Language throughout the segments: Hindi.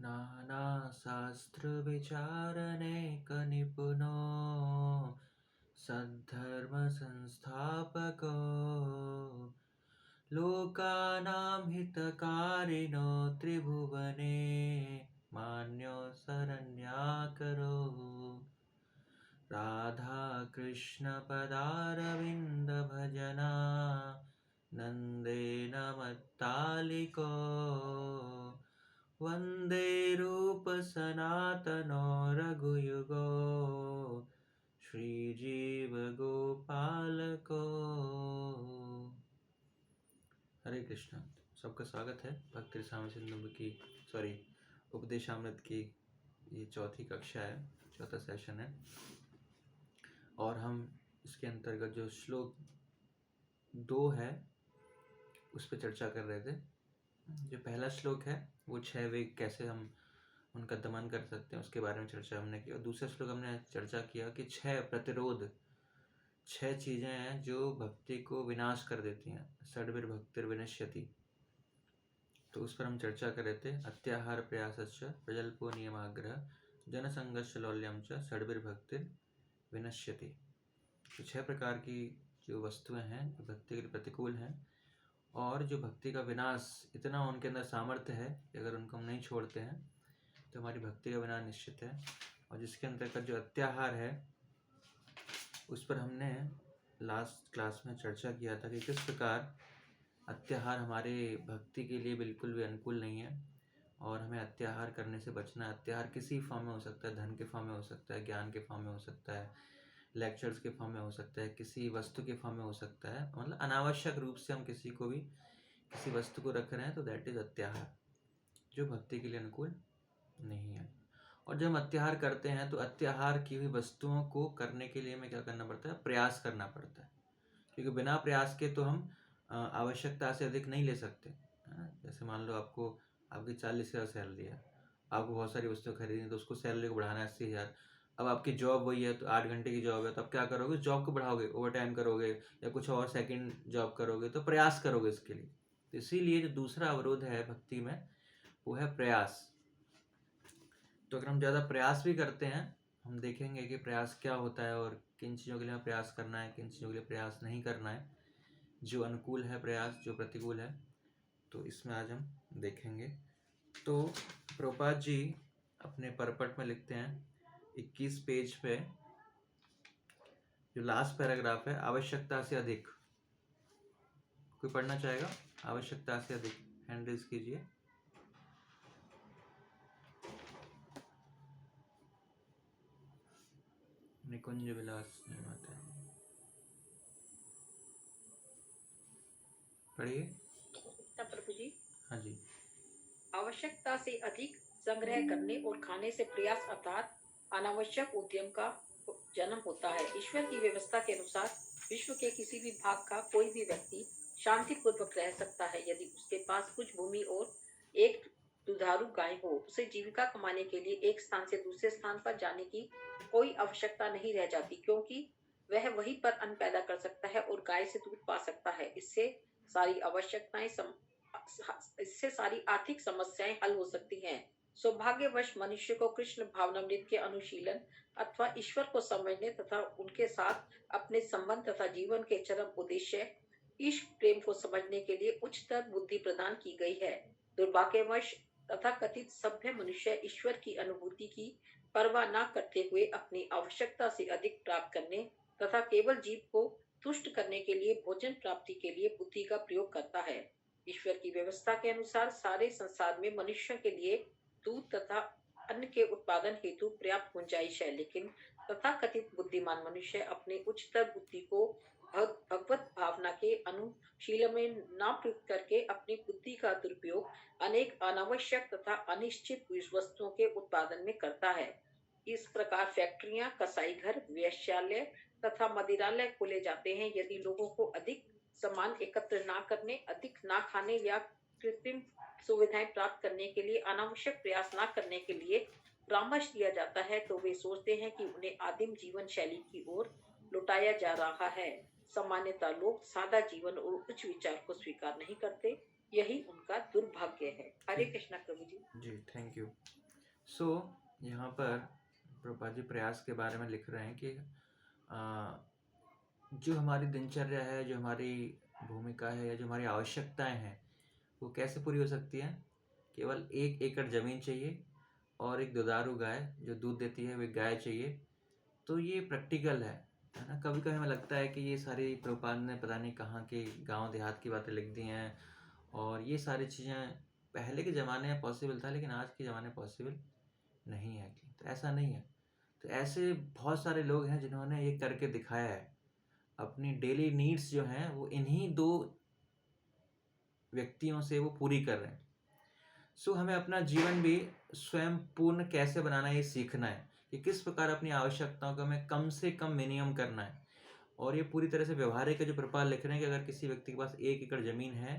नानाशास्त्रविचारनेकनिपुनो सद्धर्मसंस्थापको लोकानां हितकारिणो त्रिभुवने मान्यो शरण्याकरो राधाकृष्णपदारविन्दभजना नन्देन मत्तालिको वन्दे रूपसनातनो रघुयुगो श्रीजीवगोपालको। हरे कृष्ण। सबका स्वागत है भक्ति रसामृत सिंधु की उपदेशामृत की ये चौथी कक्षा है, चौथा सेशन है और हम इसके अंतर्गत जो श्लोक 2 है उस पर चर्चा कर रहे थे। जो पहला श्लोक है वो 6 वेग कैसे हम उनका दमन कर सकते हैं उसके बारे में चर्चा हमने की और दूसरा श्लोक हमने चर्चा किया कि 6 प्रतिरोध, 6 चीज़ें हैं जो भक्ति को विनाश कर देती हैं। षड्भिर्भक्तिर्विनश्यति, तो उस पर हम चर्चा कर रहे थे। अत्याहार प्रयासश्च प्रजल्पो नियमाग्रह जनसंगश्च लौल्यम च षड्भिर्भक्तिर्विनश्यति। तो 6 प्रकार की जो वस्तुएं हैं जो भक्ति के लिए प्रतिकूल हैं और जो भक्ति का विनाश, इतना उनके अंदर सामर्थ्य है कि अगर उनको हम नहीं छोड़ते हैं तो हमारी भक्ति का विनाश निश्चित है। और जिसके अंतर्गत जो अत्याहार है उस पर हमने लास्ट क्लास में चर्चा किया था कि किस प्रकार अत्याहार हमारे भक्ति के लिए बिल्कुल भी अनुकूल नहीं है और हमें अत्याहार करने से बचना है। अत्याहार किसी फॉर्म में हो सकता है, धन के फॉर्म में हो सकता है, ज्ञान के फॉर्म में हो सकता है, लेक्चर्स के फॉर्म में हो सकता है, किसी वस्तु के फॉर्म में हो सकता है। मतलब अनावश्यक रूप से हम किसी को भी किसी वस्तु को रख रहे हैं तो दैट इज अत्याहार, जो भक्ति के लिए अनुकूल नहीं है। और जब हम अत्याहार करते हैं तो अत्याहार की हुई वस्तुओं को करने के लिए हमें क्या करना पड़ता है? प्रयास करना पड़ता है, क्योंकि बिना प्रयास के तो हम आवश्यकता से अधिक नहीं ले सकते, है ना। जैसे मान लो आपको आपकी 40,000 सैलरी है, आपको बहुत सारी वस्तुएं खरीदनी तो उसको सैलरी को बढ़ाना है 80,000। अब आपकी जॉब वही है तो 8 घंटे की जॉब है तो आप क्या करोगे? जॉब को बढ़ाओगे, ओवर टाइम करोगे या कुछ और सेकंड जॉब करोगे, तो प्रयास करोगे इसके लिए। तो इसीलिए जो दूसरा अवरोध है भक्ति में वो है प्रयास। तो अगर हम ज़्यादा प्रयास भी करते हैं, हम देखेंगे कि प्रयास क्या होता है और किन चीज़ों के लिए हमें प्रयास करना है, किन चीज़ों के लिए प्रयास नहीं करना है, जो अनुकूल है प्रयास, जो प्रतिकूल है। तो इसमें आज हम देखेंगे। तो प्रभुपाद जी अपने परपट में लिखते हैं 21 पेज पे, जो लास्ट पैराग्राफ है, आवश्यकता से अधिक। कोई पढ़ना चाहेगा? आवश्यकता से अधिक, हैंड रेज कीजिए। निकुंज विलास नहीं आता है, पढ़िए। प्रभु जी। हाँ जी। आवश्यकता से अधिक संग्रह करने और खाने से प्रयास अर्थात अनावश्यक उद्यम का जन्म होता है। ईश्वर की व्यवस्था के अनुसार विश्व के किसी भी भाग का कोई भी व्यक्ति शांति पूर्वक रह सकता है यदि उसके पास कुछ भूमि और एक दुधारू गाय हो। उसे जीविका कमाने के लिए एक स्थान से दूसरे स्थान पर जाने की कोई आवश्यकता नहीं रह जाती, क्योंकि वह वहीं पर अन्न पैदा कर सकता है और गाय से दूध पा सकता है। इससे सारी आर्थिक समस्याएं हल हो सकती हैं। सौभाग्यवश मनुष्य को कृष्ण भावनामृत के अनुशीलन अथवा ईश्वर को समझने तथा उनके साथ अपने संबंध तथा जीवन के चरम उद्देश्य इश्क प्रेम को समझने के लिए उच्चतर बुद्धि प्रदान की गई है। दुर्भाग्यवश तथा कथित सभ्य मनुष्य ईश्वर की अनुभूति की परवाह न करते हुए अपनी आवश्यकता से अधिक प्राप्त करने तथा केवल जीव को तुष्ट करने के लिए भोजन प्राप्ति के लिए बुद्धि का प्रयोग करता है। ईश्वर की व्यवस्था के अनुसार सारे संसार में मनुष्य के लिए दूध तथा अन्न के उत्पादन हेतु पर्याप्त गुंजाइश है, लेकिन तथाकथित बुद्धिमान मनुष्य अपने उच्चतर बुद्धि को भगवत भावना के अनुशीलन में न प्रयुक्त करके अपनी बुद्धि का दुरुपयोग अनेक अनावश्यक तथा अनिश्चित वस्तुओं के उत्पादन में करता है। इस प्रकार फैक्ट्रियां, कसाई घर, वेश्यालय तथा मदिरालय खोले जाते हैं। यदि लोगों को अधिक सामान एकत्र ना करने, अधिक ना खाने या कृत्रिम सुविधाएं प्राप्त करने के लिए अनावश्यक प्रयास ना करने के लिए परामर्श दिया जाता है, तो वे सोचते हैं कि उन्हें आदिम जीवन शैली की ओर लौटाया जा रहा है। सामान्यतः लोग सादा जीवन और उच्च विचार को स्वीकार नहीं करते। यही उनका दुर्भाग्य है। हरे ठीक। कृष्णा प्रभु जी। जी, थैंक यू। सो यहाँ पर प्रभुपाद जी प्रयास के बारे में लिख रहे हैं कि आ, जो हमारी दिनचर्या है, जो हमारी भूमिका है, या जो हमारी आवश्यकताएं हैं, वो कैसे पूरी हो सकती हैं? केवल 1 एकड़ ज़मीन चाहिए और एक दुधारू गाय जो दूध देती है, वो एक गाय चाहिए। तो ये प्रैक्टिकल है ना? कभी कभी हमें लगता है कि ये सारी प्रभुपाद ने पता नहीं कहाँ के गांव देहात की बातें लिख दी हैं, और ये सारी चीज़ें पहले के ज़माने में पॉसिबल था, लेकिन आज के ज़माने में पॉसिबल नहीं है। तो ऐसा नहीं है। तो ऐसे बहुत सारे लोग हैं जिन्होंने ये करके दिखाया है। अपनी डेली नीड्स जो हैं वो इन्हीं 2 व्यक्तियों से वो पूरी कर रहे हैं। सो हमें अपना जीवन भी स्वयं पूर्ण कैसे बनाना है, ये सीखना है कि किस प्रकार अपनी आवश्यकताओं को हमें कम से कम मिनिमम करना है। और ये पूरी तरह से व्यवहारिक है जो प्रपाल लिख रहे हैं कि अगर किसी व्यक्ति के पास 1 एकड़ ज़मीन है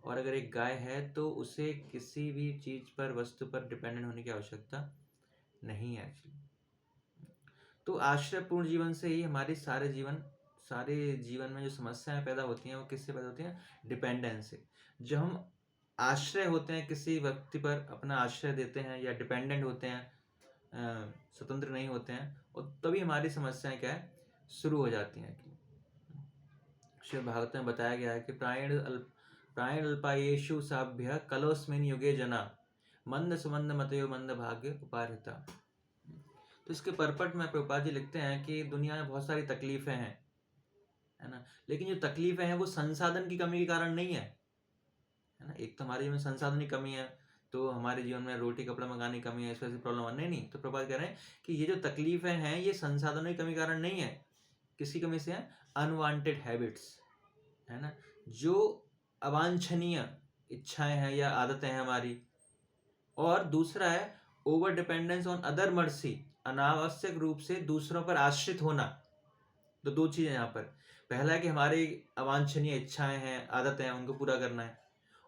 और अगर एक गाय है, तो उसे किसी भी चीज़ पर, वस्तु पर डिपेंडेंट होने की आवश्यकता नहीं है एक्चुअली। तो आश्रयपूर्ण जीवन से ही हमारी सारे जीवन में जो समस्याएं पैदा होती हैं वो किससे पैदा होती हैं? डिपेंडेंस से। जब हम आश्रय होते हैं, किसी व्यक्ति पर अपना आश्रय देते हैं या डिपेंडेंट होते हैं, स्वतंत्र नहीं होते हैं, और तभी हमारी समस्याएं क्या है? शुरू हो जाती हैं। श्री भागवत में बताया गया है कि प्रायण अल्पायेषु साभ्य कलोस्मिन युगे जना मंद सुमंद मतयो मंद भाग्य उपारिता। तो इसके पर्पट में प्रभुपाद जी लिखते हैं कि दुनिया में बहुत सारी तकलीफें हैं, है ना? लेकिन जो तकलीफें हैं वो संसाधन की कमी के कारण नहीं है ना? एक तो हमारे जीवन में संसाधन की कमी है, तो हमारे जीवन में रोटी कपड़ा मंगाने की कमी है, इस वजह से प्रॉब्लम नहीं। तो प्रभुपाद कह रहे हैं कि ये जो तकलीफें हैं ये संसाधनों की कमी के कारण नहीं है। किसकी कमी से है? अनवांटेड हैबिट्स, है ना? जो अवांछनीय इच्छाएं हैं या आदतें हैं हमारी। और दूसरा है over dependence on other mercy, अनावश्यक रूप से दूसरों पर आश्रित होना। तो 2 चीजें यहाँ पर। पहला है कि हमारी अवांछनीय इच्छाएं हैं, आदतें हैं, उनको पूरा करना है।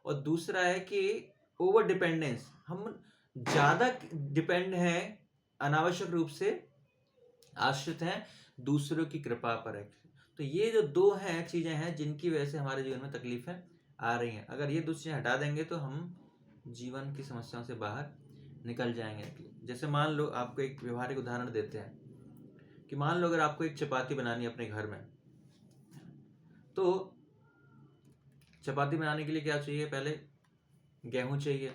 और दूसरा है कि ओवर डिपेंडेंस, हम ज्यादा डिपेंड हैं, अनावश्यक रूप से आश्रित हैं दूसरों की कृपा पर है। तो ये जो 2 हैं चीजें हैं जिनकी वजह से हमारे जीवन में तकलीफें आ रही हैं। अगर ये 2 चीजें हटा देंगे तो हम जीवन की समस्याओं से बाहर निकल जाएंगे। जैसे मान लो, आपको एक व्यवहारिक उदाहरण देते हैं कि मान लो अगर आपको एक चपाती बनानी है अपने घर में, तो चपाती बनाने के लिए क्या चाहिए? पहले गेहूं चाहिए,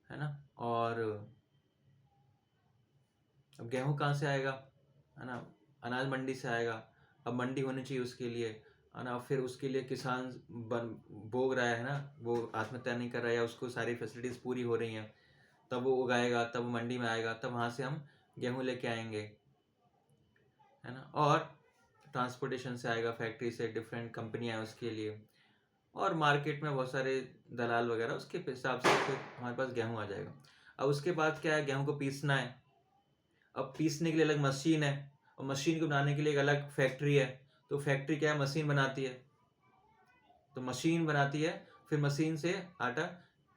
है ना? और अब गेहूं कहाँ से आएगा, है ना? अनाज मंडी से आएगा। अब मंडी होनी चाहिए उसके लिए, है ना? फिर उसके लिए किसान बोग रहा है ना, वो आत्महत्या नहीं कर रहा है, या उसको सारी फैसिलिटीज पूरी हो रही हैं, तब वो उगाएगा, तब वो मंडी में आएगा, तब वहाँ से हम गेहूं लेके आएंगे, है ना? और ट्रांसपोर्टेशन से आएगा, फैक्ट्री से, डिफरेंट कंपनियां हैं उसके लिए, और मार्केट में बहुत सारे दलाल वगैरह, उसके हिसाब से फिर हमारे पास गेहूं आ जाएगा। अब उसके बाद क्या है? गेहूं को पीसना है। अब पीसने के लिए अलग मशीन है, और मशीन को बनाने के लिए एक अलग फैक्ट्री है। तो फैक्ट्री क्या है? मशीन बनाती है। तो मशीन बनाती है, फिर मशीन से आटा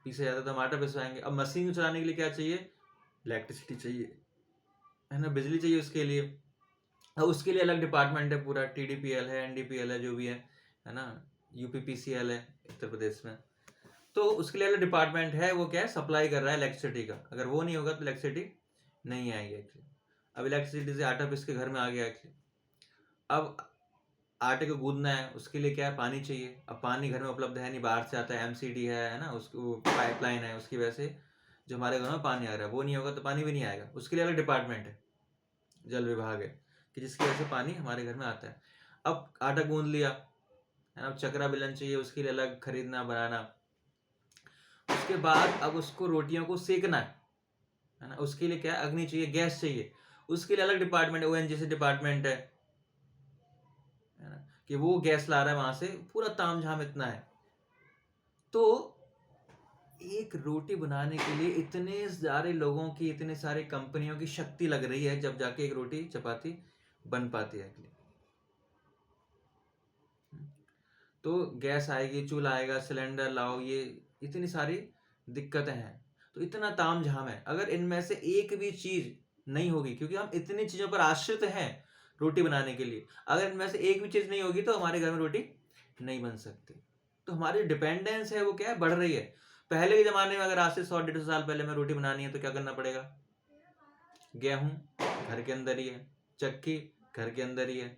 पीसा जाता है, तो हम आटा पिसवाएंगे। अब मशीन को चलाने के लिए क्या चाहिए? इलेक्ट्रिसिटी चाहिए, है ना? बिजली चाहिए उसके लिए। अब उसके लिए अलग डिपार्टमेंट है, पूरा TDPL है, NDPL है, जो भी है ना? UPPCL है उत्तर प्रदेश में। तो उसके लिए अलग डिपार्टमेंट है, वो क्या है? सप्लाई कर रहा है इलेक्ट्रिसिटी का। अगर वो नहीं होगा तो इलेक्ट्रिसिटी नहीं आएगी एक्चुअली। अब इलेक्ट्रिसिटी से आटा पीस के घर में आ गया एक्चुअली। अब आटे को गूंदना है, उसके लिए क्या है? पानी चाहिए। अब पानी घर में उपलब्ध है नहीं, बाहर से आता है, MCD है ना, उसको पाइपलाइन है, उसकी वजह से जो हमारे घर में पानी आ रहा है, वो नहीं होगा तो पानी भी नहीं आएगा। उसके लिए अलग डिपार्टमेंट है, जल विभाग है, कि जिसकी वजह से पानी हमारे घर में आता है। अब आटा गूंद लिया, है ना? अब चक्रा बेलन चाहिए, उसके लिए अलग खरीदना, बनाना। उसके बाद अब उसको रोटियों को सेकना है ना? उसके लिए क्या है? अग्नि चाहिए, गैस चाहिए। उसके लिए अलग डिपार्टमेंट है, ONGC डिपार्टमेंट है ना? कि वो गैस ला रहा है वहां से, पूरा तामझाम इतना है। तो एक रोटी बनाने के लिए इतने सारे लोगों की, इतने सारे कंपनियों की शक्ति लग रही है, जब जाके एक रोटी चपाती बन पाती है। तो गैस आएगी, चूल्हा आएगा, सिलेंडर लाओ, ये इतनी सारी दिक्कतें हैं। तो इतना तामझाम है। अगर इनमें से एक भी चीज नहीं होगी, क्योंकि हम इतनी चीजों पर आश्रित हैं रोटी बनाने के लिए, अगर इनमें से एक भी चीज नहीं होगी तो हमारे घर में रोटी नहीं बन सकती। तो हमारी डिपेंडेंस है वो क्या है, बढ़ रही है। पहले के जमाने में अगर आज से 100-150 साल पहले में रोटी बनानी है तो क्या करना पड़ेगा? गेहूं घर के अंदर ही है, चक्की घर के अंदर ही है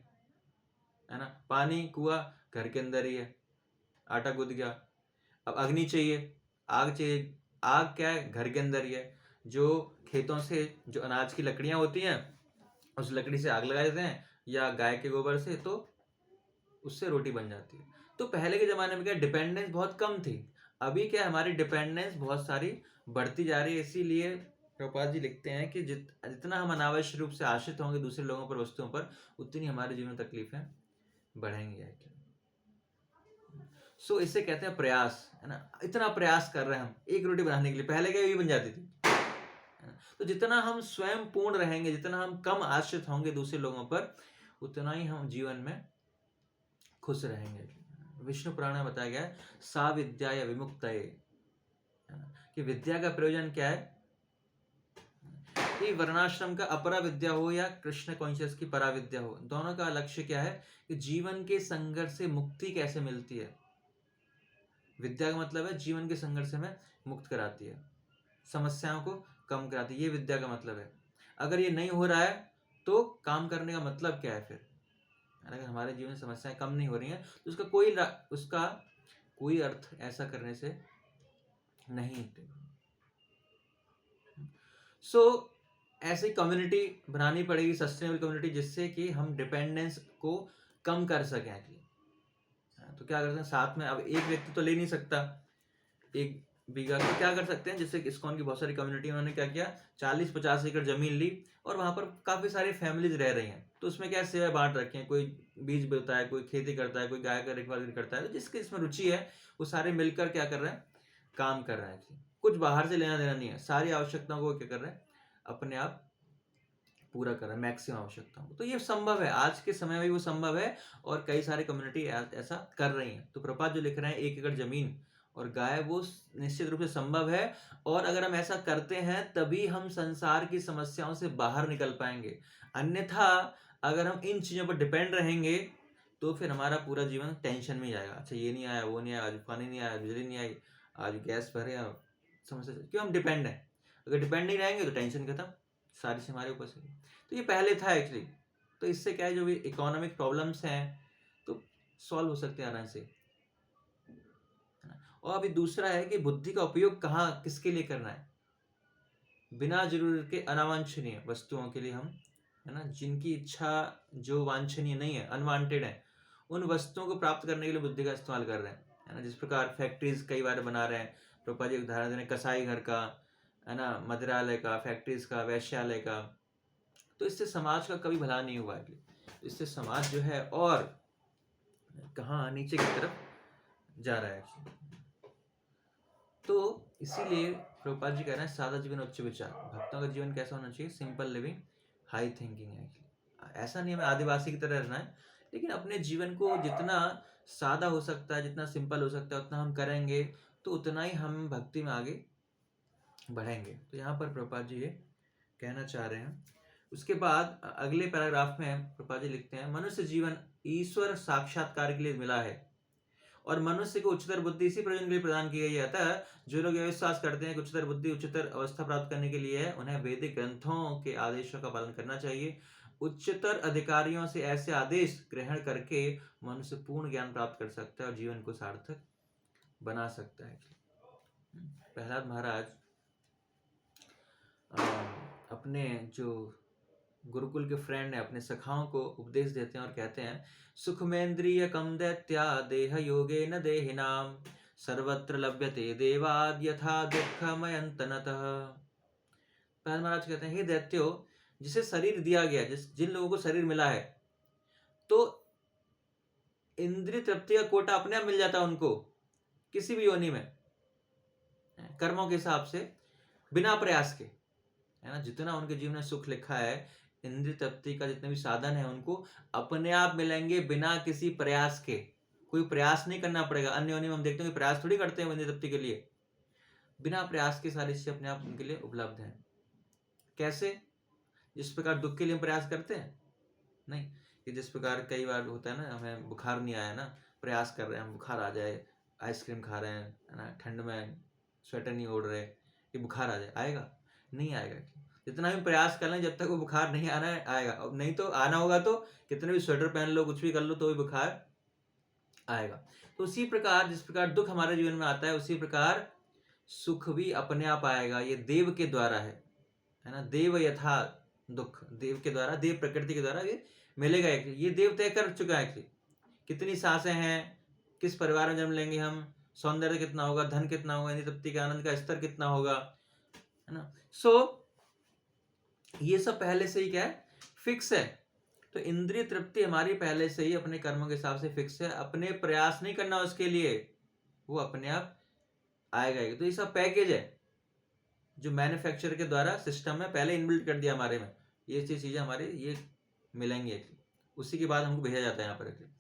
ना, पानी कुआं घर के अंदर ही है, आटा गूंद गया। अब अग्नि चाहिए, आग चाहिए, आग क्या है, घर के अंदर ही है। जो खेतों से जो अनाज की लकड़ियां होती हैं उस लकड़ी से आग लगा देते हैं, या गाय के गोबर से, तो उससे रोटी बन जाती है। तो पहले के जमाने में क्या डिपेंडेंस बहुत कम थी। अभी क्या हमारी डिपेंडेंस बहुत सारी बढ़ती जा रही है। इसीलिए प्रभुपाद जी लिखते हैं कि जितना हम अनावश्यक रूप से आश्रित होंगे दूसरे लोगों पर, वस्तुओं पर, उतनी हमारे जीवन में तकलीफें बढ़ेंगी। सो इसे कहते हैं प्रयास, है ना। इतना प्रयास कर रहे हैं हम एक रोटी बनाने के लिए, पहले क्या ये बन जाती थी, है ना? तो जितना हम स्वयं पूर्ण रहेंगे, जितना हम कम आश्रित होंगे दूसरे लोगों पर, उतना ही हम जीवन में खुश रहेंगे। विष्णु पुराण में बताया गया है सा विद्या या विमुक्तये, है ना, कि विद्या का प्रयोजन क्या है कि वर्णाश्रम का अपरा विद्या हो या कृष्ण कॉन्शियस की परा विद्या हो, दोनों का लक्ष्य क्या है कि जीवन के संघर्ष से मुक्ति कैसे मिलती है। विद्या का मतलब है जीवन के संघर्ष में मुक्त कराती है, समस्याओं को कम कराती है, ये विद्या का मतलब है। अगर ये नहीं हो रहा है तो काम करने का मतलब क्या है फिर? अगर हमारे जीवन में समस्याएं कम नहीं हो रही हैं तो उसका कोई अर्थ ऐसा करने से नहीं। ऐसी कम्युनिटी बनानी पड़ेगी, सस्टेनेबल कम्युनिटी, जिससे कि हम डिपेंडेंस को कम कर सकें। तो क्या करते हैं साथ में, अब एक व्यक्ति तो ले नहीं सकता 1 बीघा, तो क्या कर सकते हैं, जैसे इस्कॉन की बहुत सारी कम्युनिटी, उन्होंने क्या किया 40-50 एकड़ जमीन ली और वहां पर काफी सारी फैमिलीज रह रही हैं। तो उसमें क्या सेवाएं बांट रखे हैं, कोई बीज बोता है, कोई खेती करता है, कोई गाय का रखवाली करता है। तो जिसके इसमें रुचि है वो सारे मिलकर क्या कर रहे हैं, काम कर रहे हैं। कुछ बाहर से लेना देना नहीं है, सारी आवश्यकताओं को क्या कर रहे हैं, अपने आप पूरा कर रहा है, मैक्सिमम आवश्यकताओं को। तो ये संभव है, आज के समय में वो संभव है, और कई सारी कम्युनिटी ऐसा कर रही हैं। तो प्रभुपाद जो लिख रहे हैं 1 एकड़ जमीन और गाय, वो निश्चित रूप से संभव है। और अगर हम ऐसा करते हैं तभी हम संसार की समस्याओं से बाहर निकल पाएंगे। अन्यथा अगर हम इन चीजों पर डिपेंड रहेंगे तो फिर हमारा पूरा जीवन टेंशन में जाएगा। अच्छा ये नहीं आया, वो नहीं आया, आज पानी नहीं आया, बिजली नहीं आई, आज गैस भरे, समस्या। क्यों? हम डिपेंड हैं। अगर डिपेंड नहीं रहेंगे तो टेंशन खत्म, सारी चीज हमारे ऊपर से। तो ये पहले था एक्चुअली। तो इससे क्या है, जो भी इकोनॉमिक प्रॉब्लम्स हैं तो सॉल्व हो सकते हैं आराम से। और अभी दूसरा है कि बुद्धि का उपयोग कहाँ किसके लिए करना है। बिना जरूरत के अनावांछनीय वस्तुओं के लिए हम, है ना, जिनकी इच्छा जो वांछनीय नहीं है, अनवांटेड है, उन वस्तुओं को प्राप्त करने के लिए बुद्धि का इस्तेमाल कर रहे हैं, है ना। जिस प्रकार फैक्ट्रीज कई बार बना रहे हैं, प्रभुपाद जी उदाहरण दे रहे हैं कसाई घर का, है ना, मदिरालय का, फैक्ट्रीज का, वैश्यालय का। तो इससे समाज का कभी भला नहीं हुआ है। इससे समाज जो है और कहाँ नीचे की तरफ जा रहा है। तो इसीलिए प्रभुपाद जी कह रहे हैं सादा जीवन उच्च विचार। भक्तों का जीवन कैसा होना चाहिए? सिंपल लिविंग, हाई थिंकिंग है। ऐसा नहीं हमें आदिवासी की तरह रहना है, लेकिन अपने जीवन को जितना सादा हो सकता है, जितना सिंपल हो सकता है, उतना हम करेंगे तो उतना ही हम भक्ति में आगे बढ़ेंगे। तो यहाँ पर प्रभुपाद जी ये कहना चाह रहे हैं। उसके बाद अगले पैराग्राफ में प्रभुपाद जी लिखते हैं मनुष्य जीवन ईश्वर साक्षात्कार के लिए मिला है और मनुष्य को उच्चतर बुद्धि इसी प्रयोजन के लिए प्रदान की गई है। अतः जो लोग यह विश्वास करते हैं कि उच्चतर बुद्धि उच्चतर अवस्था प्राप्त करने के लिए है, उन्हें वैदिक ग्रंथों के आदेशों का पालन करना चाहिए। उच्चतर अधिकारियों से ऐसे आदेश ग्रहण करके मनुष्य पूर्ण ज्ञान प्राप्त कर सकता है और जीवन को सार्थक बना सकता है। प्रहलाद महाराज अपने जो गुरुकुल के फ्रेंड है, अपने सखाओं को उपदेश देते हैं और कहते हैं सुखमेन्द्रिय कम दैत्या देह योगे न देहिनाम सर्वत्र लभ्यते देवाद यथा दुःखमयन्तनतः। प्रहलाद महाराज कहते हैं हे दैत्यो, जिसे शरीर दिया गया, जिन लोगों को शरीर मिला है, तो इंद्रिय तृप्ति का कोटा अपने आप मिल जाता है उनको किसी भी योनि में, कर्मों के हिसाब से, बिना प्रयास के, है ना। जितना उनके जीवन में सुख लिखा है, इंद्रिय तृप्ति का जितने भी साधन है, उनको अपने आप मिलेंगे बिना किसी प्रयास के। कोई प्रयास नहीं करना पड़ेगा। अन्य योनि में हम देखते हैं कि प्रयास थोड़ी करते हैं इंद्रिय तृप्ति के लिए। बिना प्रयास के सारी चीजें अपने आप उनके लिए उपलब्ध है। कैसे? जिस प्रकार दुख के लिए हम प्रयास करते हैं नहीं, कि जिस प्रकार कई बार होता है ना, हमें बुखार नहीं आया ना, प्रयास कर रहे हैं हम बुखार आ जाए, आइसक्रीम खा रहे हैं, है ना, ठंड में स्वेटर नहीं ओढ़ रहे, कि बुखार आ जाए, आएगा? नहीं आएगा। जितना भी प्रयास कर लें, जब तक वो बुखार नहीं आना है आएगा, और नहीं तो आना होगा तो कितने भी स्वेटर पहन लो, कुछ भी कर लो, तो भी बुखार आएगा। तो उसी प्रकार जिस प्रकार दुख हमारे जीवन में आता है, उसी प्रकार सुख भी अपने आप आएगा। ये देव के द्वारा है ना, देव यथा दुख, देव के द्वारा, देव प्रकृति के द्वारा ये मिलेगा। ये देव तय कर चुका है कि कितनी सांसें हैं, किस परिवार में जन्म लेंगे हम, सौंदर्य कितना होगा, धन कितना होगा, इंद्रिय तृप्ति के आनंद का स्तर कितना होगा, है ना। ये सब पहले से ही क्या है, फिक्स है। तो इंद्रिय तृप्ति हमारी पहले से ही अपने कर्मों के हिसाब से फिक्स है, अपने प्रयास नहीं करना उसके लिए, वो अपने आप आएगा ही। तो ये सब पैकेज है जो मैन्युफैक्चर के द्वारा सिस्टम में पहले इनबिल्ट कर दिया हमारे में, ये चीजें हमारे ये मिलेंगी, उसी के बाद हमको भेजा जाता है यहाँ पर।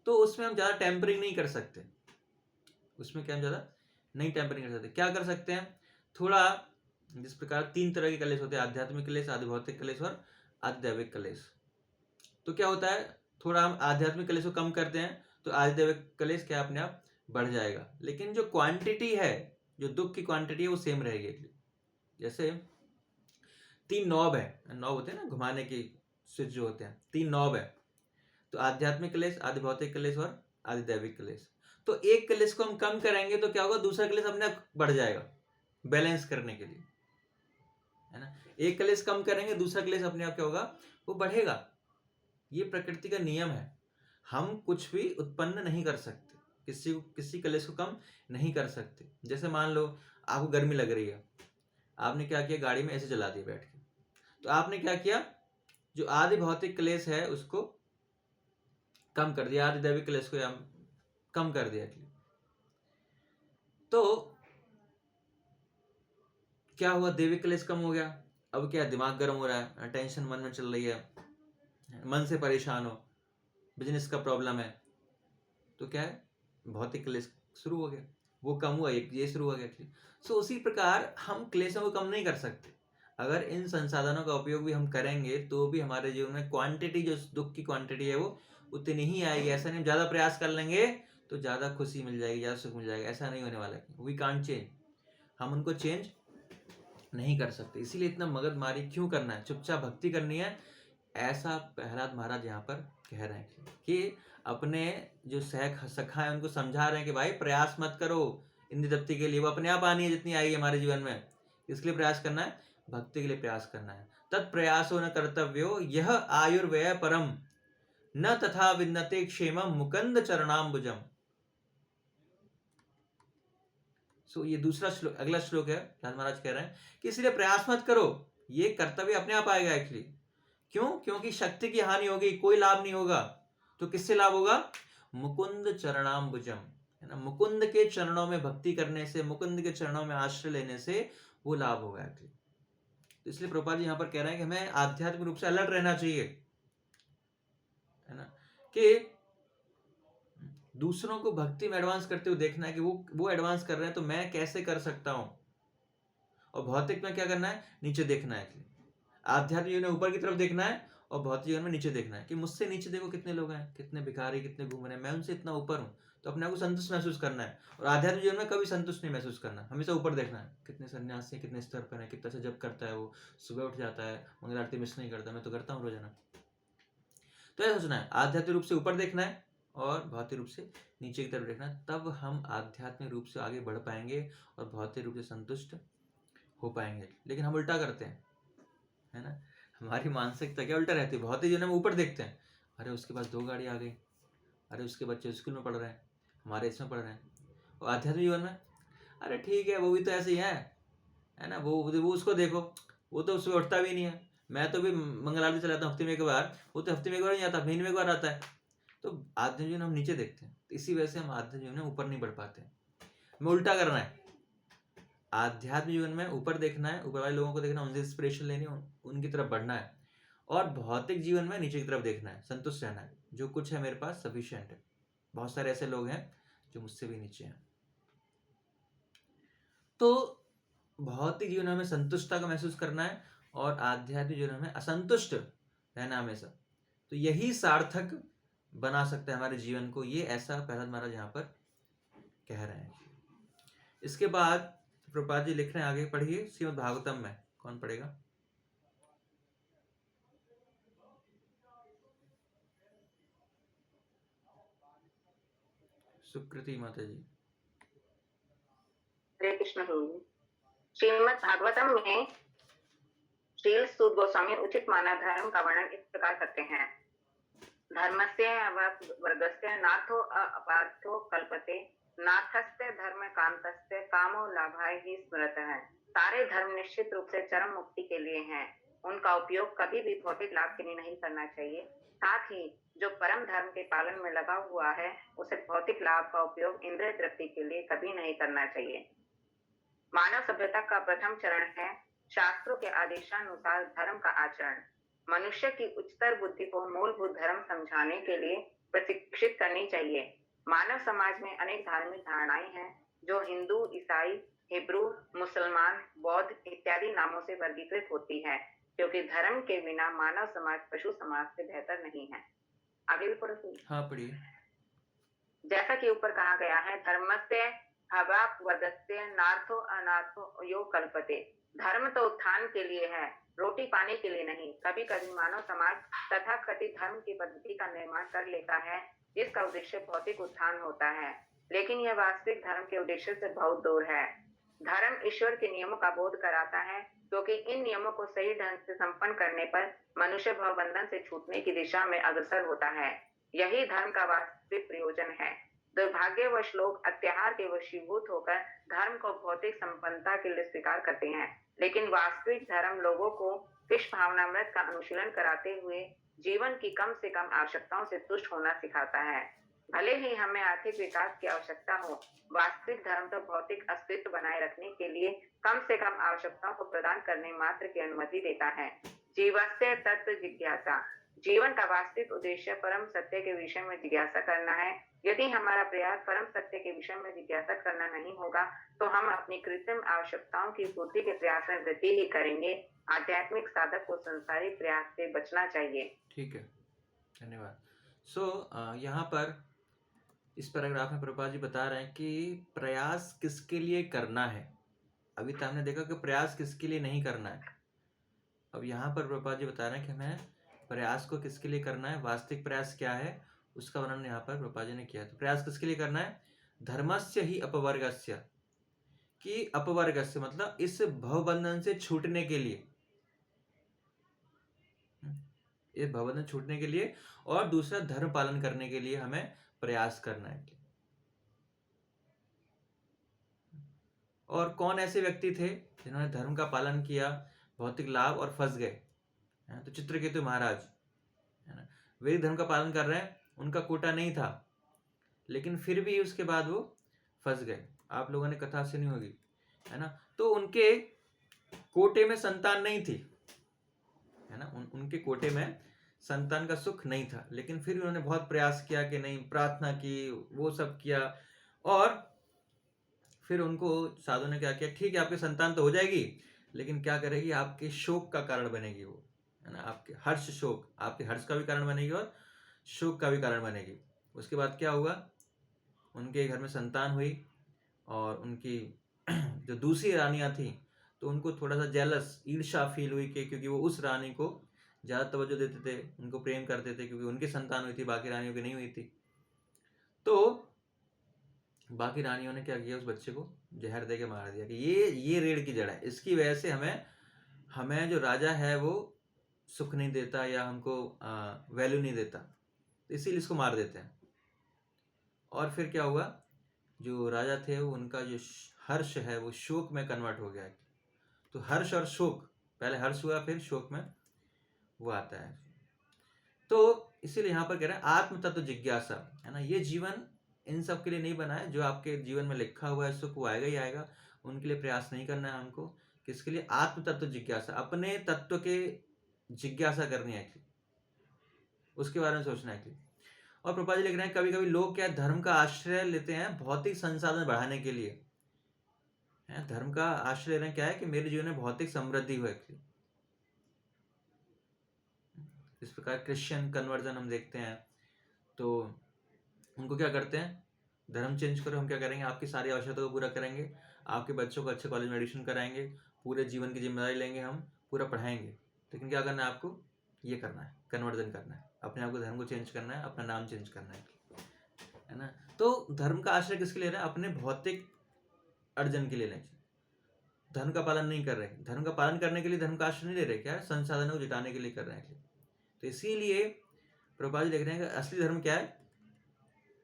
तो उसमें हम ज्यादा टेम्परिंग नहीं कर सकते, उसमें क्या हम ज्यादा नहीं टेम्परिंग कर सकते। क्या कर सकते हैं, थोड़ा, जिस प्रकार 3 तरह के कलेश होते हैं, आध्यात्मिक कलेश, आदि भौतिक कलेश और आदिदैविक कलेश। तो क्या होता है, थोड़ा हम आध्यात्मिक कलेश को कम करते हैं तो आदिदैविक कलेश क्या अपने आप बढ़ जाएगा, लेकिन जो क्वांटिटी है, जो दुख की क्वांटिटी है, वो सेम रहेगी। जैसे 3 नॉब है, नॉब होते हैं ना घुमाने की स्विच जो होते हैं, 3 नॉब है। तो आध्यात्मिक कलेश, आदि भौतिक कलेश और आदिदैविक कलेश। तो एक कलेश को हम कम करेंगे तो क्या होगा, दूसरा कलेश अपने आप बढ़ जाएगा, बैलेंस करने के लिए, है ना। एक कलेश कम करेंगे, दूसरा कलेश अपने आप क्या होगा, वो बढ़ेगा। ये प्रकृति का नियम है, हम कुछ भी उत्पन्न नहीं कर सकते, किसी कलेश को कम नहीं कर सकते। जैसे मान लो आपको गर्मी लग रही है, आपने क्या किया, गाड़ी में ऐसे चला दिया बैठ के, तो आपने क्या किया, जो आदि भौतिक क्लेश है उसको कम कर दिया, आदि दैविक क्लेश को कम कर दिया। तो क्या हुआ, दैविक क्लेश कम हो गया। अब क्या, दिमाग गर्म हो रहा है, टेंशन मन में चल रही है, मन से परेशान हो, बिजनेस का प्रॉब्लम है, तो क्या है, भौतिक क्लेश शुरू हो गया, वो कम हुआ, ये शुरू हो गया। सो उसी प्रकार हम क्लेशों को कम नहीं कर सकते। अगर इन संसाधनों का उपयोग भी हम करेंगे तो भी हमारे जीवन में क्वांटिटी, जो दुख की क्वांटिटी है, वो उतनी ही आएगी। ऐसा नहीं ज्यादा प्रयास कर लेंगे तो ज्यादा खुशी मिल जाएगी, ज्यादा सुख मिल जाएगा, ऐसा नहीं होने वाला है। वी कांट चेंज, हम उनको चेंज नहीं कर सकते। इसीलिए इतना मगजमारी क्यों करना है, चुपचाप भक्ति करनी है, ऐसा प्रहलाद महाराज यहाँ पर कह रहे हैं कि अपने जो सखा है उनको समझा रहे हैं कि भाई प्रयास मत करो इंद्रिय तृप्ति के लिए, वो अपने आप आनी है, जितनी आएगी हमारे जीवन में। इसलिए प्रयास करना है, भक्ति के लिए प्रयास करना है। तत्प्रयासो न कर्तव्यो यह आयुर्व्यय परम, न तथा विन्नते क्षेमम मुकुंद चरणाम्बुजम। सो ये दूसरा श्लोक, अगला श्लोक है, प्रहलाद महाराज कह रहे हैं कि इसलिए प्रयास मत करो, ये कर्तव्य अपने आप आएगा। एक्चुअली क्यों, क्योंकि शक्ति की हानि होगी, कोई लाभ नहीं होगा। तो किससे लाभ होगा, मुकुंद चरणाम्बुजम, है ना, मुकुंद के चरणों में भक्ति करने से, मुकुंद के चरणों में आश्रय लेने से वो लाभ होगा। तो इसलिए प्रभुपाद जी यहाँ पर कह रहे हैं कि हमें आध्यात्मिक रूप से अलर्ट रहना चाहिए, है ना, कि दूसरों को भक्ति में एडवांस करते हुए देखना है कि वो एडवांस कर रहे हैं तो मैं कैसे कर सकता हूं, और भौतिक में क्या करना है, नीचे देखना है। आध्यात्मिक जीवन में ऊपर की तरफ देखना है और भौतिक जीवन में नीचे देखना है, कि मुझसे नीचे देखो कितने लोग हैं, कितने भिखारी, कितने घूम रहे हैं, मैं उनसे इतना ऊपर हूँ। तो अपने आप को संतुष्ट महसूस करना है। और आध्यात्मिक जीवन में कभी संतुष्ट नहीं महसूस करना, हमेशा ऊपर देखना है, कितने सन्यासी, कितने स्तर पर है, कितना से जब करता है, वो सुबह उठ जाता है, मंगल आरती मिस नहीं करता, मैं तो करता हूँ रोजाना। तो ऐसा सोचना है, आध्यात्मिक रूप से ऊपर देखना है और भौतिक रूप से नीचे की तरफ देखना है। तब हम आध्यात्मिक रूप से आगे बढ़ पाएंगे और भौतिक रूप से संतुष्ट हो पाएंगे। लेकिन हम उल्टा करते हैं, है ना, हमारी मानसिकता क्या उल्टा रहती है, भौतिक जीवन में ऊपर देखते हैं, अरे उसके पास 2 गाड़ी आ गई, अरे उसके बच्चे स्कूल में पढ़ रहे हैं, हमारे इसमें पढ़ रहे हैं। और आध्यात्मिक जीवन में, अरे ठीक है वो भी तो ऐसे ही है ना, वो उसको देखो, वो तो सुबह उठता भी नहीं है, मैं तो भी मंगल आरती चलाता हूँ हफ्ते में 1 बार, वो तो हफ्ते में 1 बार नहीं आता, महीने में 1 बार आता है। तो आध्यात्मिक जीवन हम नीचे देखते हैं, इसी वजह से हम आध्यात्मिक जीवन में ऊपर नहीं बढ़ पाते। हमें उल्टा करना है, आध्यात्मिक जीवन में ऊपर देखना है, ऊपर वाले लोगों को देखना, उनसे इंस्पिरेशन लेनी, उनकी तरफ बढ़ना है। और भौतिक जीवन में नीचे की तरफ देखना है, संतुष्ट रहना है, जो कुछ है मेरे पास सफिशिएंट है। बहुत सारे ऐसे लोग हैं जो मुझसे भी नीचे हैं। तो भौतिक जीवन में संतुष्टता का महसूस करना है और आध्यात्मिक जीवन में असंतुष्ट रहना हमेशा। तो यही सार्थक बना सकता है हमारे जीवन को। ये ऐसा प्रहलाद महाराज यहाँ पर कह रहे हैं। इसके बाद प्रभुपाद जी लिख रहे हैं, आगे पढ़िए श्रीमद् भागवतम में। कौन पढ़ेगा? सुकृति माता जी। हरे कृष्ण प्रभु जी। श्रीमद् भागवतम में श्रील सूत गोस्वामी उचित माना धर्म का वर्णन इस प्रकार करते हैं। धर्मस्य वर्गस्य नाथो अपार्थो कल्पते, नाथस्य धर्म कांतस्य कामो लाभाय ही स्मृतः। सारे धर्म निश्चित रूप से चरम मुक्ति के लिए हैं, उनका उपयोग कभी भी भौतिक लाभ के लिए नहीं करना चाहिए। साथ ही जो परम धर्म के पालन में लगा हुआ है, उसे भौतिक लाभ का उपयोग इंद्रिय तृप्ति के लिए कभी नहीं करना चाहिए। मानव सभ्यता का प्रथम चरण है शास्त्रों के आदेशानुसार धर्म का आचरण। मनुष्य की उच्चतर बुद्धि को मूलभूत धर्म समझाने के लिए प्रशिक्षित करनी चाहिए। मानव समाज में अनेक धार्मिक धारणाएं हैं जो हिंदू, ईसाई, हिब्रू, मुसलमान, बौद्ध इत्यादि नामों से वर्गीकृत होती है, क्योंकि धर्म के बिना मानव समाज पशु समाज से बेहतर नहीं है। आगे भी पढ़ो। हाँ पढ़िए। जैसा कि ऊपर कहा गया है, धर्मस्य हवाप वदस्य नार्थो अनार्थो यो कल्पते। धर्म तो उत्थान के लिए है, रोटी पाने के लिए नहीं। कभी कभी मानव समाज तथा कथित धर्म की पद्धति का निर्माण कर लेता है, जिसका उद्देश्य भौतिक उत्थान होता है, लेकिन यह वास्तविक धर्म के उद्देश्य से बहुत दूर है। धर्म ईश्वर के नियमों का बोध कराता है, क्योंकि इन नियमों को सही ढंग से संपन्न करने पर मनुष्य भवबंधन से छूटने की दिशा में अग्रसर होता है। यही धर्म का वास्तविक प्रयोजन है। दुर्भाग्यवश लोग अत्याचार के वशीभूत होकर धर्म को भौतिक संपन्नता के लिए स्वीकार करते हैं, लेकिन वास्तविक धर्म लोगों को कृष्ण भावनामृत का अनुशीलन कराते हुए जीवन की कम से कम आवश्यकताओं से तुष्ट होना सिखाता है। भले ही हमें आर्थिक विकास की आवश्यकता हो, वास्तविक धर्म तो भौतिक अस्तित्व बनाए रखने के लिए कम से कम आवश्यकताओं को प्रदान करने मात्र की अनुमति देता है। जीवस्य तत्व जिज्ञासा। जीवन का वास्तविक उद्देश्य परम सत्य के विषय में जिज्ञासा करना है। यदि हमारा प्रयास परम सत्य के विषय में जिज्ञासा करना नहीं होगा, तो हम अपनी कृत्रिम आवश्यकताओं की पूर्ति के प्रयास में वृद्धि ही करेंगे। आध्यात्मिक साधक को संसारिक प्रयास से बचना चाहिए। ठीक है, धन्यवाद। यहाँ पर इस पैराग्राफ में प्रभुपाद जी बता रहे हैं कि प्रयास किसके लिए करना है। अभी तो हमने देखा कि प्रयास किसके लिए नहीं करना है। अब यहाँ पर प्रभुपाद जी बता रहे हैं कि हमें प्रयास को किसके लिए करना है, वास्तविक प्रयास क्या है, उसका वर्णन यहाँ पर प्रभुपाद जी ने किया। तो प्रयास किसके लिए करना है? धर्मस्य ही अपवर्गस्य, कि अपवर्गस्य मतलब इस भवबंधन से छूटने के लिए, इस भवबंधन छूटने के लिए, और दूसरा धर्म पालन करने के लिए हमें प्रयास करना है। और कौन ऐसे व्यक्ति थे जिन्होंने धर्म का पालन किया, भौतिक लाभ और फंस गए? तो चित्रकेतु महाराज है ना, वे धर्म का पालन कर रहे हैं, उनका कोटा नहीं था, लेकिन फिर भी उसके बाद वो फंस गए। आप लोगों ने कथा सुनी होगी, है ना। तो उनके कोटे में संतान नहीं थी, है ना, उनके कोटे में संतान का सुख नहीं था, लेकिन फिर उन्होंने बहुत प्रयास किया कि नहीं, प्रार्थना की, वो सब किया, और फिर उनको साधु ने क्या किया, ठीक है आपकी संतान तो हो जाएगी, लेकिन क्या करेगी, आपके शोक का कारण बनेगी वो, है ना, आपके हर्ष शोक, आपके हर्ष का भी कारण बनेगी और शोक का भी कारण बनेगी। उसके बाद क्या हुआ, उनके घर में संतान हुई, और उनकी जो दूसरी रानियां थी, तो उनको थोड़ा सा जेलस, ईर्ष्या फील हुई कि क्योंकि वो उस रानी को ज़्यादा तवज्जो देते थे, उनको प्रेम करते थे, क्योंकि उनकी संतान हुई थी, बाकी रानियों की नहीं हुई थी। तो बाकी रानियों ने क्या किया, उस बच्चे को जहर दे के मार दिया कि ये रीढ़ की जड़ है, इसकी वजह से हमें जो राजा है वो सुख नहीं देता या हमको वैल्यू नहीं देता, तो इसीलिए इसको मार देते हैं। और फिर क्या हुआ, जो राजा थे उनका जो हर्ष है वो शोक में कन्वर्ट हो गया। तो हर्ष और शोक, पहले हर्ष हुआ फिर शोक में वो आता है। तो इसीलिए यहाँ पर कह रहे हैं आत्म तत्व जिज्ञासा, है ना। ये जीवन इन सब के लिए नहीं बना है, जो आपके जीवन में लिखा हुआ है सुख वो आएगा ही आएगा, उनके लिए प्रयास नहीं करना है हमको। किसके लिए? आत्म तत्व जिज्ञासा, अपने तत्व के जिज्ञासा करनी है, उसके बारे में सोचना है। और प्रभुपाद जी लिख रहे हैं कभी कभी लोग क्या धर्म का आश्रय लेते हैं भौतिक संसाधन बढ़ाने के लिए, है, धर्म का आश्रय लेना क्या है कि मेरे जीवन में भौतिक समृद्धि हो। इस प्रकार क्रिश्चियन कन्वर्जन हम देखते हैं, तो उनको क्या करते हैं, धर्म चेंज करो, हम क्या करेंगे, आपकी सारी आवश्यकताओं को पूरा करेंगे, आपके बच्चों को अच्छे कॉलेज में एडमिशन कराएंगे, पूरे जीवन की जिम्मेदारी लेंगे, हम पूरा पढ़ाएंगे। लेकिन क्या करना है आपको, ये करना है, कन्वर्जन करना है, अपने आप को धर्म को चेंज करना है, अपना नाम चेंज करना है ना। तो धर्म का आश्रय किसके लिए रहा है, अपने भौतिक अर्जन के लिए लेना चाहिए। धर्म का पालन नहीं कर रहे, धर्म का पालन करने के लिए धर्म का आश्रय नहीं ले रहे, क्या है, संसाधनों को जुटाने के लिए कर रहे हैं। तो इसीलिए प्रभुपाद जी लिख रहे हैं कि असली धर्म क्या है,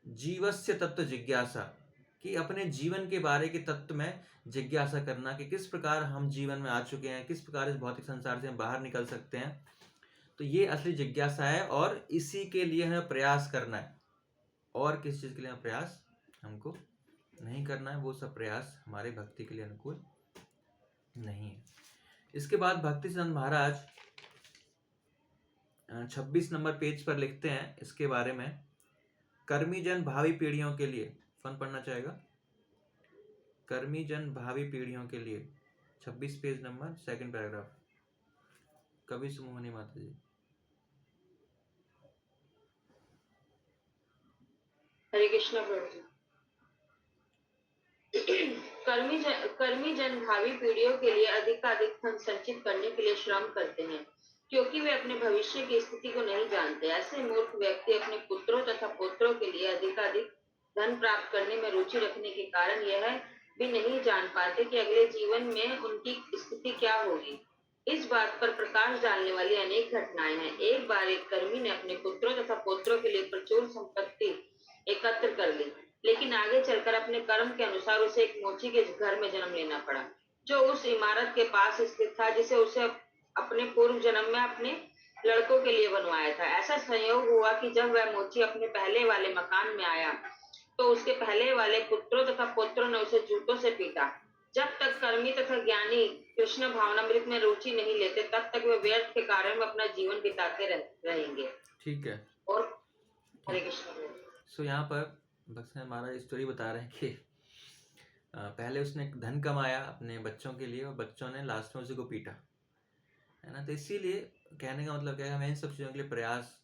जीवस्य तत्व जिज्ञासा, कि अपने जीवन के बारे के तत्व में जिज्ञासा करना, कि किस प्रकार हम जीवन में आ चुके हैं, किस प्रकार इस भौतिक संसार से हम बाहर निकल सकते हैं। तो ये असली जिज्ञासा है, और इसी के लिए हमें प्रयास करना है, और किस चीज के लिए प्रयास हमको नहीं करना है, वो सब प्रयास हमारे भक्ति के लिए अनुकूल नहीं है। इसके बाद भक्ति सिद्धांत महाराज 26 नंबर पेज पर लिखते हैं इसके बारे में, कर्मी जन भावी पीढ़ियों के लिए, फन पढ़ना चाहेगा, कर्मी जन भावी पीढ़ियों के लिए, 26 पेज नंबर, सेकंड पैराग्राफ, कवि सुमोहनी माता जी। हरे कृष्णा प्रभु जी। कर्मी जन भावी पीढ़ियों के लिए अधिकाधिक धन संचित करने के लिए श्रम करते हैं, क्योंकि वे अपने भविष्य की स्थिति को नहीं जानते। ऐसे मूर्ख व्यक्ति अपने पुत्रों तथा पौत्रों के लिए अधिकाधिक धन प्राप्त करने में रुचि रखने के कारण यह भी नहीं जान पाते कि अगले जीवन में उनकी स्थिति क्या होगी। इस बात पर प्रकाश डालने वाली अनेक घटनाएं हैं। एक बार एक कर्मी ने अपने पुत्रों तथा पौत्रों के लिए प्रचुर संपत्ति एकत्र कर ली, लेकिन आगे चलकर अपने कर्म के अनुसार उसे एक मोची के घर में जन्म लेना पड़ा, जो उस इमारत के पास स्थित था जिसे उसे अपने पूर्व जन्म में अपने लड़कों के लिए बनवाया था। ऐसा संयोग हुआ कि जब वह मोची अपने पहले वाले मकान में आया तो उसके पहले वाले पुत्रों तथा पौत्रों ने उसे जूतों से पीटा। जब तक कर्मी तथा ज्ञानी कृष्ण भावनामृत में रुचि नहीं लेते, तब तक वे व्यर्थ के कार्यों में अपना जीवन बिताते रहेंगे। ठीक है। और हरे कृष्ण। सो यहाँ पर भक्ति महाराज स्टोरी बता रहे हैं कि पहले उसने धन कमाया अपने बच्चों के लिए, और बच्चों ने लास्ट में उसी को पीटा, है ना। तो इसीलिए कहने का मतलब क्या है, हमें इन सब चीज़ों के लिए प्रयास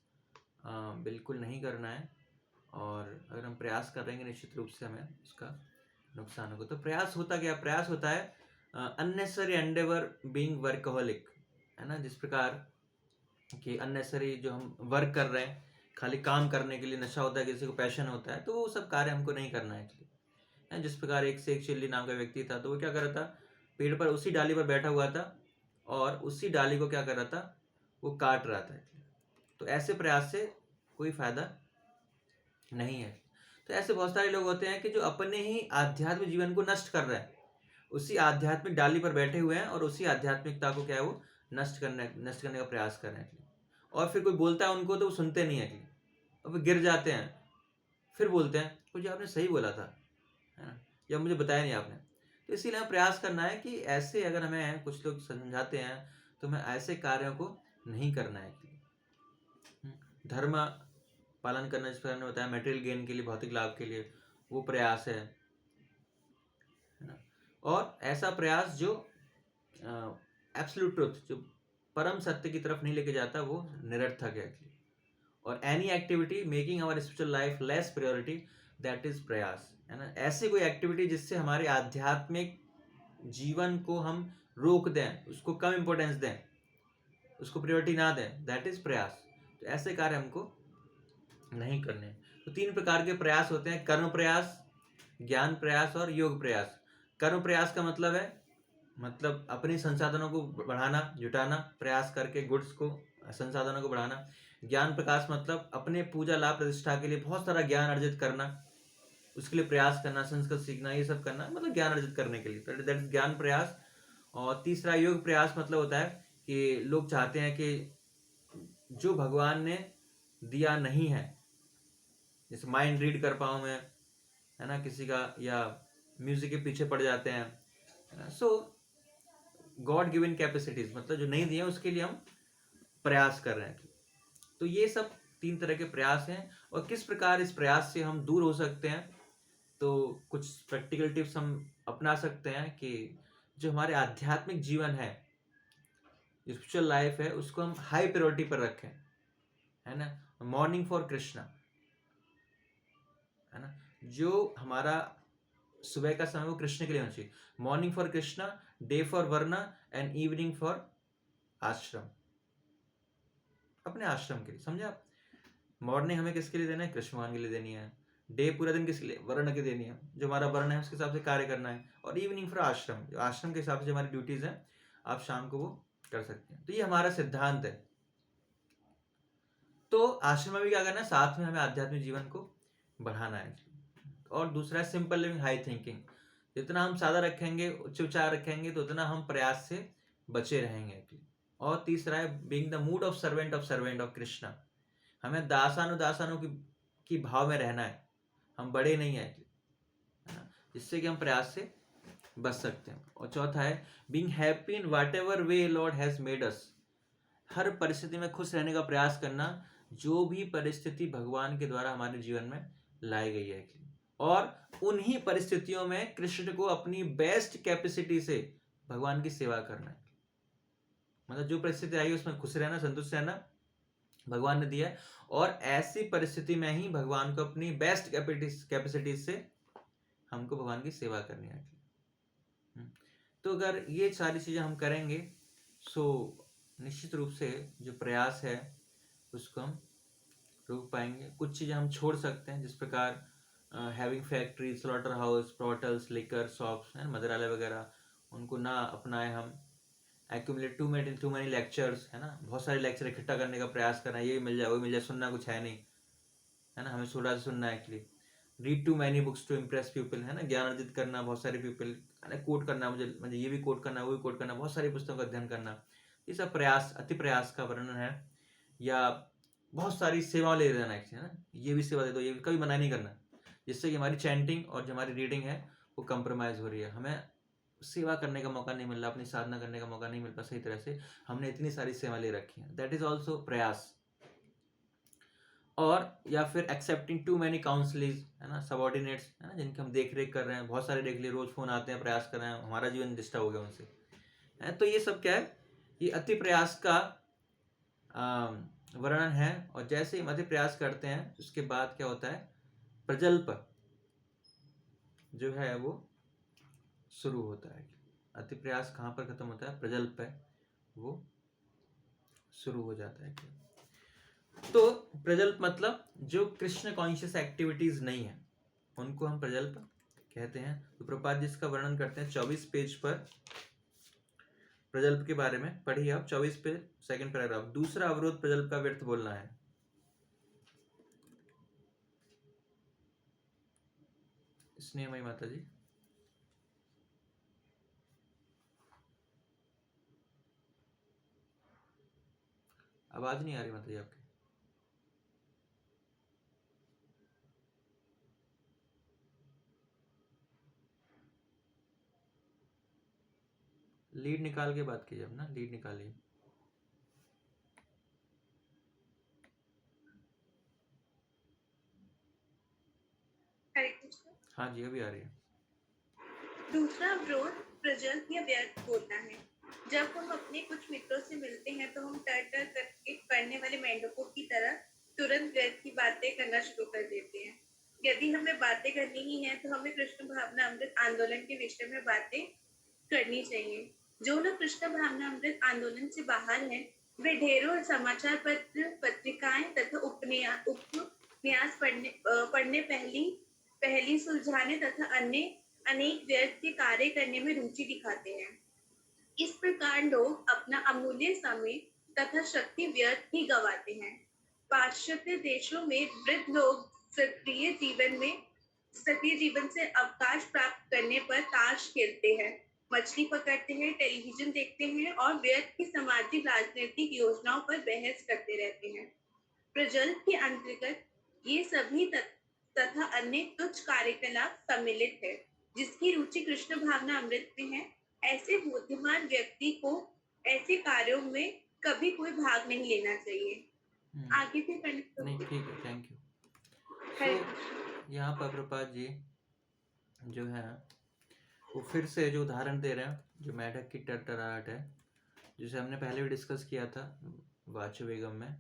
बिल्कुल नहीं करना है, और अगर हम प्रयास करेंगे निश्चित रूप से हमें उसका नुकसान होगा। तो प्रयास होता क्या, प्रयास होता है अननेसेसरी एंडेवर बीइंग वर्कहोलिक, है ना। जिस प्रकार कि अननेसेसरी जो हम वर्क कर रहे हैं, खाली काम करने के लिए, नशा होता है, किसी को पैशन होता है, तो वो सब कार्य हमको नहीं करना है एक्चुअली। जिस प्रकार एक शेख चिल्ली नाम का व्यक्ति था, तो वो क्या कर रहा था, पेड़ पर उसी डाली पर बैठा हुआ था, और उसी डाली को क्या कर रहा था, वो काट रहा था। तो ऐसे प्रयास से कोई फायदा नहीं है। तो ऐसे बहुत सारे लोग होते हैं कि जो अपने ही आध्यात्मिक जीवन को नष्ट कर रहे हैं, उसी आध्यात्मिक डाली पर बैठे हुए हैं, और उसी आध्यात्मिकता को क्या है, वो नष्ट करने का प्रयास कर रहे हैं। और फिर कोई बोलता है उनको तो वो सुनते नहीं है, और वो गिर जाते हैं, फिर बोलते हैं कुछ आपने सही बोला था, है ना, या मुझे बताया नहीं आपने। तो इसीलिए हमें प्रयास करना है कि ऐसे अगर हमें कुछ लोग समझाते हैं तो हमें ऐसे कार्यों को नहीं करना है। धर्म पालन करना, जिस प्रकार ने बताया, मटेरियल गेन के लिए, भौतिक लाभ के लिए, वो प्रयास है ना। और ऐसा प्रयास जो एब्सोल्यूट ट्रुथ, जो परम सत्य की तरफ नहीं लेके जाता, वो निरर्थक है। और any activity making our spiritual life less priority, that is प्रयास, है ना। ऐसी कोई एक्टिविटी जिससे हमारे आध्यात्मिक जीवन को हम रोक दें, उसको कम इंपॉर्टेंस दें, उसको प्रायोरिटी ना दें, दैट इज प्रयास। तो ऐसे कार्य हमको नहीं करने। तो 3 प्रकार के प्रयास होते हैं, कर्म प्रयास, ज्ञान प्रयास और योग प्रयास। कर्म प्रयास का मतलब है, मतलब अपने संसाधनों को बढ़ाना, जुटाना, प्रयास करके गुड्स को, संसाधनों को बढ़ाना। ज्ञान प्रकाश मतलब अपने पूजा लाभ प्रतिष्ठा के लिए बहुत सारा ज्ञान अर्जित करना, उसके लिए प्रयास करना, संस्कृत सीखना, ये सब करना, मतलब ज्ञान अर्जित करने के लिए, दैट इज ज्ञान प्रयास। और तीसरा योग प्रयास मतलब होता है कि लोग चाहते हैं कि जो भगवान ने दिया नहीं है, जैसे माइंड रीड कर पाऊँ मैं, है ना, किसी का, या म्यूजिक के पीछे पड़ जाते हैं, है ना। सो गॉड गिवन कैपेसिटीज, मतलब जो नहीं दिए उसके लिए हम प्रयास कर रहे हैं। तो ये सब 3 तरह के प्रयास हैं। और किस प्रकार इस प्रयास से हम दूर हो सकते हैं, तो कुछ प्रैक्टिकल टिप्स हम अपना सकते हैं कि जो हमारे आध्यात्मिक जीवन है, स्पिरिचुअल लाइफ है, उसको हम हाई प्रायोरिटी पर रखें, है ना। मॉर्निंग फॉर कृष्णा, है ना। जो हमारा सुबह का समय वो कृष्ण के लिए होना चाहिए। Morning for Krishna, day for varna and evening for ashram, अपने आश्रम के लिए, समझे आप। मॉर्निंग हमें किसके लिए देना है? कृष्ण भगवान के लिए देनी है। डे पूरा दिन किसके लिए? वर्ण के देनी है, जो हमारा वर्ण है उसके हिसाब से कार्य करना है। और इवनिंग फॉर आश्रम, जो आश्रम के हिसाब से जो हमारी ड्यूटीज हैं आप शाम को वो कर सकते हैं। तो ये हमारा सिद्धांत है। तो आश्रम में भी क्या करना है? साथ में हमें आध्यात्मिक जीवन को बढ़ाना है। और दूसरा है सिंपल लिविंग, हाई थिंकिंग। जितना हम सादा रखेंगे, उच्च विचार रखेंगे, तो उतना हम प्रयास से बचे रहेंगे। और तीसरा है being the mood off servant of Krishna. हमें दासानु की भाव में रहना है, हम बड़े नहीं है ना, जिससे कि हम प्रयास से बच सकते हैं। और चौथा है being happy in whatever way lord has made us. हर परिस्थिति में खुश रहने का प्रयास करना, जो भी परिस्थिति भगवान के द्वारा हमारे जीवन में लाई गई है। और उन्हीं परिस्थितियों में कृष्ण को अपनी बेस्ट कैपेसिटी से भगवान की सेवा करना है। मतलब जो परिस्थिति आई उसमें खुश रहना, संतुष्ट रहना भगवान ने दिया है। और ऐसी परिस्थिति में ही भगवान को अपनी बेस्ट कैपेसिटी से हमको भगवान की सेवा करनी है। तो अगर ये सारी चीजें हम करेंगे सो निश्चित रूप से जो प्रयास है उसको हम रोक पाएंगे। कुछ चीजें हम छोड़ सकते हैं, जिस प्रकार having factory, slaughter house, brothels, liquor shops, मदिरालय वगैरह, उनको ना अपनाएं हम। एक्यूमुलेट टू मैनी लेक्चर्स, है ना, बहुत सारे लेक्चर इकट्ठा करने का प्रयास करना, ये मिल जाए वो मिल जाए, सुनना कुछ है नहीं, है ना, हमें थोड़ा सा सुनना है actually. Read too many books to impress people, है ना, ज्ञान अर्जित करना, बहुत सारे पीपल, है ना, कोट करना, मुझे ये भी कोट करना, वो भी कोट करना, बहुत सारी पुस्तकों का अध्ययन करना, ये सब प्रयास, अति प्रयास का वर्णन है। या बहुत सारी सेवा ले लेना है ना, ये भी सेवा दे दो, ये भी कभी मना नहीं करना, जिससे कि हमारी चैंटिंग और जो हमारी रीडिंग है वो कंप्रोमाइज हो रही है, हमें सेवा करने का मौका नहीं मिल रहा, अपनी साधना करने का मौका नहीं मिल रहा सही तरह से, हमने इतनी सारी सेवा ले रखी है, दैट इज ऑल्सो प्रयास। और या फिर एक्सेप्टिंग टू मैनी काउंसलिंग, है ना, सबऑर्डिनेट्स, है ना, जिनके हम देख रेख कर रहे हैं, बहुत सारे देख लिए, रोज फोन आते हैं, प्रयास कर रहे हैं, हमारा जीवन डिस्टर्ब हो गया उनसे, है। तो ये सब क्या है? ये अति प्रयास का वर्णन है। और जैसे ही अति प्रयास करते हैं उसके बाद क्या होता है? प्रजल्प जो है वो शुरू होता है। अति प्रयास कहाँ पर खत्म होता है? प्रजल्प है वो शुरू हो जाता है। तो प्रजल्प मतलब जो कृष्ण कॉन्शियस एक्टिविटीज नहीं है उनको हम प्रजल्प कहते हैं। तो प्रभुपाद जी इसका वर्णन करते हैं 24 पेज पर प्रजल्प के बारे में। पढ़िए आप 24 पेज, सेकंड पैराग्राफ। दूसरा अवरोध प्रजल्प का व्यर्थ बोलना है। स्नेहमयी माता जी, आवाज नहीं आ रही माता जी आपकी। लीड निकाल के बात कीजिए अब ना, लीड निकालिए। हरे कृष्ण। हाँ जी अभी आ रही है। दूसरा अवरोध प्रजल्प या व्यर्थ बोलना है। जब हम अपने कुछ मित्रों से मिलते हैं तो हम टर टर करके करने वाले मेंढकों की तरह तुरंत व्यर्थ की बातें करना शुरू कर देते हैं। यदि हमें बातें करनी ही है तो हमें कृष्ण भावना अमृत आंदोलन के विषय में बातें करनी चाहिए। जो लोग कृष्ण भावना अमृत आंदोलन से बाहर हैं, वे ढेरों समाचार पत्र, पत्रिकाएं तथा उपन्यास पढ़ने पहली सुलझाने तथा अन्य अनेक व्यर्थ के कार्य करने में रुचि दिखाते हैं। इस प्रकार लोग अपना अमूल्य समय तथा शक्ति व्यर्थ ही गंवाते हैं। पाश्चात्य देशों में वृद्ध लोग सक्रिय जीवन से अवकाश प्राप्त करने पर ताश खेलते हैं, मछली पकड़ते हैं, टेलीविजन देखते हैं और व्यर्थ की सामाजिक राजनीतिक योजनाओं पर बहस करते रहते हैं। प्रजल्प के अंतर्गत ये सभी तथा अन्य तुच्छ कार्यकलाप सम्मिलित है। जिसकी रुचि कृष्ण भावना अमृत में है, ऐसे बुद्धिमान व्यक्ति को ऐसे कार्यों में कभी कोई भाग नहीं लेना चाहिए। आगे भी नहीं ठीक है, थैंक यू। हरे यहाँ पर प्रभुपाद जी जो है वो फिर से जो उदाहरण दे रहे हैं, जो मेढक की टरटराहट है, जिसे हमने पहले भी डिस्कस किया था वाचो बेगम में,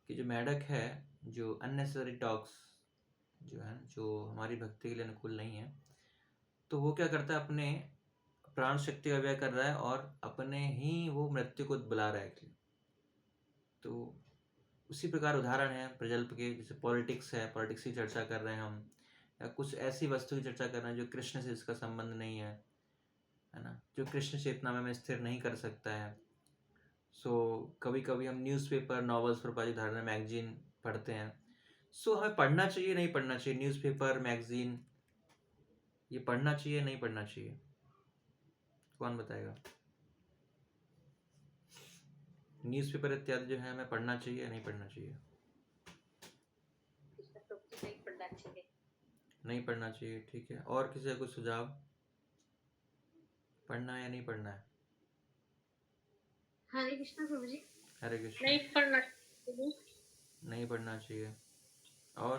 कि जो मेढक है जो अननेसेसरी टॉक्स जो है, जो हमारी भक्ति के लिए अनुकूल नहीं है, तो वो क्या करता है, अपने प्राण शक्ति का व्यय कर रहा है और अपने ही वो मृत्यु को बुला रहा है actually। तो उसी प्रकार उदाहरण है प्रजल्प के, जैसे पॉलिटिक्स है, पॉलिटिक्स की चर्चा कर रहे हैं हम, या कुछ ऐसी वस्तु की चर्चा कर रहे हैं जो कृष्ण से इसका संबंध नहीं है ना, जो कृष्ण चेतना में स्थिर नहीं कर सकता है। सो कभी कभी हम न्यूज़पेपर, नॉवेल्स, प्रपादित धारणा, मैगजीन पढ़ते हैं। सो हमें पढ़ना चाहिए, नहीं पढ़ना चाहिए? न्यूज़पेपर, मैगजीन, ये पढ़ना चाहिए, नहीं पढ़ना चाहिए? कौन बताएगा? न्यूज़पेपर इत्यादि जो है हमें पढ़ना चाहिए या नहीं पढ़ना चाहिए? कृष्ण प्रभु जी नहीं पढ़ना चाहिए। नहीं पढ़ना चाहिए, ठीक है। और किसी का कुछ सुझाव? पढ़ना है या नहीं पढ़ना है? हरे कृष्णा प्रभु जी। हरे कृष्ण। नहीं पढ़ना चाहिए नहीं पढ़ना चाहिए। और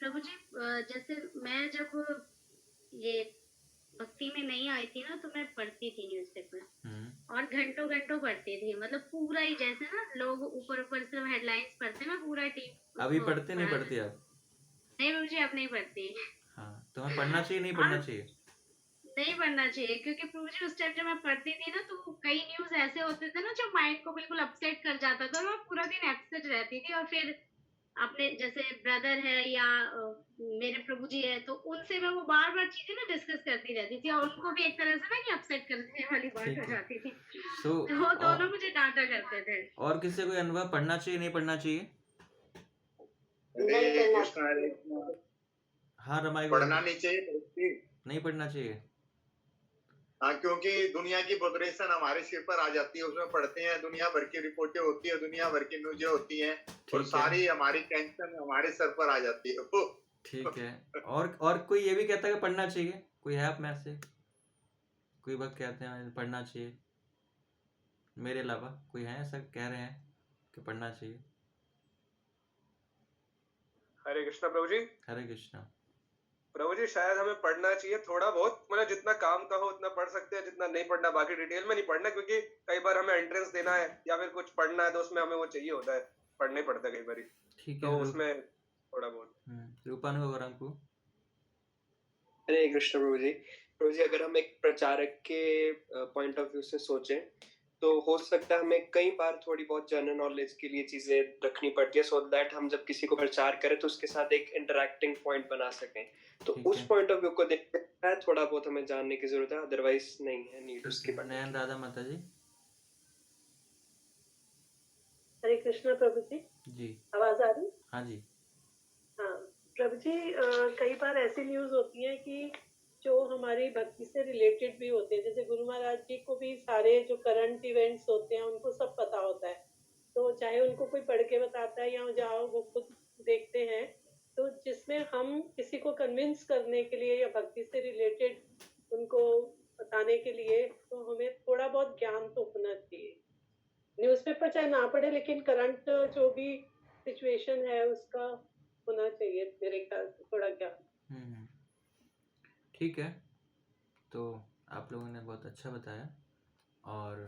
प्रभु जी। जैसे मैं जब ये भक्ति में नहीं आई थी ना, तो मैं पढ़ती थी न्यूज़पेपर और घंटों घंटों पढ़ती थी, मतलब पूरा ही, जैसे ना लोग ऊपर ऊपर से हेडलाइंस पढ़ते, मैं पूरा टीम अभी पढ़ते नहीं पढ़ती आप? नहीं प्रभु जी, अब नहीं पढ़ती। हाँ, तो हमें पढ़ना चाहिए, नहीं पढ़ना चाहिए? नहीं पढ़ना चाहिए, क्योंकि प्रभु जी उस टाइम जब मैं पढ़ती थी ना, तो कई न्यूज ऐसे होते थे ना जो माइंड को बिल्कुल अपसेट कर जाता था, और मैं पूरा दिन अपसेट रहती थी। और फिर अपने जैसे ब्रदर है या मेरे प्रभु जी है, तो उनसे मैं वो बार बार चीजें ना डिस्कस करती रहती थी, और उनको भी एक तरह से ना कि अपसेट करने वाली बात ठीक हो है। जाती थी। So, तो वो दोनों मुझे डांटा करते थे। और किसी से कोई अनुभव, पढ़ना चाहिए, नहीं पढ़ना चाहिए? हरे कृष्णा, हरे कृष्णा। हाँ रमाई, पढ़ना नहीं चाहिए, नहीं पढ़ना चाहिए। हाँ, क्योंकि दुनिया की पॉपुलेशन हमारे सिर पर आ जाती है, उसमें पढ़ते हैं, दुनिया भर की रिपोर्टें होती है, दुनिया भर की न्यूज़ें होती हैं, और सारी हमारी टेंशन हमारे सर पर आ जाती है। ठीक है। और कोई ये भी कहता है कि पढ़ना चाहिए? कोई है आप में से? कोई वक्त कहते हैं पढ़ना चाहिए? मेरे अलावा कोई है ऐसा कह रहे हैं कि पढ़ना चाहिए? हरे कृष्णा प्रभु जी। हरे कृष्णा प्रभु जी, शायद हमें पढ़ना चाहिए थोड़ा बहुत, मतलब जितना काम का हो उतना पढ़ सकते हैं, जितना नहीं पढ़ना, बाकी डिटेल में नहीं पढ़ना, क्योंकि कई बार हमें एंट्रेंस देना है या फिर कुछ पढ़ना है, तो उसमें हमें वो चाहिए होता है, पढ़ना ही पड़ता है कई बार। ठीक तो है। उसमें थोड़ा बहुत रूपानु और अंकु। हरे कृष्ण प्रभु जी। प्रभु जी, अगर हम एक प्रचारक के पॉइंट ऑफ व्यू से सोचें, तो हो सकता है हमें कई बार थोड़ी बहुत जनरल नॉलेज के लिए चीजें रखनी पड़ती है, सो दैट हम जब किसी को प्रचार करें तो उसके साथ एक इंटरैक्टिंग पॉइंट बना सकें। तो उस पॉइंट ऑफ व्यू को देखते हैं, थोड़ा बहुत हमें जानने की जरूरत है, अदरवाइज नहीं है नीड उसकी पढ़ने। नयन राधा माता जी। हरे कृष्णा प्रभु जी। जी आवाज आ रही? हाँ जी। हाँ प्रभु जी, कई बार ऐसी न्यूज होती है कि जो हमारी भक्ति से रिलेटेड भी होते हैं, जैसे गुरु महाराज जी को भी सारे जो करंट इवेंट्स होते हैं उनको सब पता होता है, तो चाहे उनको कोई पढ़ के बताता है या जाओ वो खुद देखते हैं, तो जिसमें हम किसी को कन्विंस करने के लिए या भक्ति से रिलेटेड उनको बताने के लिए, तो हमें थोड़ा बहुत ज्ञान तो होना चाहिए। न्यूज़पेपर चाहे ना पढ़े, लेकिन करंट जो भी सिचुएशन है उसका होना चाहिए मेरे ख्याल से थोड़ा ज्ञान। ठीक है, तो आप लोगों ने बहुत अच्छा बताया, और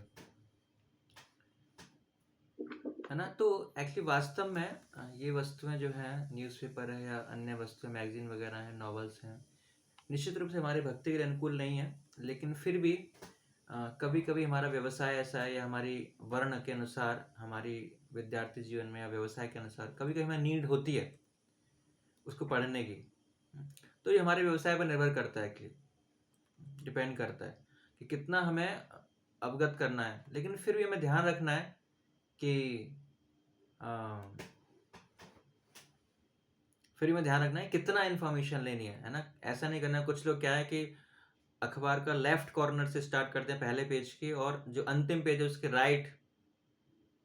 है ना। तो एक्चुअली वास्तव में ये वस्तुएं जो है, न्यूज़पेपर है या अन्य वस्तुएं, मैगजीन वगैरह हैं, नॉवेल्स हैं, निश्चित रूप से हमारे भक्ति के लिए अनुकूल नहीं है, लेकिन फिर भी कभी कभी हमारा व्यवसाय ऐसा है, या हमारी वर्ण के अनुसार, हमारी विद्यार्थी जीवन में या व्यवसाय के अनुसार कभी कभी हमें नीड होती है उसको पढ़ने की। तो ये हमारे व्यवसाय पर निर्भर करता है, कि डिपेंड करता है कि कितना हमें अवगत करना है, लेकिन फिर भी हमें ध्यान रखना है कि कितना इन्फॉर्मेशन लेनी है ना। ऐसा नहीं करना। कुछ लोग क्या है कि अखबार का लेफ्ट कॉर्नर से स्टार्ट करते हैं, पहले पेज की, और जो अंतिम पेज है उसके राइट,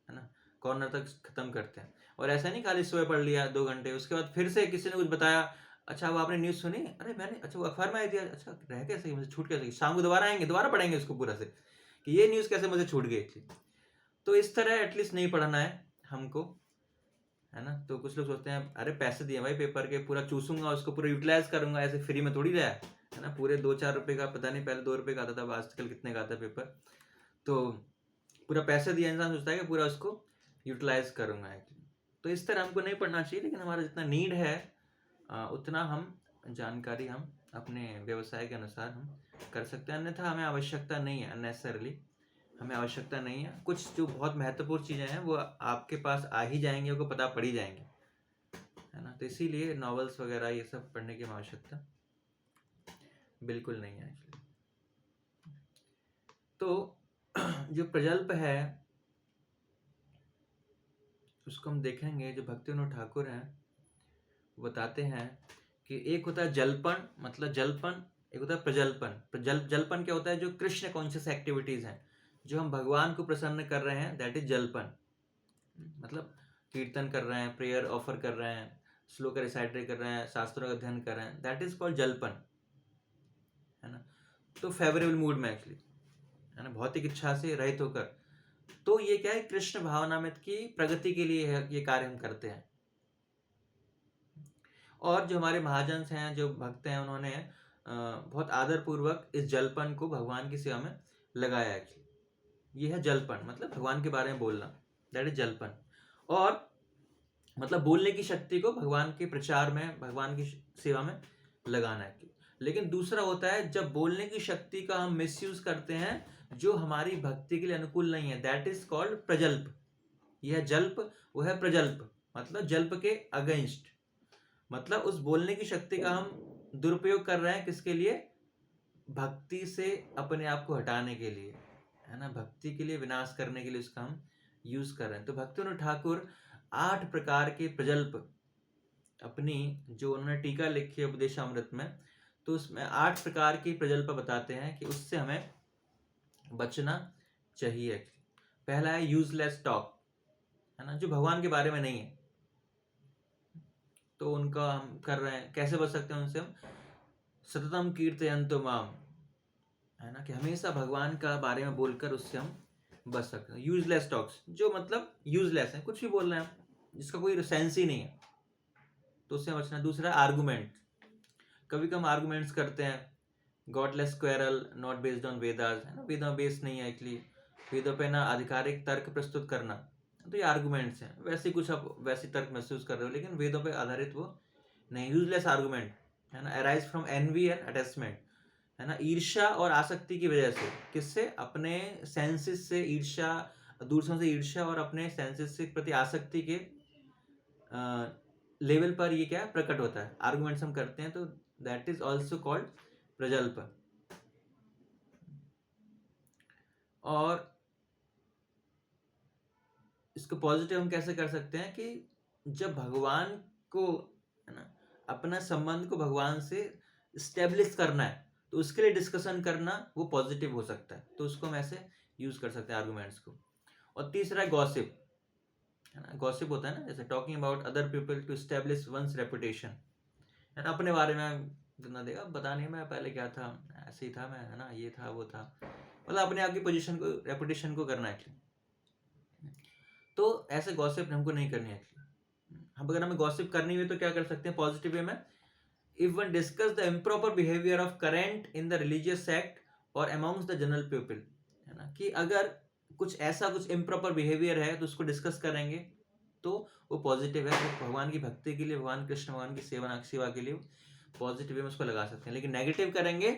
है ना, कॉर्नर तक खत्म करते हैं। और ऐसा नहीं खाली सुबह पढ़ लिया 2 घंटे, उसके बाद फिर से किसी ने कुछ बताया, अच्छा वो आपने न्यूज़ सुनी, अरे मैंने, अच्छा वो अखबार में आई थी, अच्छा रह कैसे, मुझे छूट कैसे, शाम को दोबारा आएंगे, दोबारा पढ़ेंगे उसको पूरा से कि ये न्यूज़ कैसे मुझे छूट गई थी। तो इस तरह एटलीस्ट नहीं पढ़ना है हमको, है ना। तो कुछ लोग सोचते हैं अरे पैसे दिए भाई पेपर के, पूरा चूसूंगा उसको, पूरा यूटिलाइज करूंगा, ऐसे फ्री में थोड़ी रहा है ना। पूरे 2-4 रुपए का, पता नहीं पहले 2 रुपए का आता था, आजकल कितने का आता है पेपर। तो पूरा पैसे दिया, इंसान सोचता है कि पूरा उसको यूटिलाइज करूंगा। तो इस तरह हमको नहीं पढ़ना चाहिए, लेकिन हमारा जितना नीड है उतना हम जानकारी हम अपने व्यवसाय के अनुसार हम कर सकते हैं, अन्यथा हमें आवश्यकता नहीं है, अननेसेसरली हमें आवश्यकता नहीं है। कुछ जो बहुत महत्वपूर्ण चीज़ें हैं वो आपके पास आ ही जाएंगी, आपको पता पड़ ही जाएंगे, है ना। तो इसीलिए नॉवेल्स वगैरह ये सब पढ़ने की आवश्यकता बिल्कुल नहीं है। तो जो प्रजल्प है उसको हम देखेंगे, जो भक्तिविनोद ठाकुर हैं बताते हैं कि एक होता है जलपन, मतलब जलपन, एक होता है प्रजल्पन। जलपन क्या होता है? जो कृष्ण कॉन्शियस एक्टिविटीज हैं, जो हम भगवान को प्रसन्न कर रहे हैं, दैट इज जलपन। मतलब कीर्तन कर रहे हैं, प्रेयर ऑफर कर रहे हैं, श्लोक रिसाइटरी कर रहे हैं, शास्त्रों का अध्ययन कर रहे हैं, दैट इज कॉल्ड जलपन, है ना। तो फेवरेबल मूड में एक्चुअली, है ना, भौतिक इच्छा से रहित होकर। तो ये क्या है? कृष्ण भावनामृत की प्रगति के लिए ये कार्य हम करते हैं। और जो हमारे महाजन हैं, जो भक्त हैं, उन्होंने बहुत आदर पूर्वक इस जलपन को भगवान की सेवा में लगाया है। ये है जलपन, मतलब भगवान के बारे में बोलना, दैट इज जलपन। और मतलब बोलने की शक्ति को भगवान के प्रचार में, भगवान की सेवा में लगाना है। लेकिन दूसरा होता है जब बोलने की शक्ति का हम मिसयूज करते हैं जो हमारी भक्ति के लिए अनुकूल नहीं है, दैट इज कॉल्ड प्रजल्प। यह जल्प, वो है प्रजल्प, मतलब जल्प के अगेंस्ट। मतलब उस बोलने की शक्ति का हम दुरुपयोग कर रहे हैं, किसके लिए? भक्ति से अपने आप को हटाने के लिए, है ना, भक्ति के लिए विनाश करने के लिए उसका हम यूज कर रहे हैं। तो भक्तिविनोद ठाकुर 8 प्रकार के प्रजल्प अपनी, जो उन्होंने टीका लिखी है उपदेशामृत में, तो उसमें 8 प्रकार की प्रजल्प बताते हैं कि उससे हमें बचना चाहिए। पहला है यूजलेस टॉक, है ना, जो भगवान के बारे में नहीं है, तो उनका हम कर रहे हैं। कैसे बच सकते हैं उनसे? हम सततम कीर्तयन्तु माम, है ना, कि हमेशा भगवान का बारे में बोलकर उससे हम बच सकते हैं। यूजलेस टॉक्स, जो मतलब यूजलेस है, कुछ भी बोल रहे हैं जिसका कोई सेंस ही नहीं है, तो उससे बचना। दूसरा आर्गुमेंट, कभी कम आर्गुमेंट्स करते हैं, godless quarrel not based on Vedas, है ना, वेदों बेस्ड नहीं है एक्चुअली, वेदों पे ना आधिकारिक तर्क प्रस्तुत करना, तो ये आर्गुमेंट्स हैं। वैसे कुछ आप वैसे तर्क महसूस कर रहे हो, लेकिन वेदों पे आधारित वो नहीं, यूजलेस आर्गुमेंट, है ना। Arise from envy and attachment, है ना, ईर्ष्या और आसक्ति की वजह से। किससे? अपने सेंसेस से ईर्ष्या, दूसरों से ईर्ष्या और अपने सेंसेस के प्रति आसक्ति के लेवल पर ये क्या प्रकट होता है, आर्गुमेंट्स हम करते हैं, तो दैट इज ऑल्सो कॉल्ड प्रजल्प। और इसको पॉजिटिव हम कैसे कर सकते हैं कि जब भगवान को, है ना, अपना संबंध को भगवान से स्टेब्लिश करना है, तो उसके लिए डिस्कशन करना वो पॉजिटिव हो सकता है, तो उसको हम ऐसे यूज कर सकते हैं आर्गुमेंट्स को। और तीसरा है गॉसिप, है ना। गॉसिप होता है ना, जैसे talking about other people to establish one's reputation, है ना, अपने बारे में ना देगा, बता नहीं मैं पहले क्या था, ऐसे ही था मैं, है ना, ये था वो था, मतलब अपने आप की पोजीशन को, रेपुटेशन को करना है। तो ऐसे गॉसिप हमको नहीं करनी है। हम अगर हमें गॉसिप करनी हुई तो क्या कर सकते हैं पॉजिटिव वे में? If one discuss the improper behaviour of current in the religious sect और अमॉन्ग्स द जनरल पीपल, है ना, कि अगर कुछ ऐसा कुछ इम्प्रॉपर बिहेवियर है तो उसको डिस्कस करेंगे तो वो पॉजिटिव है, तो भगवान की भक्ति के लिए, भगवान कृष्ण भगवान की सेवा के लिए पॉजिटिव वे में उसको लगा सकते हैं। लेकिन नेगेटिव करेंगे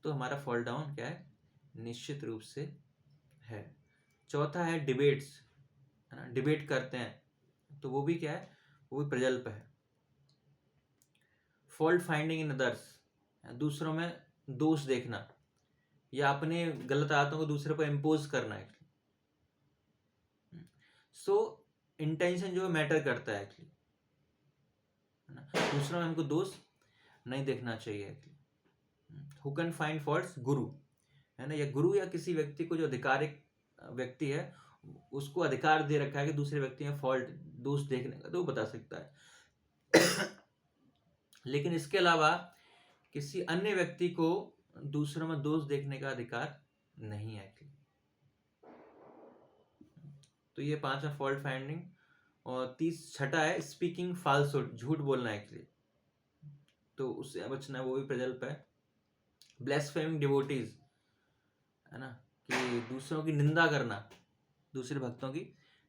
तो हमारा फॉल डाउन क्या है? निश्चित रूप से है। चौथा है डिबेट्स, है ना, डिबेट करते हैं, तो वो भी क्या है? वो भी प्रजल्प है। फॉल्ट फाइंडिंग इन अदर्स, दूसरों में दोष देखना या अपने गलत आदतों को दूसरे पर इम्पोज करना है। सो इंटेंशन जो मैटर करता है एक्चुअली, है ना, दूसरों में हमको दोष नहीं देखना चाहिए। Who can find faults? गुरु, है ना, या गुरु या किसी व्यक्ति को जो अधिकारिक व्यक्ति है उसको अधिकार दे रखा है कि दूसरे व्यक्ति में फॉल्ट, दोष देखने का, तो वो बता सकता है। लेकिन इसके अलावा किसी अन्य व्यक्ति को दूसरों में दोष देखने का अधिकार नहीं है। तो ये 5वां फॉल्ट फाइंडिंग। और छठा है स्पीकिंग फाल्सहुड, झूठ बोलना एक्चुअली, तो उससे बचना, वो भी प्रजल्प है। ब्लेस्फेमिंग डिवोटीज, है ना, कि दूसरों की निंदा करना, दूसरे भक्तों की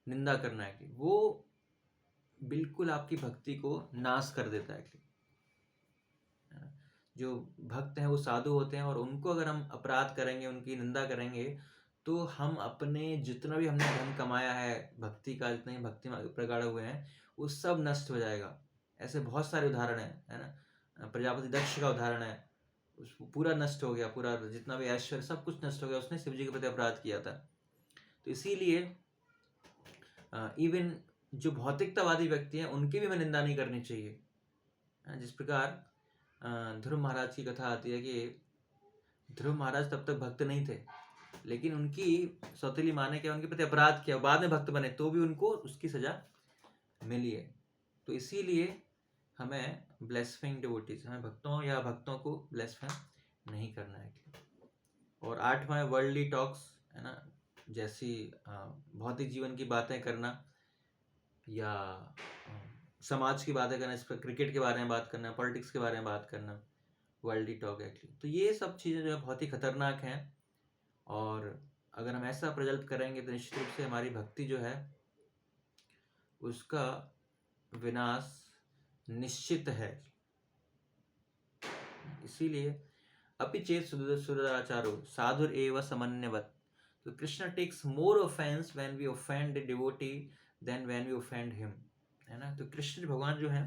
निंदा करना है, कि वो बिल्कुल आपकी भक्ति को नाश कर देता है। जो भक्त हैं वो साधु होते हैं, और उनको अगर हम अपराध करेंगे, उनकी निंदा करेंगे, तो हम अपने जितना भी हमने धन कमाया है भक्ति का, जितने भक्ति में प्रगाढ़ हुए हैं, वो सब नष्ट हो जाएगा। ऐसे बहुत सारे उदाहरण हैं, है ना। प्रजापति दक्ष का उदाहरण है, पूरा नष्ट हो गया, पूरा जितना भी ऐश्वर्य सब कुछ नष्ट हो गया, उसने शिव जी के प्रति अपराध किया था। तो इसीलिए इवन जो भौतिकतावादी व्यक्ति हैं उनकी भी हमें निंदा नहीं करनी चाहिए। जिस प्रकार ध्रुव महाराज की कथा आती है कि ध्रुव महाराज तब तक भक्त नहीं थे, लेकिन उनकी सौतेली माँ ने क्या उनके प्रति अपराध किया, बाद में भक्त बने, तो भी उनको उसकी सजा मिली है। तो इसीलिए हमें ब्लेसफिंग डिवोटीज, हमें भक्तों को ब्लेसफिंग नहीं करना है। और 8वां वर्ल्डली टॉक्स, है ना, जैसी भौतिक जीवन की बातें करना या समाज की बातें करना, इस पर क्रिकेट के बारे में बात करना, पॉलिटिक्स के बारे में बात करना, वर्ल्डली टॉक एक्चुअली। तो ये सब चीज़ें जो है बहुत ही खतरनाक हैं, और अगर हम ऐसा प्रज्वलित करेंगे तो निश्चित रूप से हमारी भक्ति जो है उसका विनाश निश्चित है। इसीलिए अपि चेत सुदुराचारो साधुर एव समन्वयवत्, तो Krishna takes more offence when we offend the devotee than when we offend him, है ना। तो कृष्ण भगवान जो है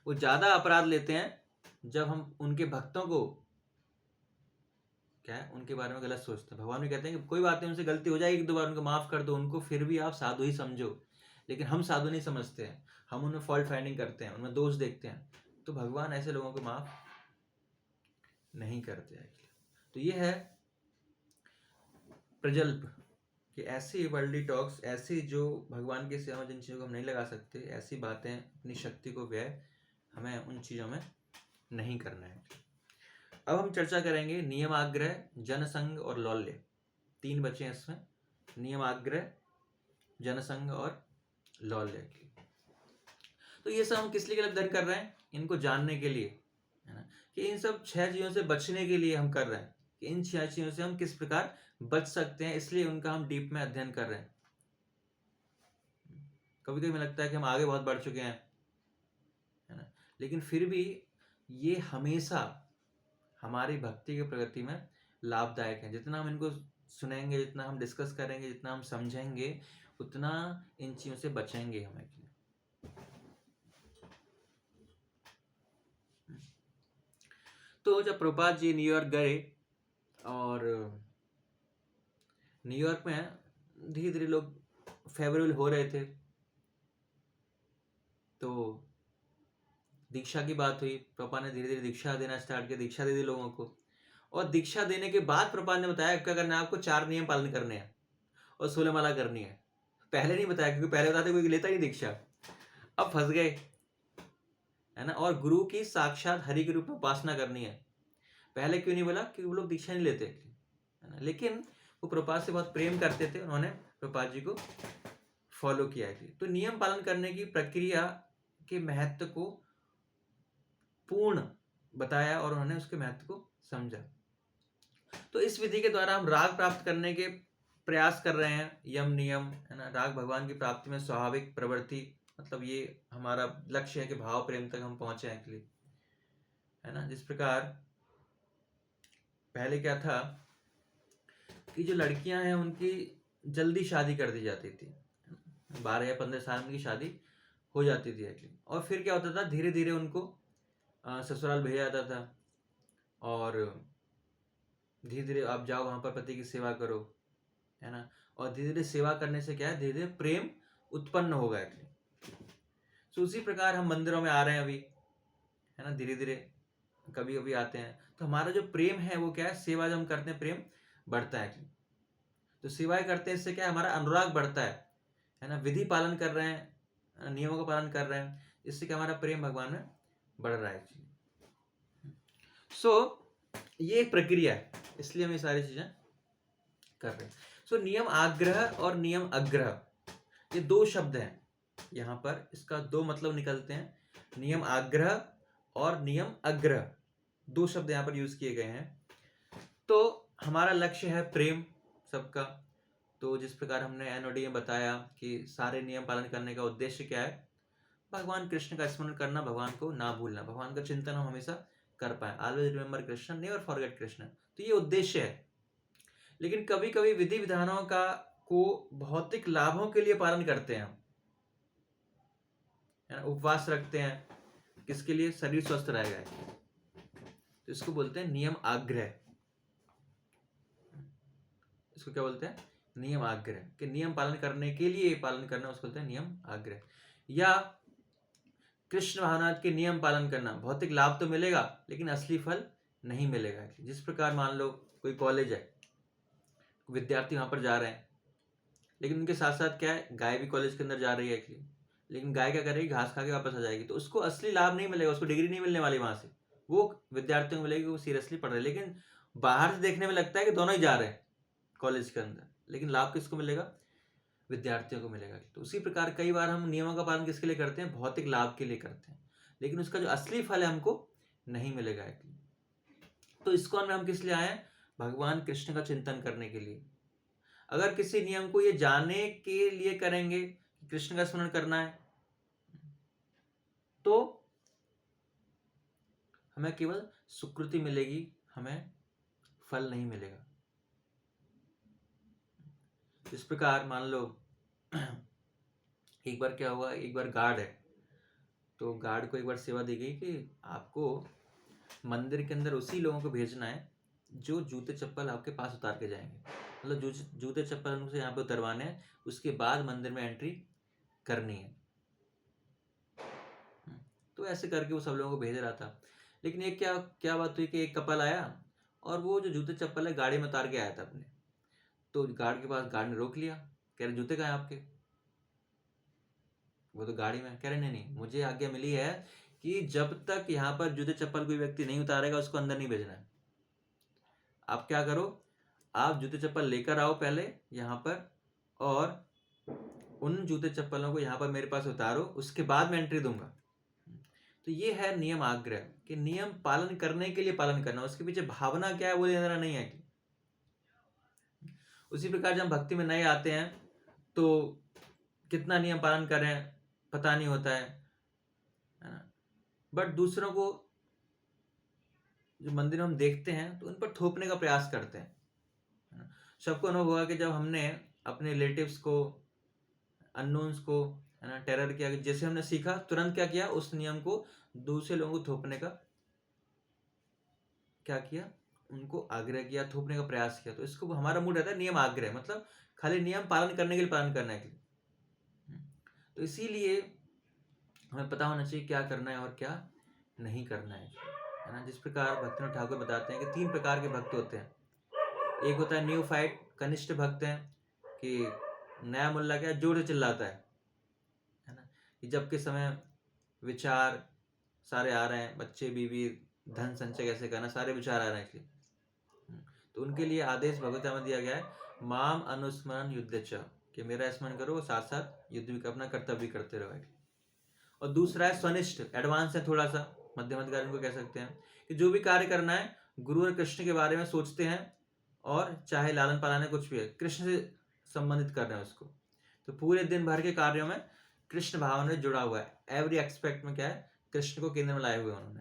वो ज़्यादा अपराध लेते हैं जब हम उनके भक्तों को क्या है उनके बारे में गलत सोचते हैं। भगवान भी कहते हैं कि कोई बात नहीं, उनसे गलती हो जाएगी, एक दो बार उनको माफ़ कर दो, उनको फिर भी आप साधु ही समझो। लेकिन हम साधु नहीं समझते हैं, हम उनमें फॉल्ट फाइंडिंग करते हैं, उनमें दोष देखते हैं। तो भगवान ऐसे लोगों को माफ़ नहीं करते हैं। तो ये है प्रजल्प कि ऐसी वर्ल्डली टॉक्स, ऐसी जो भगवान की सेवा में जिन चीज़ों को हम नहीं लगा सकते, ऐसी बातें, अपनी शक्ति को व्यय हमें उन चीज़ों में नहीं करना है। अब हम चर्चा करेंगे नियमाग्रह, जनसंग और लौल्य। 3 बचे हैं इसमें, नियमाग्रह, जनसंग और लौल्य। तो ये सब हम किस लिए अध्ययन कर रहे हैं? इनको जानने के लिए, है ना, कि इन सब 6 चीज़ों से बचने के लिए हम कर रहे हैं, कि इन 6 चीज़ों से हम किस प्रकार बच सकते हैं, इसलिए उनका हम डीप में अध्ययन कर रहे हैं। कभी कभी मुझे लगता है कि हम आगे बहुत बढ़ चुके हैं, है ना, लेकिन फिर भी ये हमेशा हमारी भक्ति की प्रगति में लाभदायक है। जितना हम इनको सुनेंगे, जितना हम डिस्कस करेंगे, जितना हम समझेंगे, उतना इन चीज़ों से बचेंगे हमें। तो जब प्रभुपाद जी न्यूयॉर्क गए, और न्यूयॉर्क में धीरे धीरे लोग फेवरेबल हो रहे थे, तो दीक्षा की बात हुई। प्रभुपाद ने धीरे धीरे दीक्षा देना स्टार्ट किया, दीक्षा दे दी लोगों को। और दीक्षा देने के बाद प्रभुपाद ने बताया क्या करना है आपको, 4 नियम पालन करने हैं और 16 माला करनी है। पहले नहीं बताया, क्योंकि पहले बताते कोई लेता ही दीक्षा। अब फंस गए, है ना। और गुरु की साक्षात हरि के रूप में उपासना करनी है। पहले क्यों नहीं बोला? क्योंकि वो लोग दीक्षा नहीं लेते, है ना। लेकिन वो प्रभुपाद से बहुत प्रेम करते थे, उन्होंने प्रभुपाद जी को फॉलो किया है। तो नियम पालन करने की प्रक्रिया के महत्व को पूर्ण बताया, और उन्होंने उसके महत्व को समझा। तो इस विधि के द्वारा हम राग प्राप्त करने के प्रयास कर रहे हैं। यम नियम, है ना, राग भगवान की प्राप्ति में स्वाभाविक प्रवृत्ति, मतलब ये हमारा लक्ष्य है कि भाव प्रेम तक हम पहुंचे हैं एक्चुअली, है ना। जिस प्रकार पहले क्या था कि जो लड़कियां हैं उनकी जल्दी शादी कर दी जाती थी, 12 या 15 साल में की शादी हो जाती थी एक्चुअली। और फिर क्या होता था, धीरे धीरे उनको ससुराल भेजा जाता था, और धीरे धीरे आप जाओ वहाँ पर पति की सेवा करो, है ना। और धीरे धीरे सेवा करने से क्या है, धीरे धीरे प्रेम उत्पन्न होगा एक्चुअली। तो उसी प्रकार हम मंदिरों में आ रहे हैं अभी, है ना, धीरे धीरे कभी कभी आते हैं, तो हमारा जो प्रेम है वो क्या है, सेवा जब हम करते हैं प्रेम बढ़ता है एक्चुअली। तो सेवाएं करते हैं, इससे क्या है, हमारा अनुराग बढ़ता है ना। विधि पालन कर रहे हैं, नियमों का पालन कर रहे हैं, इससे क्या हमारा प्रेम भगवान में बढ़ रहा है एक्चुअली। सो ये एक प्रक्रिया है, इसलिए हम ये सारी चीजें कर रहे हैं। सो नियम आग्रह और नियम अग्रह, ये 2 शब्द हैं यहाँ पर, इसका 2 मतलब निकलते हैं। नियम आग्रह और नियम अग्रह, 2 शब्द यहाँ पर यूज किए गए हैं। तो हमारा लक्ष्य है प्रेम सबका। तो जिस प्रकार हमने एनओडी में बताया कि सारे नियम पालन करने का उद्देश्य क्या है, भगवान कृष्ण का स्मरण करना, भगवान को ना भूलना, भगवान का चिंतन हम हमेशा कर पाए। Always remember Krishna, never forget Krishna. तो ये उद्देश्य है। लेकिन कभी कभी विधि विधानों का को भौतिक लाभों के लिए पालन करते हैं हम, है ना, उपवास रखते हैं, किसके लिए? शरीर स्वस्थ रहेगा। तो इसको बोलते हैं नियम आग्रह। इसको क्या बोलते हैं? नियम आग्रह। कि नियम पालन करने के लिए पालन करना, उसको बोलते हैं नियम आग्रह। या कृष्ण भावना के नियम पालन करना, भौतिक लाभ तो मिलेगा लेकिन असली फल नहीं मिलेगा। जिस प्रकार मान लो कोई कॉलेज है, विद्यार्थी वहां पर जा रहे हैं, लेकिन उनके साथ साथ क्या है, गाय भी कॉलेज के अंदर जा रही है, लेकिन गाय क्या करेगी? घास खा के वापस आ जाएगी। तो उसको असली लाभ नहीं मिलेगा, उसको डिग्री नहीं मिलने वाली वहां से। वो विद्यार्थियों को मिलेगी, वो सीरियसली पढ़ रहे हैं। लेकिन बाहर से देखने में लगता है कि दोनों ही जा रहे हैं कॉलेज के अंदर, लेकिन लाभ किसको मिलेगा? विद्यार्थियों को मिलेगा। तो उसी प्रकार कई बार हम नियमों का पालन किसके लिए करते हैं? भौतिक लाभ के लिए करते हैं, लेकिन उसका जो असली फल है हमको नहीं मिलेगा। तो इस्कॉन में हम किस लिए आए हैं? भगवान कृष्ण का चिंतन करने के लिए। अगर किसी नियम को ये जानने के लिए करेंगे कि कृष्ण का स्मरण करना है, तो हमें केवल सुकृति मिलेगी, हमें फल नहीं मिलेगा। इस प्रकार मान लो एक बार क्या हुआ, एक बार गार्ड है, तो गार्ड को एक बार सेवा दी गई कि आपको मंदिर के अंदर उसी लोगों को भेजना है जो जूते चप्पल आपके पास उतार के जाएंगे। मतलब जूते चप्पल उनसे यहाँ पे उतरवाने हैं, उसके बाद मंदिर में एंट्री करनी है। तो ऐसे करके वो सब लोगों को भेज रहा था। लेकिन एक क्या बात हुई कि एक कपल आया और वो जो जूते चप्पल है गाड़ी में उतार के आया था अपने। तो गार्ड के पास, गार्ड ने रोक लिया, कह रहे जूते कहाँ हैं आपके? वो तो गाड़ी में। कह रहे नहीं, मुझे आज्ञा मिली है कि जब तक यहाँ पर जूते चप्पल कोई व्यक्ति नहीं उतारेगा उसको अंदर नहीं भेजना है। आप क्या करो, आप जूते चप्पल लेकर आओ पहले यहाँ पर, और उन जूते चप्पलों को यहाँ पर मेरे पास उतारो, उसके बाद मैं एंट्री दूंगा। तो ये है नियम आग्रह, कि नियम पालन करने के लिए पालन करना, उसके पीछे भावना क्या है वो लेना नहीं है। उसी प्रकार जब हम भक्ति में नए आते हैं तो कितना नियम पालन करें पता नहीं होता है ना, बट दूसरों को जो मंदिर में हम देखते हैं तो उन पर थोपने का प्रयास करते हैं। सबको अनुभव हुआ कि जब हमने अपने रिलेटिव्स को, अननोन्स को, है ना, टेरर किया, जैसे हमने सीखा तुरंत क्या किया, उस नियम को दूसरे लोगों को थोपने का क्या किया, उनको आग्रह किया, थोपने का प्रयास किया। तो इसको हमारा मूड रहता है नियम आग्रह, मतलब खाली नियम पालन करने के लिए पालन करने के लिए। तो इसीलिए हमें पता होना चाहिए क्या करना है और क्या नहीं करना है ना। जिस प्रकार भक्तिनाथ ठाकुर बताते हैं कि 3 प्रकार के भक्त होते हैं। एक होता है न्यू फाइट, कनिष्ठ भक्त हैं, कि नया मुल्ला क्या जोर से चिल्लाता है ना, कि जब के समय विचार सारे आ रहे हैं, बच्चे, बीवी, धन संचय कैसे करना, सारे विचार आ रहे हैं इसलिए, तो उनके लिए आदेश भगवता में दिया गया है, माम अनुस्मरण युद्ध च, कि मेरा स्मरण करो, साथ साथ युद्ध भी अपना कर्तव्य भी करते रहो। और दूसरा है स्वनिष्ठ, एडवांस है थोड़ा सा, मध्यम अधिकारी को कह सकते हैं, कि जो भी कार्य करना है गुरु और कृष्ण के बारे में सोचते हैं, और चाहे लालन पालन कुछ भी है, कृष्ण से संबंधित कर रहे हैं उसको। तो पूरे दिन भर के कार्यों में कृष्ण भाव में जुड़ा हुआ है, एवरी एक्सपेक्ट में क्या है, कृष्ण को केंद्र में लाए हुए उन्होंने।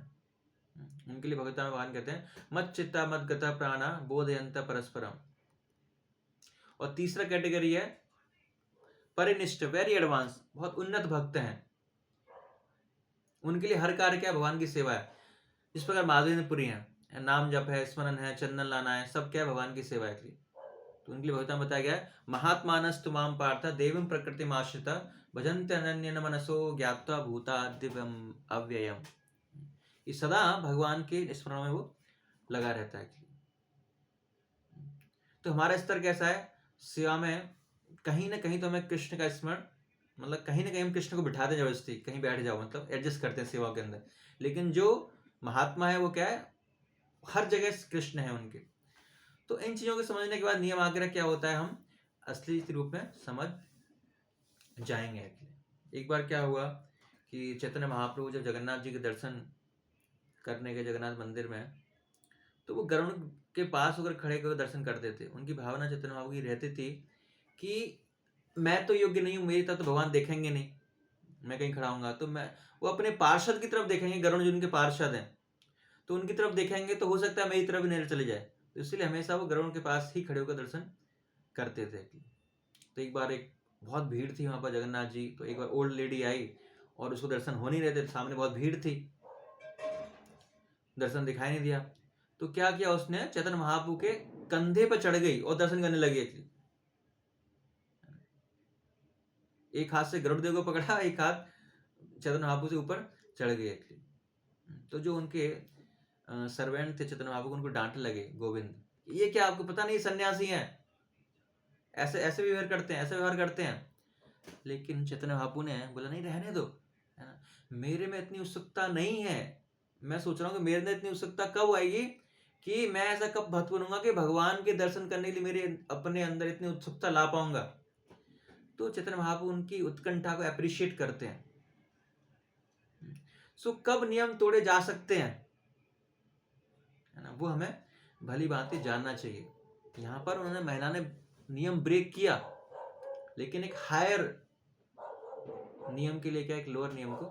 उनके लिए भगवता में भगवान कहते हैं मत चित्ता मत गता प्राणा बोधयंत परस्परम। और तीसरा कैटेगरी है परिनिष्ठ, वेरी एडवांस, बहुत उन्नत भक्त हैं। उनके लिए हर कार्य क्या, भगवान की सेवा है। जिस प्रकार माधवेंद्रपुरी है, नाम जप है, स्मरण है, चंदन लाना है, सब क्या है, भगवान की सेवा है। तो उनके लिए भगवता में बताया गया है, महात्मानस तुमाम पार्थ देवं प्रकृति आश्रिता भजन्ते अनन्येन मनसो ज्ञात्वा भूता दिव्यम अव्ययम। ये सदा भगवान के स्मरण में वो लगा रहता है। तो हमारा स्तर कैसा है सेवा में? कहीं ना कहीं तो हमें कृष्ण का स्मरण, मतलब कहीं ना कहीं हम कृष्ण को बिठाते हैं जबरदस्ती, कहीं बैठ जाओ, मतलब एडजस्ट करते हैं सेवा के अंदर। लेकिन जो महात्मा है वो क्या है, हर जगह कृष्ण है उनके। तो इन चीजों को समझने के बाद नियम आग्रह क्या होता है हम असली रूप में समझ जाएंगे। एक बार क्या हुआ कि चैतन्य महाप्रभु जब जगन्नाथ जी के दर्शन करने के जगन्नाथ मंदिर में, तो वो गरुड़ के पास होकर खड़े होकर दर्शन करते थे। उनकी भावना चैतन्य महाप्रभु की रहती थी कि मैं तो योग्य नहीं हूँ, मेरी तरफ तो भगवान देखेंगे नहीं, मैं कहीं खड़ा हूँगा तो मैं वो अपने पार्षद की तरफ देखेंगे, गरुड़ जो उनके पार्षद हैं तो उनकी तरफ देखेंगे तो हो सकता है मेरी तरफ ही नजर चली जाए, तो इसलिए हमेशा वो गरुड़ के पास ही खड़े होकर दर्शन करते थे। तो एक बार एक बहुत भीड़ थी वहाँ पर जगन्नाथ जी, तो एक बार ओल्ड लेडी आई और उसको दर्शन हो नहीं रहे थे, सामने बहुत भीड़ थी, दर्शन दिखाई नहीं दिया। तो क्या किया उसने, चैतन्य महाप्रभु के कंधे पर चढ़ गई और दर्शन करने लगी। एक हाथ से गरुड़ देव को पकड़ा, एक हाथ चैतन्य महाप्रभु से ऊपर चढ़ गई। तो जो उनके सर्वेंट थे चैतन्य महाप्रभु, उनको डांटने लगे, गोविंद ये क्या आपको पता नहीं सन्यासी हैं, ऐसे ऐसे व्यवहार करते हैं, ऐसे व्यवहार करते हैं। लेकिन चैतन्य महाप्रभु ने बोला नहीं रहने दो, है ना, मेरे में इतनी उत्सुकता नहीं है। मैं सोच रहा हूँ कि मेरे अंदर इतनी उत्सुकता कब आएगी कि मैं ऐसा कब भक्त बनूंगा कि भगवान के दर्शन करने के लिए मेरे अपने अंदर इतनी उत्सुकता ला पाऊंगा। तो चैतन्य महाप्रभु उनकी उत्कंठा को अप्रिशिएट करते हैं। सो कब नियम तोड़े जा सकते हैं, है ना, वो हमें भली भांति जानना चाहिए। यहाँ पर उन्होंने महिला ने नियम ब्रेक किया, लेकिन एक हायर नियम के लिए क्या, एक लोअर नियम को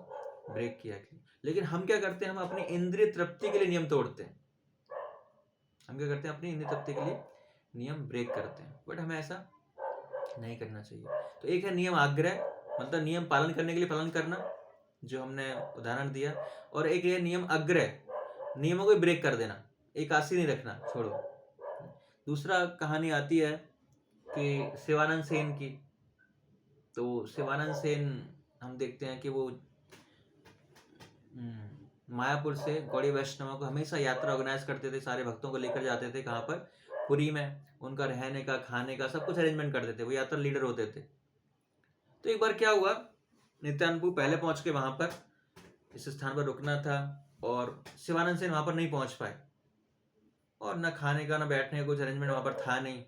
ब्रेक किया। लेकिन हम क्या करते हैं, हम अपनी इंद्रिय तृप्ति के लिए नियम तोड़ते हैं। हम क्या करते हैं, अपनी इंद्रिय तृप्ति के लिए नियम ब्रेक करते हैं, बट हमें ऐसा नहीं करना चाहिए। तो एक है नियम आग्रह, मतलब नियम पालन करने के लिए पालन करना, जो हमने उदाहरण दिया, और एक है नियम अग्रह, नियमों को ब्रेक कर देना, एक आशी नहीं रखना, छोड़ो। दूसरा कहानी आती है कि शिवानंद सेन की। तो शिवानंद सेन हम देखते हैं कि वो मायापुर से गौड़ी वैष्णव को हमेशा यात्रा ऑर्गेनाइज करते थे, सारे भक्तों को लेकर जाते थे। कहाँ पर, पुरी में, उनका रहने का, खाने का सब कुछ अरेंजमेंट करते थे, वो यात्रा लीडर होते थे। तो एक बार क्या हुआ, नित्यानंद प्रभु पहले पहुंच के वहां पर इस स्थान पर रुकना था, और शिवानंद सेन वहां पर नहीं पहुंच पाए, और न खाने का न बैठने का कुछ अरेंजमेंट वहां पर था नहीं।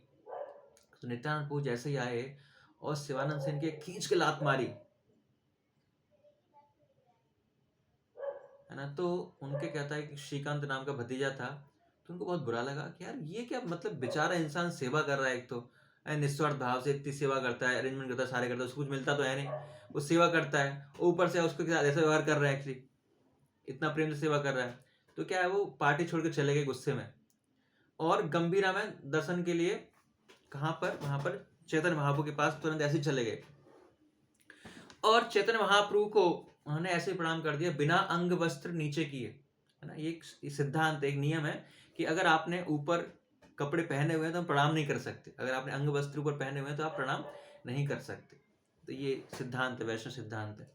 तो नित्यानंद प्रभु जैसे ही आए और शिवानंद सेन के खींच के लात मारी, है ना, तो उनके कहता है कि श्रीकांत नाम का भतीजा था, तो उनको बहुत बुरा लगा कि यार ये क्या, मतलब बेचारा इंसान सेवा कर रहा है, एक तो निस्वार्थ भाव से इतनी सेवा करता है, अरेंजमेंट करता है, सारे करता है, उसको कुछ मिलता तो है नहीं, वो सेवा करता है, ऊपर से उसको ऐसा व्यवहार कर रहा है, एक्चुअली इतना प्रेम से सेवा कर रहा है। तो क्या है, वो पार्टी छोड़ के चले गए गुस्से में, और गंभीरा में दर्शन के लिए, कहाँ पर, वहां पर चैतन्य महाप्रभु के पास तुरंत ऐसे चले गए, और चैतन्य महाप्रभु को उन्होंने ऐसे प्रणाम कर दिया बिना अंग वस्त्र नीचे किए, है ना। ये एक सिद्धांत, एक नियम है कि अगर आपने ऊपर कपड़े पहने हुए हैं तो हम प्रणाम नहीं कर सकते, अगर आपने अंग वस्त्र ऊपर पहने हुए हैं तो आप प्रणाम नहीं कर सकते। तो ये सिद्धांत है, वैष्णव सिद्धांत है।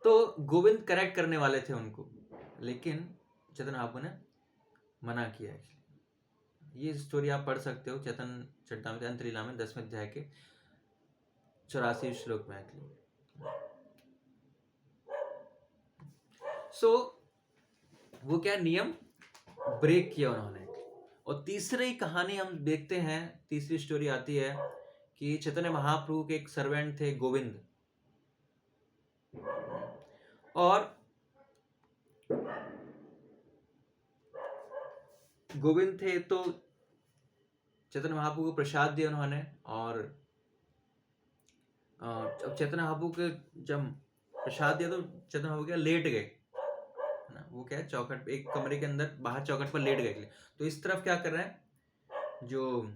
तो गोविंद करेक्ट करने वाले थे उनको, लेकिन चैतन्य महाप्रभु ने मना किया। ये स्टोरी आप पढ़ सकते हो चैतन्य चरितामृत अंतलीला में 10वें अध्याय के 84 श्लोक में। सो वो क्या, नियम ब्रेक किया उन्होंने। और तीसरी कहानी हम देखते हैं, तीसरी स्टोरी आती है कि चैतन्य महाप्रभु के एक सर्वेंट थे गोविंद, और गोविंद थे तो चैतन्य महाप्रभु को प्रसाद दिया उन्होंने, और अब चैतन्य महाप्रभु के जब प्रसाद दिया तो चैतन्य महाप्रभु क्या, लेट गए, है ना, वो क्या है, चौखट, एक कमरे के अंदर बाहर चौखट पर लेट गए। तो इस तरफ क्या कर रहे हैं, जो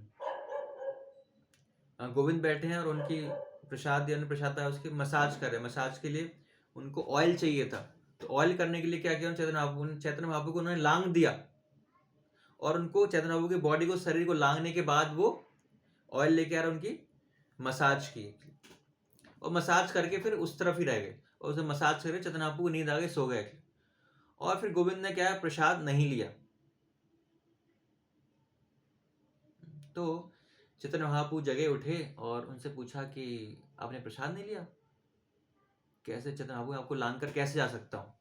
गोविंद बैठे हैं और उनकी प्रसाद दिया, प्रसाद था, उसकी मसाज कर रहे हैं। मसाज के लिए उनको ऑयल चाहिए था, तो ऑयल करने के लिए क्या किया, चैतन्य महाप्रभु को उन्होंने लांग दिया, और उनको चैतन्य महाप्रभु की बॉडी को, शरीर को लांगने के बाद वो ऑयल लेके आ रहे, उनकी मसाज की, और मसाज करके फिर उस तरफ ही रह गए, और उसे मसाज करके चैतन्य महाप्रभु को नींद आ गई, सो गए। और फिर गोविंद ने क्या है, प्रसाद नहीं लिया। तो चैतन्य महाप्रभु जगे उठे और उनसे पूछा कि आपने प्रसाद नहीं लिया, कैसे चैतन्य महाप्रभु, आपको लांग कर कैसे जा सकता हूँ।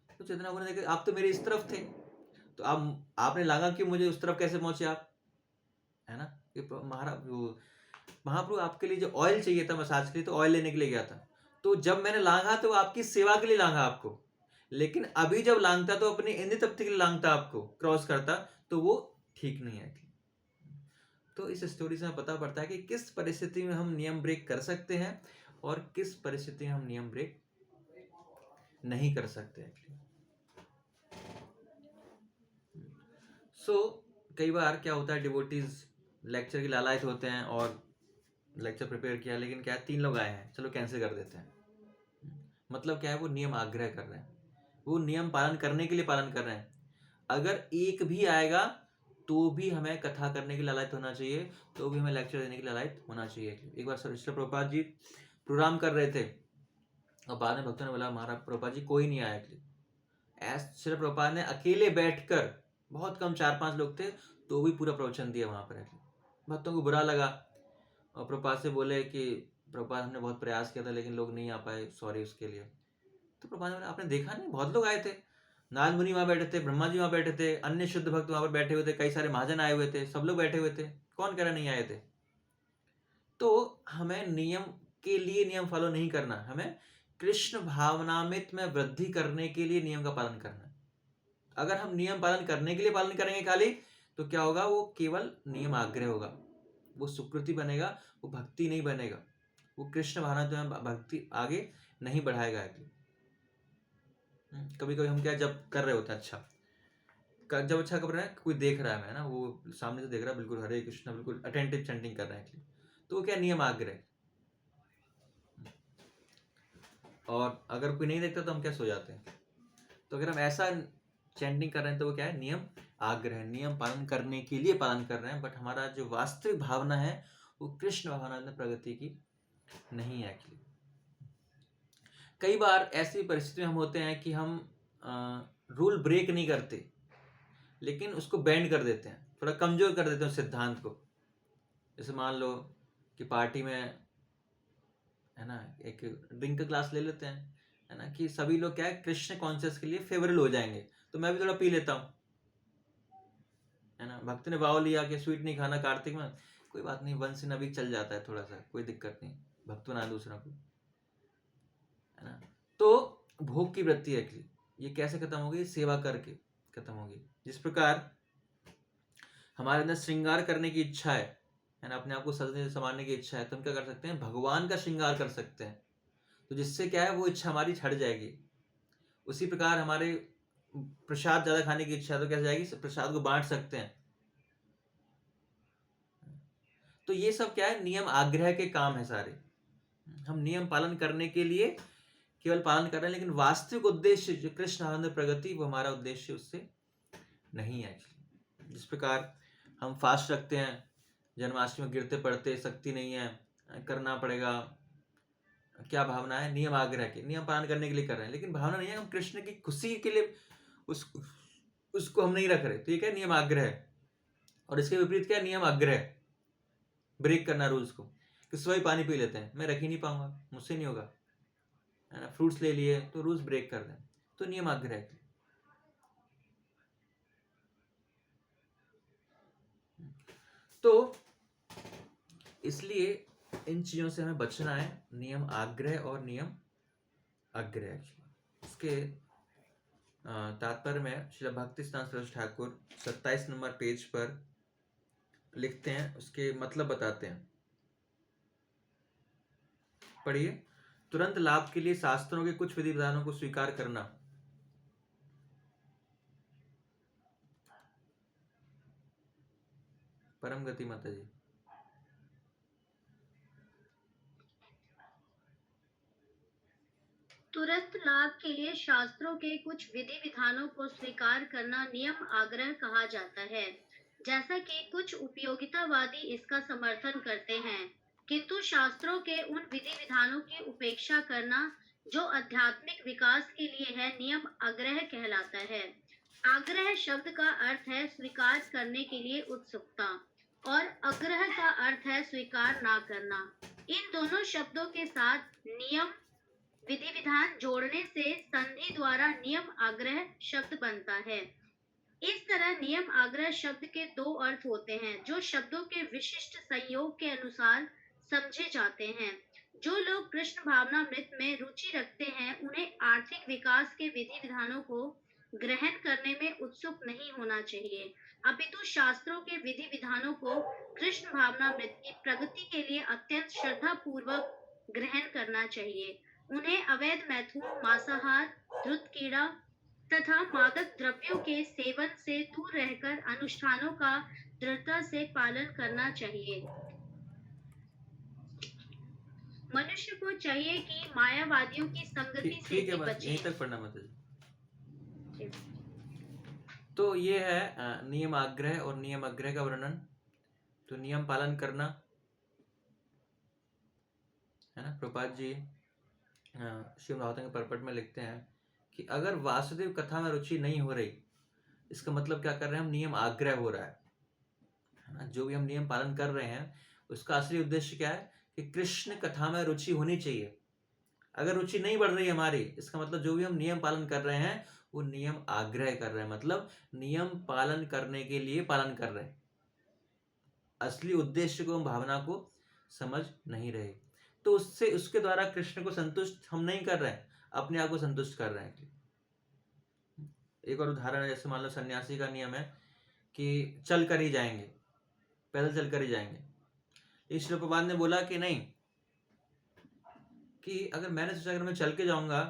तो चैतन्य महाप्रभु ने देखा आप तो मेरे इस तरफ थे, तो आपने लांगा क्यों, मुझे उस तरफ कैसे पहुंचे आप, है ना। महाप्रभु आपके लिए जो ऑयल चाहिए था मसाज के लिए, तो ऑयल लेने के लिए गया था, तो जब मैंने लांगा तो आपकी सेवा के लिए लांगा आपको, लेकिन अभी जब लांगता तो अपनी इंद्रिय तृप्ति के लिए लांगता, आपको क्रॉस करता, तो वो ठीक नहीं है। तो इस स्टोरी से हमें पता पड़ता है कि किस परिस्थिति में हम नियम ब्रेक कर सकते हैं और किस परिस्थिति में हम नियम ब्रेक नहीं कर सकते। कई बार क्या होता है, डिवोटीज लेक्चर की लालायत होते हैं और लेक्चर प्रिपेयर किया, लेकिन क्या है 3 लोग आए हैं, चलो कैंसिल कर देते हैं। मतलब क्या है, वो नियम आग्रह कर रहे हैं, वो नियम पालन करने के लिए पालन कर रहे हैं। अगर एक भी आएगा तो भी हमें कथा करने की लालायत होना चाहिए, तो भी हमें लेक्चर देने की लालायत होना चाहिए। एक बार श्री प्रभुपाद जी प्रोग्राम कर रहे थे और बाद में भक्तों ने बोला महाराज प्रभुपाद जी कोई नहीं आया। श्री प्रभुपाद ने अकेले बैठकर, बहुत कम 4-5 लोग थे, तो भी पूरा प्रवचन दिया वहां पर। भक्तों को बुरा लगा और प्रभुपाद से बोले कि प्रभुपाद हमने बहुत प्रयास किया था लेकिन लोग नहीं आ पाए, सॉरी उसके लिए। तो प्रभुपाद ने बोला आपने देखा नहीं, बहुत लोग आए थे, नारद मुनि वहां बैठे थे, ब्रह्मा जी वहां बैठे थे, अन्य शुद्ध भक्त वहां पर बैठे हुए थे, कई सारे महाजन आए हुए थे, सब लोग बैठे हुए थे, कौन कह रहा नहीं आए थे। तो हमें नियम के लिए नियम फॉलो नहीं करना, हमें कृष्ण भावनामृत में वृद्धि करने के लिए नियम का पालन करना। अगर हम नियम पालन करने के लिए पालन करेंगे खाली, तो क्या होगा, वो केवल नियम आग्रह होगा, वो सुकृति बनेगा, वो भक्ति नहीं बनेगा, वो कृष्ण भावना में भक्ति आगे नहीं बढ़ाएगा। कभी कभी हम क्या जब कर रहे होते हैं, जब अच्छा कर रहे हैं, कोई देख रहा है, मैं ना वो सामने से देख रहा है, बिल्कुल हरे कृष्ण बिल्कुल अटेंटिव चैंटिंग कर रहे हैं, तो वो क्या नियम आग्रह। और अगर कोई नहीं देखता तो हम क्या सो जाते हैं। तो अगर हम ऐसा चैंटिंग कर रहे हैं तो वो क्या है, नियम आग्रह, नियम पालन करने के लिए पालन कर रहे हैं, बट हमारा जो वास्तविक भावना है वो कृष्ण भावना में प्रगति की नहीं है। एक्चुअली कई बार ऐसी परिस्थिति में हम होते हैं कि हम रूल ब्रेक नहीं करते, लेकिन उसको बैंड कर देते हैं, थोड़ा कमजोर कर देते हैं सिद्धांत को। जैसे मान लो कि पार्टी में है ना, एक ड्रिंक का ग्लास ले लेते हैं, है ना, कि सभी लोग क्या है कृष्ण कॉन्शियस के लिए फेवरेबल हो जाएंगे, तो मैं भी थोड़ा पी लेता हूँ, है ना। भक्त ने भाव लिया कि स्वीट नहीं खाना कार्तिक में, कोई बात नहीं, वंस इन अभी चल जाता है, थोड़ा सा कोई दिक्कत नहीं, भक्त बना दूसरा को, है ना। तो भोग की वृत्ति है कि ये कैसे खत्म होगी, सेवा करके खत्म होगी। जिस प्रकार हमारे अंदर श्रृंगार करने की इच्छा है ना, अपने आप को सजने संवारने की इच्छा है, तो हम क्या कर सकते हैं, भगवान का श्रृंगार कर सकते हैं, तो जिससे क्या है वो इच्छा हमारी छट जाएगी। उसी प्रकार हमारे प्रसाद ज्यादा खाने की इच्छा है, तो कैसे जाएगी, प्रसाद को बांट सकते हैं। तो ये सब क्या है, नियम आग्रह के काम है सारे। हम नियम पालन करने के लिए केवल पालन कर रहे हैं, लेकिन वास्तविक उद्देश्य जो कृष्ण आनंद प्रगति, वो हमारा उद्देश्य उससे नहीं है। जिस प्रकार हम फास्ट रखते हैं, जन्माष्टमी में गिरते पड़ते, शक्ति नहीं है, करना पड़ेगा, क्या भावना है, नियम आग्रह के, नियम पालन करने के लिए कर रहे हैं, लेकिन भावना नहीं है हम कृष्ण की खुशी के लिए उसको हम नहीं रख रहे, तो ये क्या नियम आग्रह है। और इसके विपरीत क्या, नियम आग्रह ब्रेक करना रूल्स को, कि सुबह पानी पी लेते हैं, मैं रख ही नहीं पाऊंगा, मुझसे नहीं होगा, है ना, फ्रूट्स ले लिए तो रूल्स ब्रेक कर दें, तो नियम आग्रह है। तो इसलिए इन चीजों से हमें बचना है, नियम आग्रह और नियम आग्रह। इसके तात्पर्य में श्री भक्ति सिद्धांत सरस्वती ठाकुर 27 नंबर पेज पर लिखते हैं, उसके मतलब बताते हैं, पढ़िए। तुरंत लाभ के लिए शास्त्रों के कुछ विधि विधानों को स्वीकार करना, परम गति माता जी। तुरंत लाभ के लिए शास्त्रों के कुछ विधि विधानों को स्वीकार करना नियम आग्रह कहा जाता है। जैसा कि कुछ उपयोगितावादी इसका समर्थन करते हैं, किंतु शास्त्रों के उन विधि विधानों की उपेक्षा करना जो आध्यात्मिक विकास के लिए है, नियम आग्रह कहलाता है। आग्रह शब्द का अर्थ है स्वीकार करने के लिए उत्सुकता, और आग्रह का अर्थ है स्वीकार ना करना। इन दोनों शब्दों के साथ नियम विधि विधान जोड़ने से संधि द्वारा नियम आग्रह शब्द बनता है। इस तरह नियम आग्रह शब्द के 2 अर्थ होते हैं, जो शब्दों के विशिष्ट संयोग के अनुसार समझे जाते हैं। जो लोग कृष्ण भावनामृत में रुचि रखते हैं, उन्हें आर्थिक विकास के विधि विधानों को ग्रहण करने में उत्सुक नहीं होना चाहिए, अपितु शास्त्रों के विधि विधानों को कृष्ण भावनामृत की प्रगति के लिए अत्यंत श्रद्धा पूर्वक ग्रहण करना चाहिए। उन्हें अवैध मैथुन, मांसाहार, धुत कीड़ा तथा मादक द्रव्यों के सेवन से दूर रहकर अनुष्ठानों का दृढ़ता से पालन करना चाहिए। मनुष्य को चाहिए कि मायावादियों की संगति से ठीक है, भी बस बचे। यहीं तक पढ़ना माता जी। तो ये है नियम आग्रह और नियम आग्रह का वर्णन। तो नियम पालन करना है ना। प्रभुपाद जी श्रीमद् भागवतम के परपट में लिखते हैं कि अगर वासुदेव कथा में रुचि नहीं हो रही, इसका मतलब क्या कर रहे हैं हम, नियम आग्रह हो रहा है ना। जो भी हम नियम पालन कर रहे हैं उसका असली उद्देश्य क्या है कि कृष्ण कथा में रुचि होनी चाहिए। अगर रुचि नहीं बढ़ रही हमारी, इसका मतलब जो भी हम नियम पालन कर रहे हैं वो नियम आग्रह कर रहे हैं, मतलब नियम पालन करने के लिए पालन कर रहे हैं। असली उद्देश्य को, भावना को समझ नहीं रहे, तो उससे उसके द्वारा कृष्ण को संतुष्ट हम नहीं कर रहे हैं, अपने आप को संतुष्ट कर रहे हैं। एक और उदाहरण है, जैसे मान लो सन्यासी का नियम है कि चल कर ही जाएंगे, पैदल चल कर ही जाएंगे। इस श्री प्रभुपाद ने बोला कि नहीं, कि अगर मैंने सोचा अगर मैं चल के जाऊंगा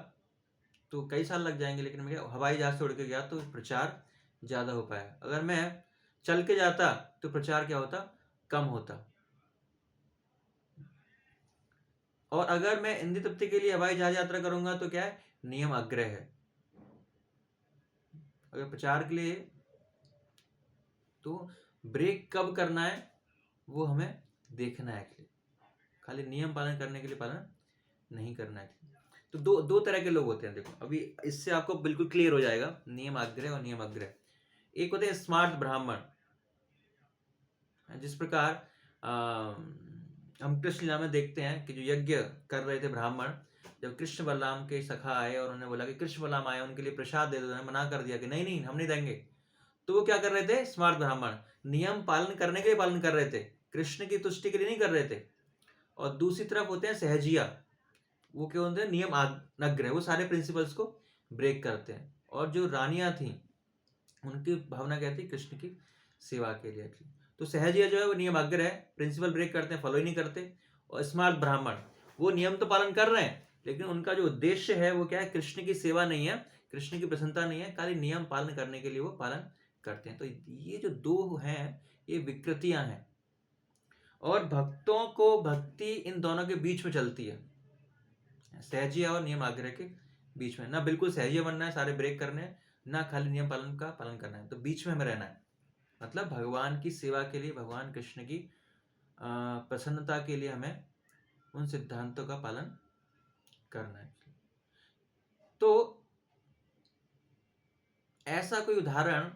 तो कई साल लग जाएंगे, लेकिन मैं हवाई जहाज से उड़ के गया तो प्रचार ज्यादा हो पाया। अगर मैं चल के जाता तो प्रचार क्या होता, कम होता। और अगर मैं इंद्रिय तृप्ति के लिए हवाई जहाज यात्रा करूंगा तो क्या है, नियम आग्रह है। अगर प्रचार के लिए तो ब्रेक कब करना है वो हमें देखना है, खाली नियम पालन करने के लिए पालन नहीं करना है। तो दो तरह के लोग होते हैं। देखो अभी इससे आपको बिल्कुल क्लियर हो जाएगा नियम आग्रह और नियम आग्रह। एक होते हैं स्मार्ट ब्राह्मण, जिस प्रकार हम कृष्ण लीला में देखते हैं कि जो यज्ञ कर रहे थे ब्राह्मण, जब कृष्ण बलराम के सखा आए और उन्होंने बोला कि कृष्ण बलराम आए, उनके लिए प्रसाद दे दो, उन्होंने मना कर दिया कि नहीं नहीं हम नहीं देंगे। तो वो क्या कर रहे थे, स्मार्ट ब्राह्मण नियम पालन करने के लिए पालन कर रहे थे, कृष्ण की तुष्टि के लिए नहीं कर रहे थे। और दूसरी तरफ होते हैं सहजिया, वो क्या होते हैं, नियम आग्रह, वो सारे प्रिंसिपल्स को ब्रेक करते हैं। और जो रानियां थी उनकी भावना क्या थी, कृष्ण की सेवा के लिए थी। तो सहजिया जो है वो नियम आग्रह है, प्रिंसिपल ब्रेक करते हैं, फॉलो ही नहीं करते। और स्मार्ट ब्राह्मण वो नियम तो पालन कर रहे हैं, लेकिन उनका जो उद्देश्य है वो क्या है, कृष्ण की सेवा नहीं है, कृष्ण की प्रसन्नता नहीं है, खाली नियम पालन करने के लिए वो पालन करते हैं। तो ये जो दो हैं ये विकृतियां हैं, और भक्तों को भक्ति इन दोनों के बीच में चलती है, सहजिया और नियम आग्रह के बीच में। ना बिल्कुल सहजिया बनना है, सारे ब्रेक करने हैं, ना खाली नियम पालन का पालन करना है, तो बीच में हमें रहना है। मतलब भगवान की सेवा के लिए, भगवान कृष्ण की प्रसन्नता के लिए हमें उन सिद्धांतों का पालन करना है। तो ऐसा कोई उदाहरण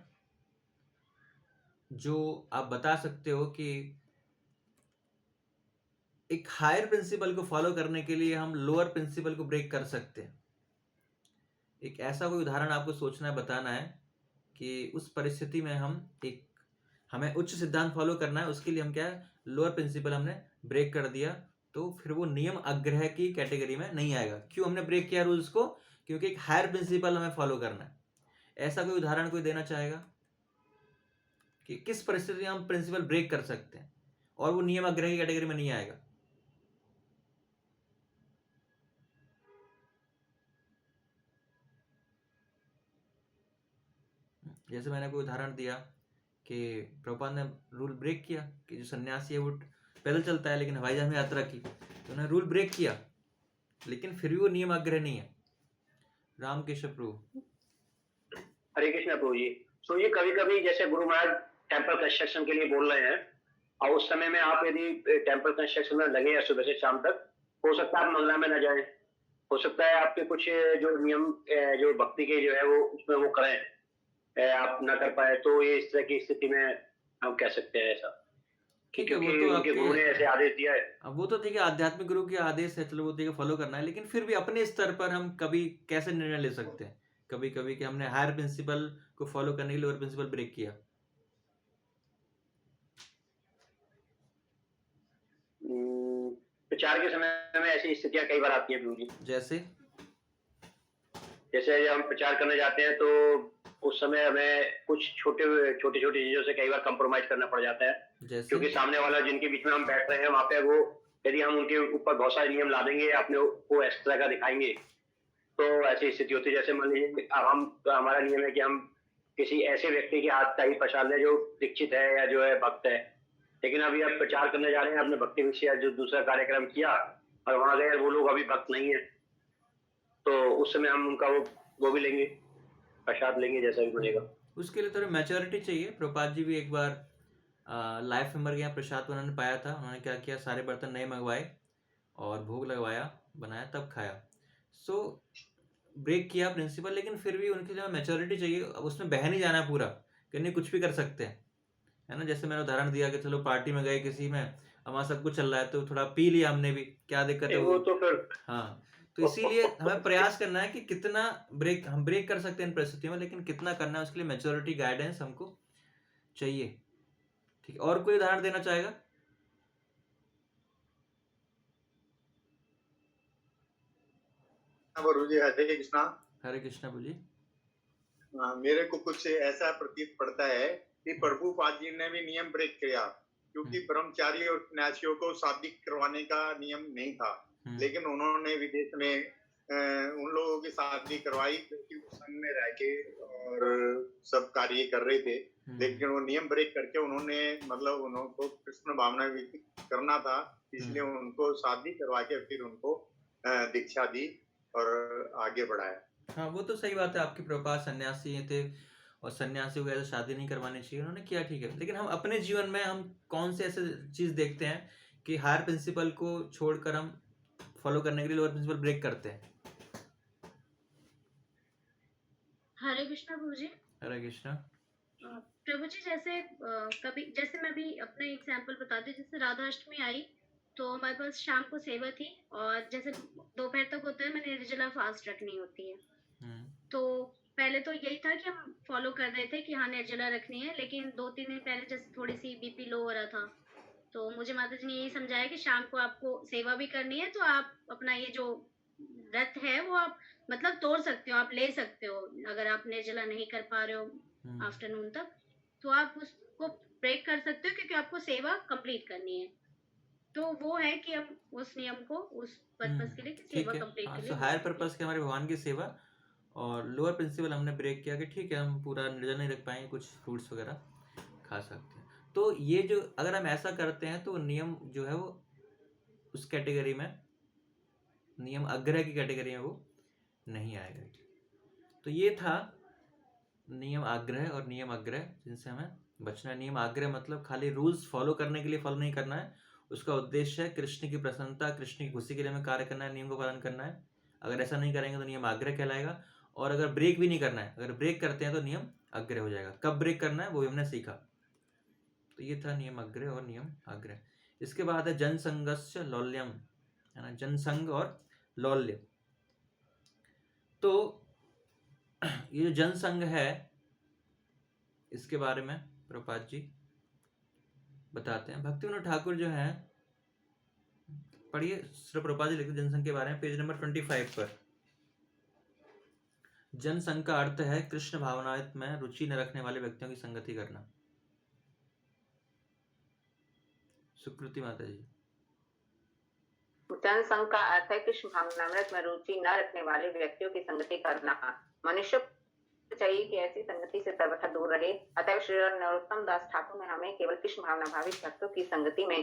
जो आप बता सकते हो कि एक हायर प्रिंसिपल को फॉलो करने के लिए हम लोअर प्रिंसिपल को ब्रेक कर सकते हैं, एक ऐसा कोई उदाहरण आपको सोचना है, बताना है कि उस परिस्थिति में हमें उच्च सिद्धांत फॉलो करना है, उसके लिए हम क्या है, लोअर प्रिंसिपल हमने ब्रेक कर दिया, तो फिर वो नियम आग्रह की कैटेगरी में नहीं आएगा। क्यों हमने ब्रेक किया रूल्स को, क्योंकि एक हायर प्रिंसिपल हमें फॉलो करना है। ऐसा कोई उदाहरण कोई देना चाहेगा कि किस परिस्थिति में हम प्रिंसिपल ब्रेक कर सकते हैं और वो नियम आग्रह की कैटेगरी में नहीं आएगा? जैसे मैंने कोई उदाहरण दिया कि प्रभुपाद ने रूल ब्रेक किया कि जो सन्यासी है वो पैदल चलता है लेकिन हवाई जहाज में यात्रा की, तो उन्होंने रूल ब्रेक किया, लेकिन फिर भी वो नियम आग्रह नहीं है। रामकेशव प्रभु। हरे कृष्णा प्रभु जी। तो ये कभी कभी जैसे गुरु महाराज टेम्पल कंस्ट्रक्शन के लिए बोल रहे हैं और उस समय में आप यदि टेम्पल कंस्ट्रक्शन में लगे हैं सुबह से शाम तक, हो सकता है आप मंगला में न जाए, हो सकता है आपके कुछ जो नियम जो भक्ति के जो है वो उसमें वो करें आप ना कर पाए, तो ये इस तरह की स्थिति में हम कह सकते हैं ऐसा? ठीक है, क्योंकि वो तो उनके गुरु ने ऐसे आदेश दिया है। अब वो तो ठीक है, आध्यात्मिक गुरु के आदेश है, चलो वो ठीक है फॉलो करना है, लेकिन फिर भी अपने स्तर पर हम कभी कैसे निर्णय ले सकते हैं कभी कभी कि हमने हायर प्रिंसिपल को फॉलो करने के लिए लोअर प्रिंसिपल ब्रेक किया। प्रचार के समय में ऐसी स्थितियां कई बार आती है प्रभु जी। जैसे जैसे हम प्रचार करने जाते हैं तो उस समय हमें कुछ छोटे छोटी चीजों से कई बार कंप्रोमाइज करना पड़ जाता है, जैसे क्योंकि सामने वाला जिनके बीच में हम बैठ रहे हैं वहां पे वो यदि हम उनके ऊपर बहुत सारे नियम ला देंगे, अपने को एक्स्ट्रा का दिखाएंगे, तो ऐसी स्थिति होती है जैसे मान लीजिए अब हम, तो हमारा नियम है कि हम किसी ऐसे व्यक्ति के हाथ का ही प्रसाद लें जो दीक्षित है या जो है भक्त है, लेकिन अभी आप प्रचार करने जा रहे हैं, आपने भक्ति विषय या जो दूसरा कार्यक्रम किया और वहां गए, वो लोग अभी भक्त नहीं है, तो उस समय हम उनका वो भी लेंगे, प्रसाद लेंगे जैसा भी बनेगा। उसके लिए थोड़ी मैच्योरिटी चाहिए। प्रभुपाद जी भी एक बार लाइफ मेंबर के यहाँ प्रसाद बनाने पाया था। उन्होंने क्या किया, सारे बर्तन नए मंगवाए और भोग लगवाया, बनाया, तब खाया। सो ब्रेक किया प्रिंसिपल, लेकिन फिर भी उनके लिए मैच्योरिटी चाहिए। अब उसमें बह नहीं जाना पूरा कि नहीं कुछ भी कर सकते हैं, है ना। जैसे मैंने उदाहरण दिया कि चलो पार्टी में गए किसी में, हमारा सब कुछ चल रहा है तो थोड़ा पी लिया हमने भी, क्या दिक्कत है वो तो फिर हाँ। तो इसीलिए हमें प्रयास करना है कि कितना हम ब्रेक कर सकते हैं इन परिस्थितियों में, लेकिन कितना करना है उसके लिए मैच्योरिटी गाइडेंस हमको चाहिए। ठीक है, और कोई उदाहरण देना चाहेगा? गुरु जी हरे कृष्णा। हरे कृष्णा बोलिए। मेरे को कुछ ऐसा प्रतीत पड़ता है कि प्रभुपाद जी ने भी नियम ब्रेक किया, क्योंकि ब्रह्मचारी और सन्यासियों को शादी करवाने का नियम नहीं था, लेकिन उन्होंने विदेश में उन लोगों की शादी करवाई क्योंकि वो संघ में रह के और सब कार्य कर रहे थे, लेकिन वो नियम ब्रेक करके उन्होंने मतलब उनको कृष्ण भावना करना था, इसलिए उनको शादी करवा के फिर उनको दीक्षा दी और आगे बढ़ाया। हाँ, वो तो सही बात है आपकी। प्रभुपाद सन्यासी थे और सन्यासी को ऐसे शादी नहीं करवानी चाहिए, उन्होंने किया, ठीक है। लेकिन हम अपने जीवन में हम कौन से ऐसे चीज देखते हैं कि हायर प्रिंसिपल को छोड़कर हम फॉलो करने के लिए लोअर प्रिंसिपल ब्रेक करते हैं? हरे कृष्णा प्रभु जी। हरे कृष्णा प्रभु जी, जैसे कभी, जैसे मैं भी अपना एग्जांपल बताती हूँ, जैसे राधा अष्टमी आई तो हमारे पास शाम को सेवा थी, और जैसे दोपहर तक होता है, मैंने निर्जला फास्ट रखनी होती है। तो पहले तो यही था कि हम फॉलो कर रहे थे कि हाँ निर्जला रखनी है, लेकिन 2-3 दिन पहले जैसे थोड़ी सी बीपी लो हो रहा था, तो मुझे माता जी ने यही समझाया कि शाम को आपको सेवा भी करनी है, तो आप अपना ये जो व्रत है वो आप मतलब तोड़ सकते हो, आप ले सकते हो। अगर आप निर्जला नहीं कर पा रहे हो आफ्टरनून तक, तो आप उसको ब्रेक कर सकते हो, क्योंकि आपको सेवा कंप्लीट करनी है। तो वो है कि हम उस नियम को उस पर्पस के लिए सेवा कंप्लीट के लिए हायर पर्पस के हमारे भगवान की सेवा, और लोअर प्रिंसिपल हमने ब्रेक किया कि ठीक है हम पूरा निर्जल नहीं रख पाएंगे, कुछ फ्रूट्स वगैरह खा सकते हैं। तो ये जो अगर हम ऐसा करते हैं तो नियम जो है वो उस कैटेगरी में, नियम आग्रह की कैटेगरी में वो नहीं आएगा। तो ये था नियम आग्रह और नियम आग्रह, जिनसे हमें बचना है। नियम आग्रह मतलब खाली रूल्स फॉलो करने के लिए फॉलो नहीं करना है, उसका उद्देश्य है कृष्ण की प्रसन्नता, कृष्ण की खुशी के लिए हमें कार्य करना है, नियम को पालन करना है। अगर ऐसा नहीं करेंगे तो नियम आग्रह कहलाएगा। और अगर ब्रेक भी नहीं करना है, अगर ब्रेक करते हैं तो नियम आग्रह हो जाएगा। कब ब्रेक करना है वो भी हमने सीखा। तो ये था नियम आग्रह और नियम आग्रह। इसके बाद है जनसंगस्य लौल्यम, है ना, जनसंग और लौल्य। तो ये जो जनसंग है इसके बारे में प्रभुपाद जी बताते हैं। भक्तिविनोद ठाकुर जो है, पढ़िए, श्री प्रभुपाद जी लिखते जनसंघ के बारे में पेज नंबर 25 पर। जनसंघ का अर्थ है कृष्ण भावनाएं में रुचि न रखने वाले व्यक्तियों की संगति करना। सुकृति माता जी। जनसंघ का अर्थ है कृष्ण भावनामृत में रुचि न रखने वाले व्यक्तियों की संगति करना। मनुष्य को चाहिए कि ऐसी संगति से सर्वथा दूर रहे। अतः श्री नरोत्तम दास ठाकुर ने हमें केवल कृष्ण भावना भावित भक्तों की संगति में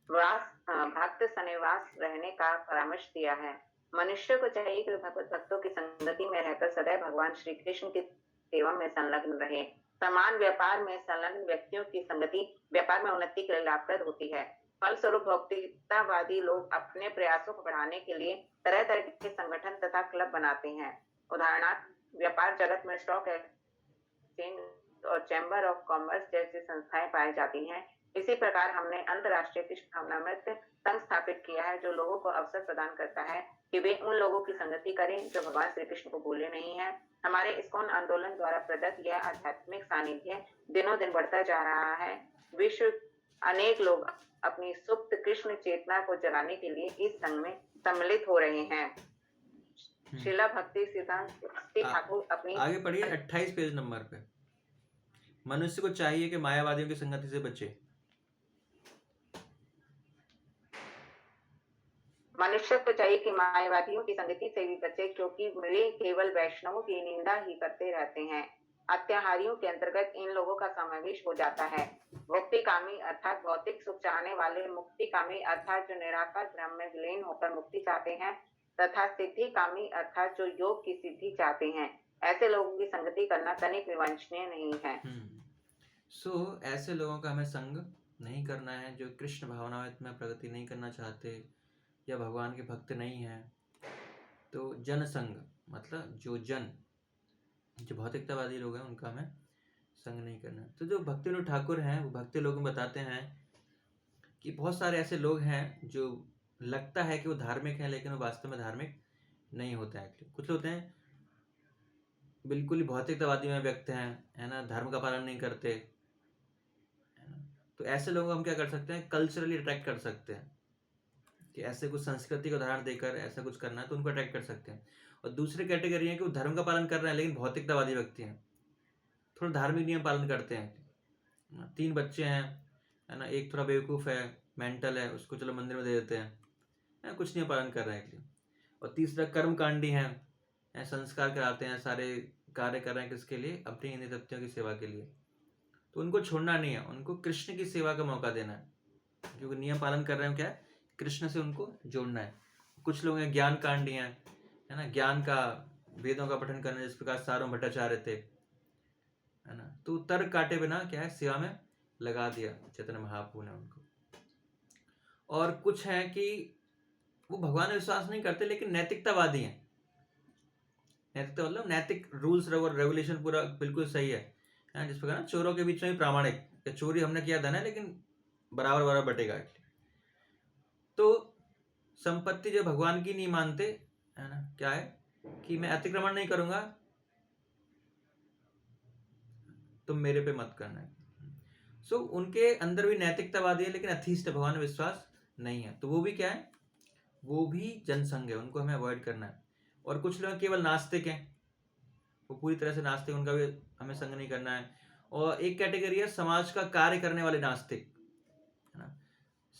भक्त सनिवास रहने का परामर्श दिया है। मनुष्य को चाहिए कि भगवत भक्तों की संगति में रहकर सदैव भगवान श्री कृष्ण की सेवा में संलग्न रहे। समान व्यापार में संलग्न व्यक्तियों की संगति व्यापार में उन्नति के लिए लाभप्रद होती है। फलस्वरूप भौतिकतावादी लोग अपने प्रयासों को बढ़ाने के लिए तरह तरह के संगठन तथा क्लब बनाते हैं। उदाहरणार्थ, व्यापार जगत में स्टॉक एक्सचेंज और चैम्बर ऑफ कॉमर्स जैसी संस्थाएं पाई जाती हैं। इसी प्रकार हमने अंतर्राष्ट्रीय कृष्ण भावनामृत संघ स्थापित किया है, जो लोगों को अवसर प्रदान करता है कि वे उन लोगों की संगति करें जो भगवान श्री कृष्ण को भूले नहीं है। हमारे इस्कॉन आंदोलन द्वारा प्रदत्त यह आध्यात्मिक सानिध्य दिनों दिन बढ़ता जा रहा है। विश्व अनेक लोग अपनी सुप्त कृष्ण चेतना को जगाने के लिए इस संघ में सम्मिलित हो रहे हैं। शिला भक्ति सिद्धांत ठाकुर अपनी आगे पढ़िए 28 पेज नंबर पे। मनुष्य को चाहिए कि मायावादियों की संगति से बचे। मनुष्य को चाहिए कि मायावादियों की संगति से भी बचे, क्योंकि वे केवल वैष्णवों की निंदा ही करते रहते हैं। अत्याहारियों के अंतर्गत इन लोगों का समावेश हो जाता है। भोक्ति कामी अर्थात भौतिक सुख चाहने वाले, मुक्ति कामी अर्थात जो निराकार ब्रह्म में विलीन होकर मुक्ति चाहते हैं, तथा सिद्धि कामी अर्थात जो योग की सिद्धि चाहते हैं। ऐसे लोगों की संगति करना तनिक विवंचनीय नहीं है। सो ऐसे लोगों का हमें संग नहीं करना है जो कृष्ण भावना में प्रगति नहीं करना चाहते या भगवान के भक्त नहीं हैं। तो जन संग मतलब जो भौतिकतावादी लोग हैं उनका हमें संग नहीं करना है। तो जो भक्तिविनोद ठाकुर हैं वो भक्ति लोगों को बताते हैं कि बहुत सारे ऐसे लोग हैं जो लगता है कि वो धार्मिक हैं, लेकिन वो वास्तव में धार्मिक नहीं होते हैं। कुछ होते हैं बिल्कुल ही भौतिकतावादी में व्यक्त हैं, है ना, धर्म का पालन नहीं करते, है ना। तो ऐसे लोगों को हम क्या कर सकते हैं, कल्चरली अट्रैक्ट कर सकते हैं कि ऐसे कुछ संस्कृति का उदाहरण देकर ऐसा कुछ करना है तो उनको अट्रैक्ट कर सकते हैं। और दूसरी कैटेगरी है कि वो धर्म का पालन कर रहे हैं लेकिन भौतिकतावादी व्यक्ति हैं, थोड़ा धार्मिक नियम पालन करते हैं। 3 बच्चे हैं, है ना, एक थोड़ा बेवकूफ़ है, मेंटल है, उसको चलो मंदिर में दे देते हैं, कुछ नियम पालन कर रहे हैं। और तीसरा कर्मकांडी हैं, संस्कार कराते हैं, सारे कार्य कर रहे हैं किसके लिए, अपनी इंद्रिय तृप्तियों की सेवा के लिए। तो उनको छोड़ना नहीं है, उनको कृष्ण की सेवा का मौका देना है, क्योंकि नियम पालन कर रहे हैं, क्या है, कृष्ण से उनको जोड़ना है। कुछ लोग हैं ज्ञान कांडी हैं, है ना, ज्ञान का वेदों का पठन करना, जिस प्रकार सारों भट्टाचार्य थे, है ना। तो तर्क काटे बिना क्या है सेवा में लगा दिया चैतन्य महाप्रभु ने उनको। और कुछ है कि वो भगवान में विश्वास नहीं करते लेकिन नैतिकतावादी हैं। नैतिकता मतलब नैतिक रूल्स रेगुलेशन पूरा बिल्कुल सही है, जिस प्रकार चोरों के बीच में भी प्रामाणिक, चोरी हमने किया धन है लेकिन बराबर बराबर बटेगा। तो संपत्ति जो भगवान की नहीं मानते, है ना, क्या है कि मैं अतिक्रमण नहीं करूंगा, तुम मेरे पे मत करना है। सो उनके अंदर भी नैतिकतावादी है लेकिन अथीस्ट भगवान में विश्वास नहीं है। तो वो भी क्या है, वो भी जनसंघ है, उनको हमें अवॉइड करना है। और कुछ लोग केवल नास्तिक हैं, वो पूरी तरह से नास्तिक, उनका भी हमें संग नहीं करना है। और एक कैटेगरी है समाज का कार्य करने वाले नास्तिक, है ना,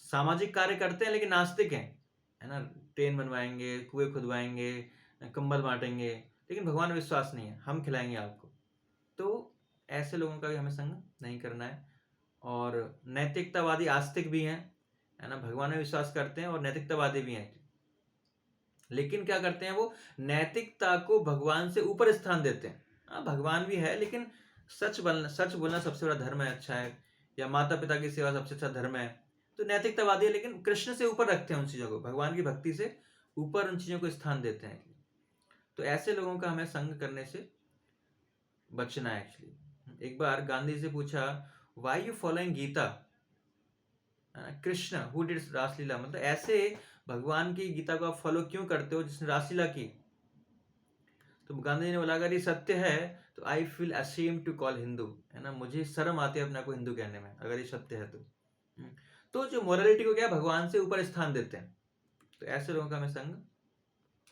सामाजिक कार्य करते हैं लेकिन नास्तिक हैं, है ना, ट्रेन बनवाएंगे, कुएं खुदवाएंगे, कंबल बांटेंगे, लेकिन भगवान में विश्वास नहीं है, हम खिलाएंगे आपको। तो ऐसे लोगों का भी हमें संग नहीं करना है। और नैतिकतावादी आस्तिक भी हैं, है ना, भगवान में विश्वास करते हैं और नैतिकतावादी भी हैं, लेकिन क्या करते हैं, वो नैतिकता को भगवान से ऊपर स्थान देते हैं। हाँ, भगवान भी है लेकिन सच बोलना सबसे बड़ा धर्म है, अच्छा है, या माता पिता की सेवा सबसे अच्छा धर्म है। तो नैतिकतावादी है लेकिन कृष्ण से ऊपर रखते हैं उन चीज़ों को, भगवान की भक्ति से ऊपर उन चीज़ों को स्थान देते हैं। तो ऐसे लोगों का हमें संग करने से बचना है। एक्चुअली एक बार गांधी से पूछा, why you following Gita, Krishna who did raslila, मतलब ऐसे भगवान की गीता को आप फॉलो क्यों करते हो जिसने रासलीला की। तो गांधी जी ने बोला, अगर ये सत्य है तो I feel ashamed to call Hindu, है ना, मुझे शर्म आती है अपने को हिंदू कहने में, अगर ये सत्य है तो जो मोरालिटी को क्या भगवान से ऊपर स्थान देते हैं। तो ऐसे लोगों का हमें संग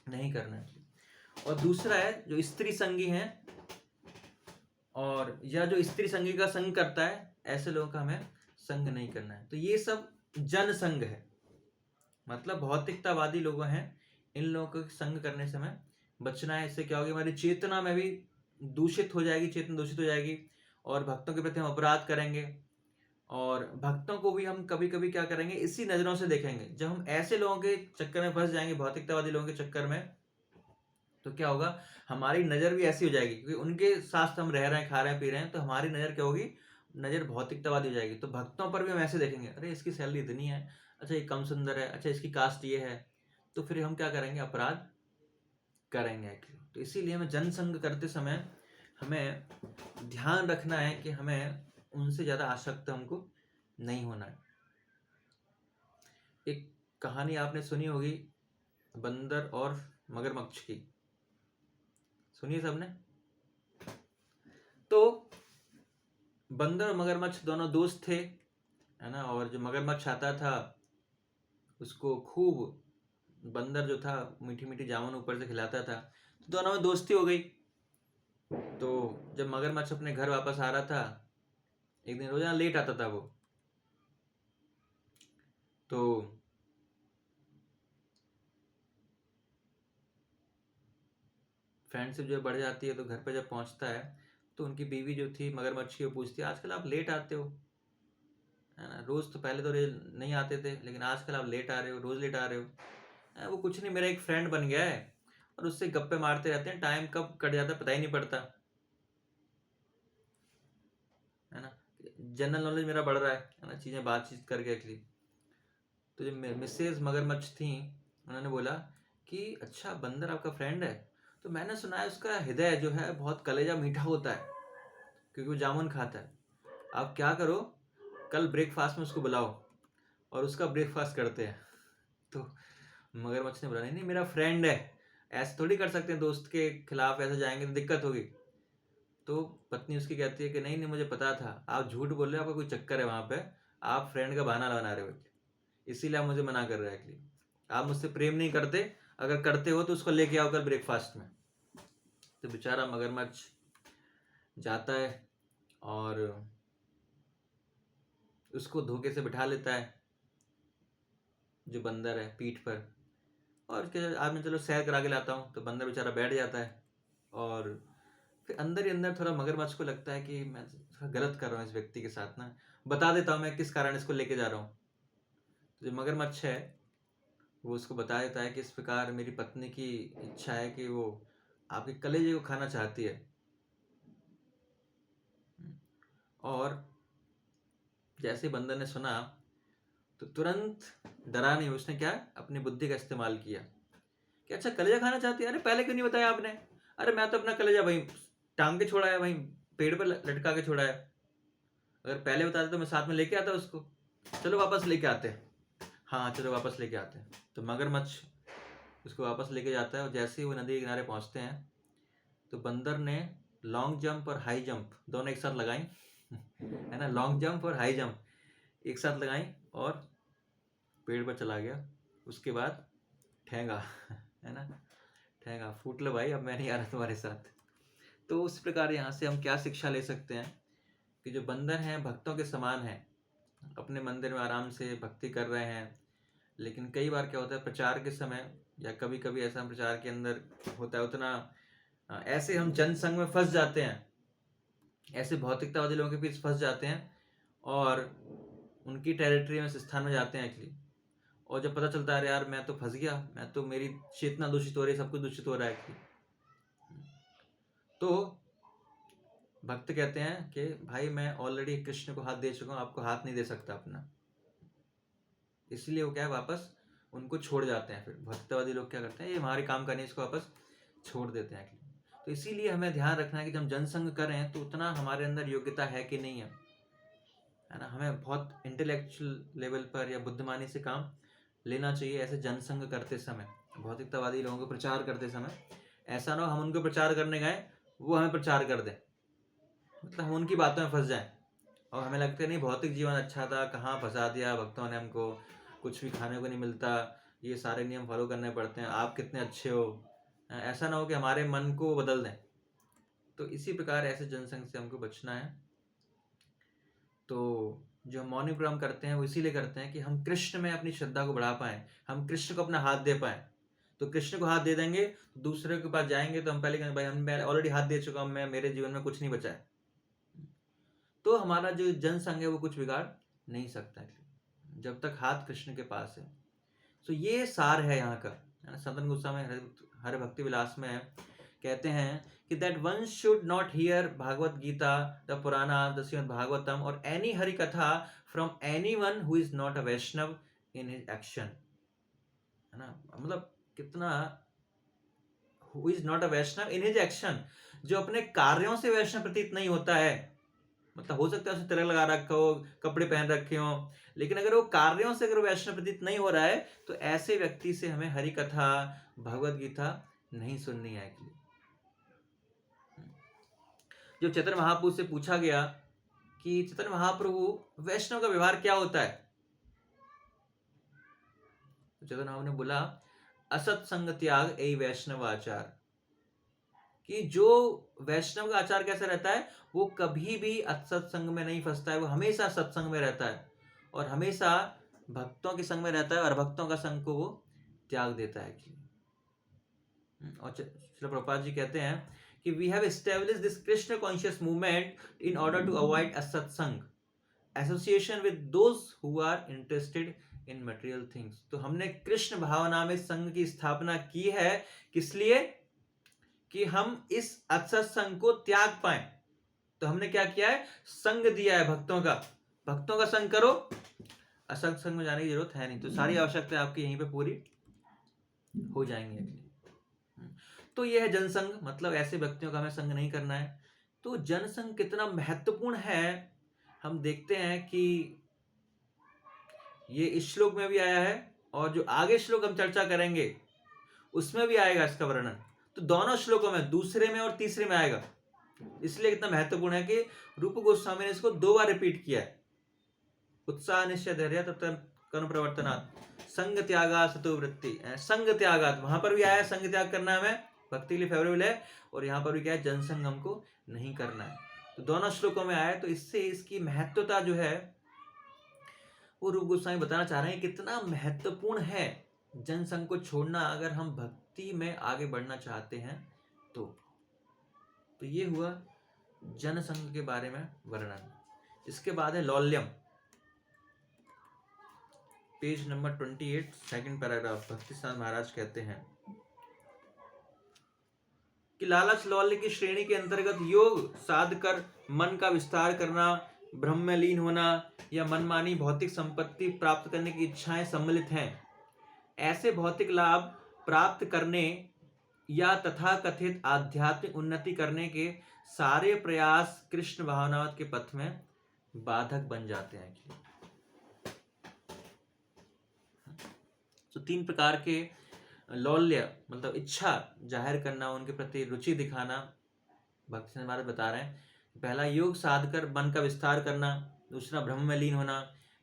नहीं करना है। और दूसरा है जो स्त्री संगी हैं, और या जो स्त्री संगी का संग करता है, ऐसे लोगों का हमें संग नहीं करना है। तो ये सब जन संग है, मतलब भौतिकतावादी लोग हैं, इन लोगों को संग करने से हमें बचना है। इससे क्या होगी, हमारी चेतना में भी दूषित हो जाएगी, चेतना दूषित हो जाएगी, और भक्तों के प्रति हम अपराध करेंगे, और भक्तों को भी हम कभी कभी क्या करेंगे, इसी नजरों से देखेंगे। जब हम ऐसे लोगों के चक्कर में फंस जाएंगे, भौतिकतावादी लोगों के चक्कर में, तो क्या होगा, हमारी नजर भी ऐसी हो जाएगी, क्योंकि उनके साथ हम रह रहे हैं, खा रहे हैं, पी रहे हैं, तो हमारी नजर क्या होगी, नजर भौतिकतावादी हो जाएगी। तो भक्तों पर भी हम ऐसे देखेंगे, अरे इसकी सैलरी इतनी है, अच्छा ये कम सुंदर है, अच्छा इसकी कास्ट ये है, तो फिर हम क्या करेंगे, अपराध करेंगे। तो इसीलिए हमें जनसंग करते समय हमें ध्यान रखना है कि हमें उनसे ज़्यादा आसक्त हमको नहीं होना है। एक कहानी आपने सुनी होगी, बंदर और मगरमच्छ की, सुनिए सबने। तो बंदर और मगरमच्छ दोनों दोस्त थे, है ना, और जो मगरमच्छ आता था उसको खूब बंदर जो था मीठी मीठी जामुन ऊपर से खिलाता था, तो दोनों में दोस्ती हो गई। तो जब मगरमच्छ अपने घर वापस आ रहा था, एक दिन रोजाना लेट आता था वो, तो फ्रेंडशिप जो बढ़ जाती है तो घर पे जब पहुंचता है तो उनकी बीवी जो थी मगरमच्छ की, वो पूछती है आजकल आप लेट आते हो, है ना, रोज तो पहले तो नहीं आते थे लेकिन आजकल आप लेट आ रहे हो, रोज लेट आ रहे हो। वो कुछ नहीं, मेरा एक फ्रेंड बन गया है और उससे गप्पे मारते रहते हैं, टाइम कब कट जाता है पता ही नहीं पड़ता, है ना, जनरल नॉलेज मेरा बढ़ रहा है ना, चीजें बातचीत करके एक्चुअली। तो जो मिसेज मगरमच्छ थी उन्होंने बोला कि अच्छा बंदर आपका फ्रेंड है, तो मैंने सुना है उसका हृदय जो है बहुत कलेजा मीठा होता है क्योंकि वो जामुन खाता है। आप क्या करो, कल ब्रेकफास्ट में उसको बुलाओ और उसका ब्रेकफास्ट करते हैं। तो मगरमच्छ ने बोला नहीं नहीं मेरा फ्रेंड है, ऐसे थोड़ी कर सकते हैं, दोस्त के खिलाफ ऐसे जाएंगे तो दिक्कत होगी। तो पत्नी उसकी कहती है कि नहीं नहीं मुझे पता था, आप झूठ बोल रहे हो, आपका कोई चक्कर है वहां पे, आप फ्रेंड का बहाना बना रहे हो, इसीलिए आप मुझे मना कर रहे हैं एक्चुअली, आप मुझसे प्रेम नहीं करते, अगर करते हो तो उसको लेके आओ कल ब्रेकफास्ट में। तो बेचारा मगरमच्छ जाता है और उसको धोखे से बिठा लेता है जो बंदर है पीठ पर, और आज मैं चलो सैर करा के लाता हूँ। तो बंदर बेचारा बैठ जाता है और फिर अंदर ही अंदर थोड़ा मगरमच्छ को लगता है कि मैं थोड़ा गलत कर रहा हूँ इस व्यक्ति के साथ ना, बता देता हूँ मैं किस कारण इसको लेके जा रहा हूँ। तो जो मगरमच्छ है वो उसको बता देता है कि इस प्रकार मेरी पत्नी की इच्छा है कि वो आपके कलेजे को खाना चाहती है। और जैसे बंदर ने सुना तो तुरंत डरा नहीं, उसने क्या अपनी बुद्धि का इस्तेमाल किया कि अच्छा कलेजा खाना चाहती है, अरे पहले क्यों नहीं बताया आपने, अरे मैं तो अपना कलेजा वहीं टांग के छोड़ा है, वहीं पेड़ पर लटका के छोड़ा है, अगर पहले बताते तो मैं साथ में लेके आता उसको, चलो वापस लेके आते हैं, हाँ चलो वापस लेके आते हैं। तो मगरमच्छ उसको वापस लेके जाता है और जैसे ही वो नदी के किनारे पहुंचते हैं तो बंदर ने लॉन्ग जंप और हाई जंप दोनों एक साथ लगाई है ना, लॉन्ग जंप और हाई जंप एक साथ लगाई और पेड़ पर चला गया। उसके बाद ठेंगा है ना, ठेंगा फूट लो भाई, अब मैं नहीं आ रहा तुम्हारे साथ। तो उस प्रकार यहाँ से हम क्या शिक्षा ले सकते हैं कि जो बंदर हैं भक्तों के समान हैं, अपने मंदिर में आराम से भक्ति कर रहे हैं, लेकिन कई बार क्या होता है प्रचार के समय या कभी कभी ऐसा प्रचार के अंदर होता है उतना ऐसे हम जनसंघ में फंस जाते हैं, ऐसे भौतिकतावादी लोगों के बीच फंस जाते हैं और उनकी टेरिटरी में स्थान में जाते हैं एक्चुअली, और जब पता चलता है यार मैं तो फंस गया, मैं तो मेरी चेतना दूषित हो रही है, सब कुछ दूषित हो रहा है एक्चुअली, तो भक्त कहते हैं कि भाई मैं ऑलरेडी कृष्ण को हाथ दे चुका हूँ, आपको हाथ नहीं दे सकता अपना, इसलिए वो क्या है वापस उनको छोड़ जाते हैं। फिर भक्तवादी लोग क्या करते हैं, ये हमारे काम करने इसको वापस छोड़ देते हैं। तो इसीलिए हमें ध्यान रखना है कि जब जनसंघ करें तो उतना हमारे अंदर योग्यता है कि नहीं है ना, हमें बहुत इंटेलेक्चुअल लेवल पर या बुद्धिमानी से काम लेना चाहिए ऐसे जनसंघ करते समय, भौतिकतावादी लोगों को प्रचार करते समय। ऐसा ना हो हम उनको प्रचार करने गए वो हमें प्रचार कर दें, मतलब हम उनकी बातों में फंस जाएं और हमें लगता है नहीं भौतिक जीवन अच्छा था, कहाँ फंसा दिया भक्तों ने हमको, कुछ भी खाने को नहीं मिलता, ये सारे नियम फॉलो करने पड़ते हैं, आप कितने अच्छे हो। ऐसा ना हो कि हमारे मन को बदल दें। तो इसी प्रकार ऐसे जनसंघ से हमको बचना है। तो जो हम मॉर्निंग प्रोग्राम करते हैं वो इसीलिए करते हैं कि हम कृष्ण में अपनी श्रद्धा को बढ़ा पाएं, हम कृष्ण को अपना हाथ दे पाएं। तो कृष्ण को हाथ दे देंगे तो दूसरे के पास जाएंगे तो हम पहले कहेंगे भाई मैं ऑलरेडी हाथ दे चुका हूं, मैं मेरे जीवन में कुछ नहीं बचा है, तो हमारा जो जनसंघ है वो कुछ बिगाड़ नहीं सकता है जब तक हाथ कृष्ण के पास है। तो ये सार है यहाँ का, सनातन गोस्वामी हरि भक्ति विलास में कहते हैं कि that one should not hear Bhagavad Gita, the Purana, the Srimad Bhagavatam or any Hari Katha from anyone who is not a Vaishnav in his action, है ना, मतलब कितना who is not a Vaishnav in his action, जो अपने कार्यों से वैष्णव प्रतीत नहीं होता है, मतलब हो सकता है उसे तिलक लगा रखा हो, कपड़े पहन रखे हो, लेकिन अगर वो कार्यों से अगर वैष्णव प्रतीत नहीं हो रहा है तो ऐसे व्यक्ति से हमें हरि कथा भगवद गीता नहीं सुननी है। जब चैतन्य महाप्रभु से पूछा गया कि चैतन्य महाप्रभु वैष्णव का व्यवहार क्या होता है, तो चैतन्य महाप्रभु ने बोला असत्संग त्याग ए वैष्णव आचार, कि जो वैष्णव का आचार कैसा रहता है, वो कभी भी असत्संग में नहीं फंसता है, वो हमेशा सत्संग में रहता है और हमेशा भक्तों के संग में रहता है और भक्तों का संग को वो त्याग देता है। और श्रील प्रभुपाद जी कहते हैं कि we have established this Krishna conscious movement in order to avoid असत्संग association with those who are interested in material things. तो हमने कृष्ण भावना में संघ की स्थापना की है, किस लिए? कि हम इस असत्संग को त्याग पाए। तो हमने क्या किया है? संग दिया है भक्तों का। भक्तों का संग करो, असत्संग में जाने की जरूरत है नहीं। तो सारी आवश्यकता आपकी यहीं पे पूरी हो जाएंगी। तो यह है जनसंग, मतलब ऐसे व्यक्तियों का हमें संग नहीं करना है। तो जनसंग कितना महत्वपूर्ण है हम देखते हैं कि ये इस श्लोक में भी आया है और जो आगे श्लोक हम चर्चा करेंगे उसमें भी आएगा इसका वर्णन। तो दोनों श्लोकों में, दूसरे में और तीसरे में आएगा। इसलिए कितना महत्वपूर्ण है कि रूप गोस्वामी ने इसको 2 बार रिपीट किया है। उत्साह निश्चय धैर्य तथा कर्म प्रवर्तनात् संग त्यागा सतो वृत्ति। संग त्यागात, वहां पर भी आया संग त्याग करना हमें, भक्ति के लिए फेवरेबल है। और यहाँ पर भी क्या है? जनसंग हमको नहीं करना है। तो दोनों श्लोकों में आया। तो इससे इसकी महत्वता जो है वो रूप गोस्वामी बताना चाह रहे हैं कितना महत्वपूर्ण है जनसंग को छोड़ना, अगर हम भक्ति में आगे बढ़ना चाहते हैं। तो ये हुआ जनसंग के बारे में वर्णन। इसके बाद है लौल्यम, पेज नंबर 28, सेकंड पैराग्राफ। भक्ति सिद्धांत महाराज कहते हैं कि लालच लौल्य की श्रेणी के अंतर्गत योग साध कर मन का विस्तार करना, ब्रह्म में लीन होना या मनमानी भौतिक संपत्ति प्राप्त करने की इच्छाएं सम्मिलित हैं। ऐसे भौतिक लाभ प्राप्त करने या तथाकथित आध्यात्मिक उन्नति करने के सारे प्रयास कृष्ण भावनावत के पथ में बाधक बन जाते हैं। तो 3 प्रकार के लौल्य मतलब इच्छा जाहिर करना, उनके प्रति रुचि दिखाना भक्ति सिद्धांत महाराज बता रहे हैं। पहला योग साध कर मन का विस्तार करना, दूसरा ब्रह्म में लीन होना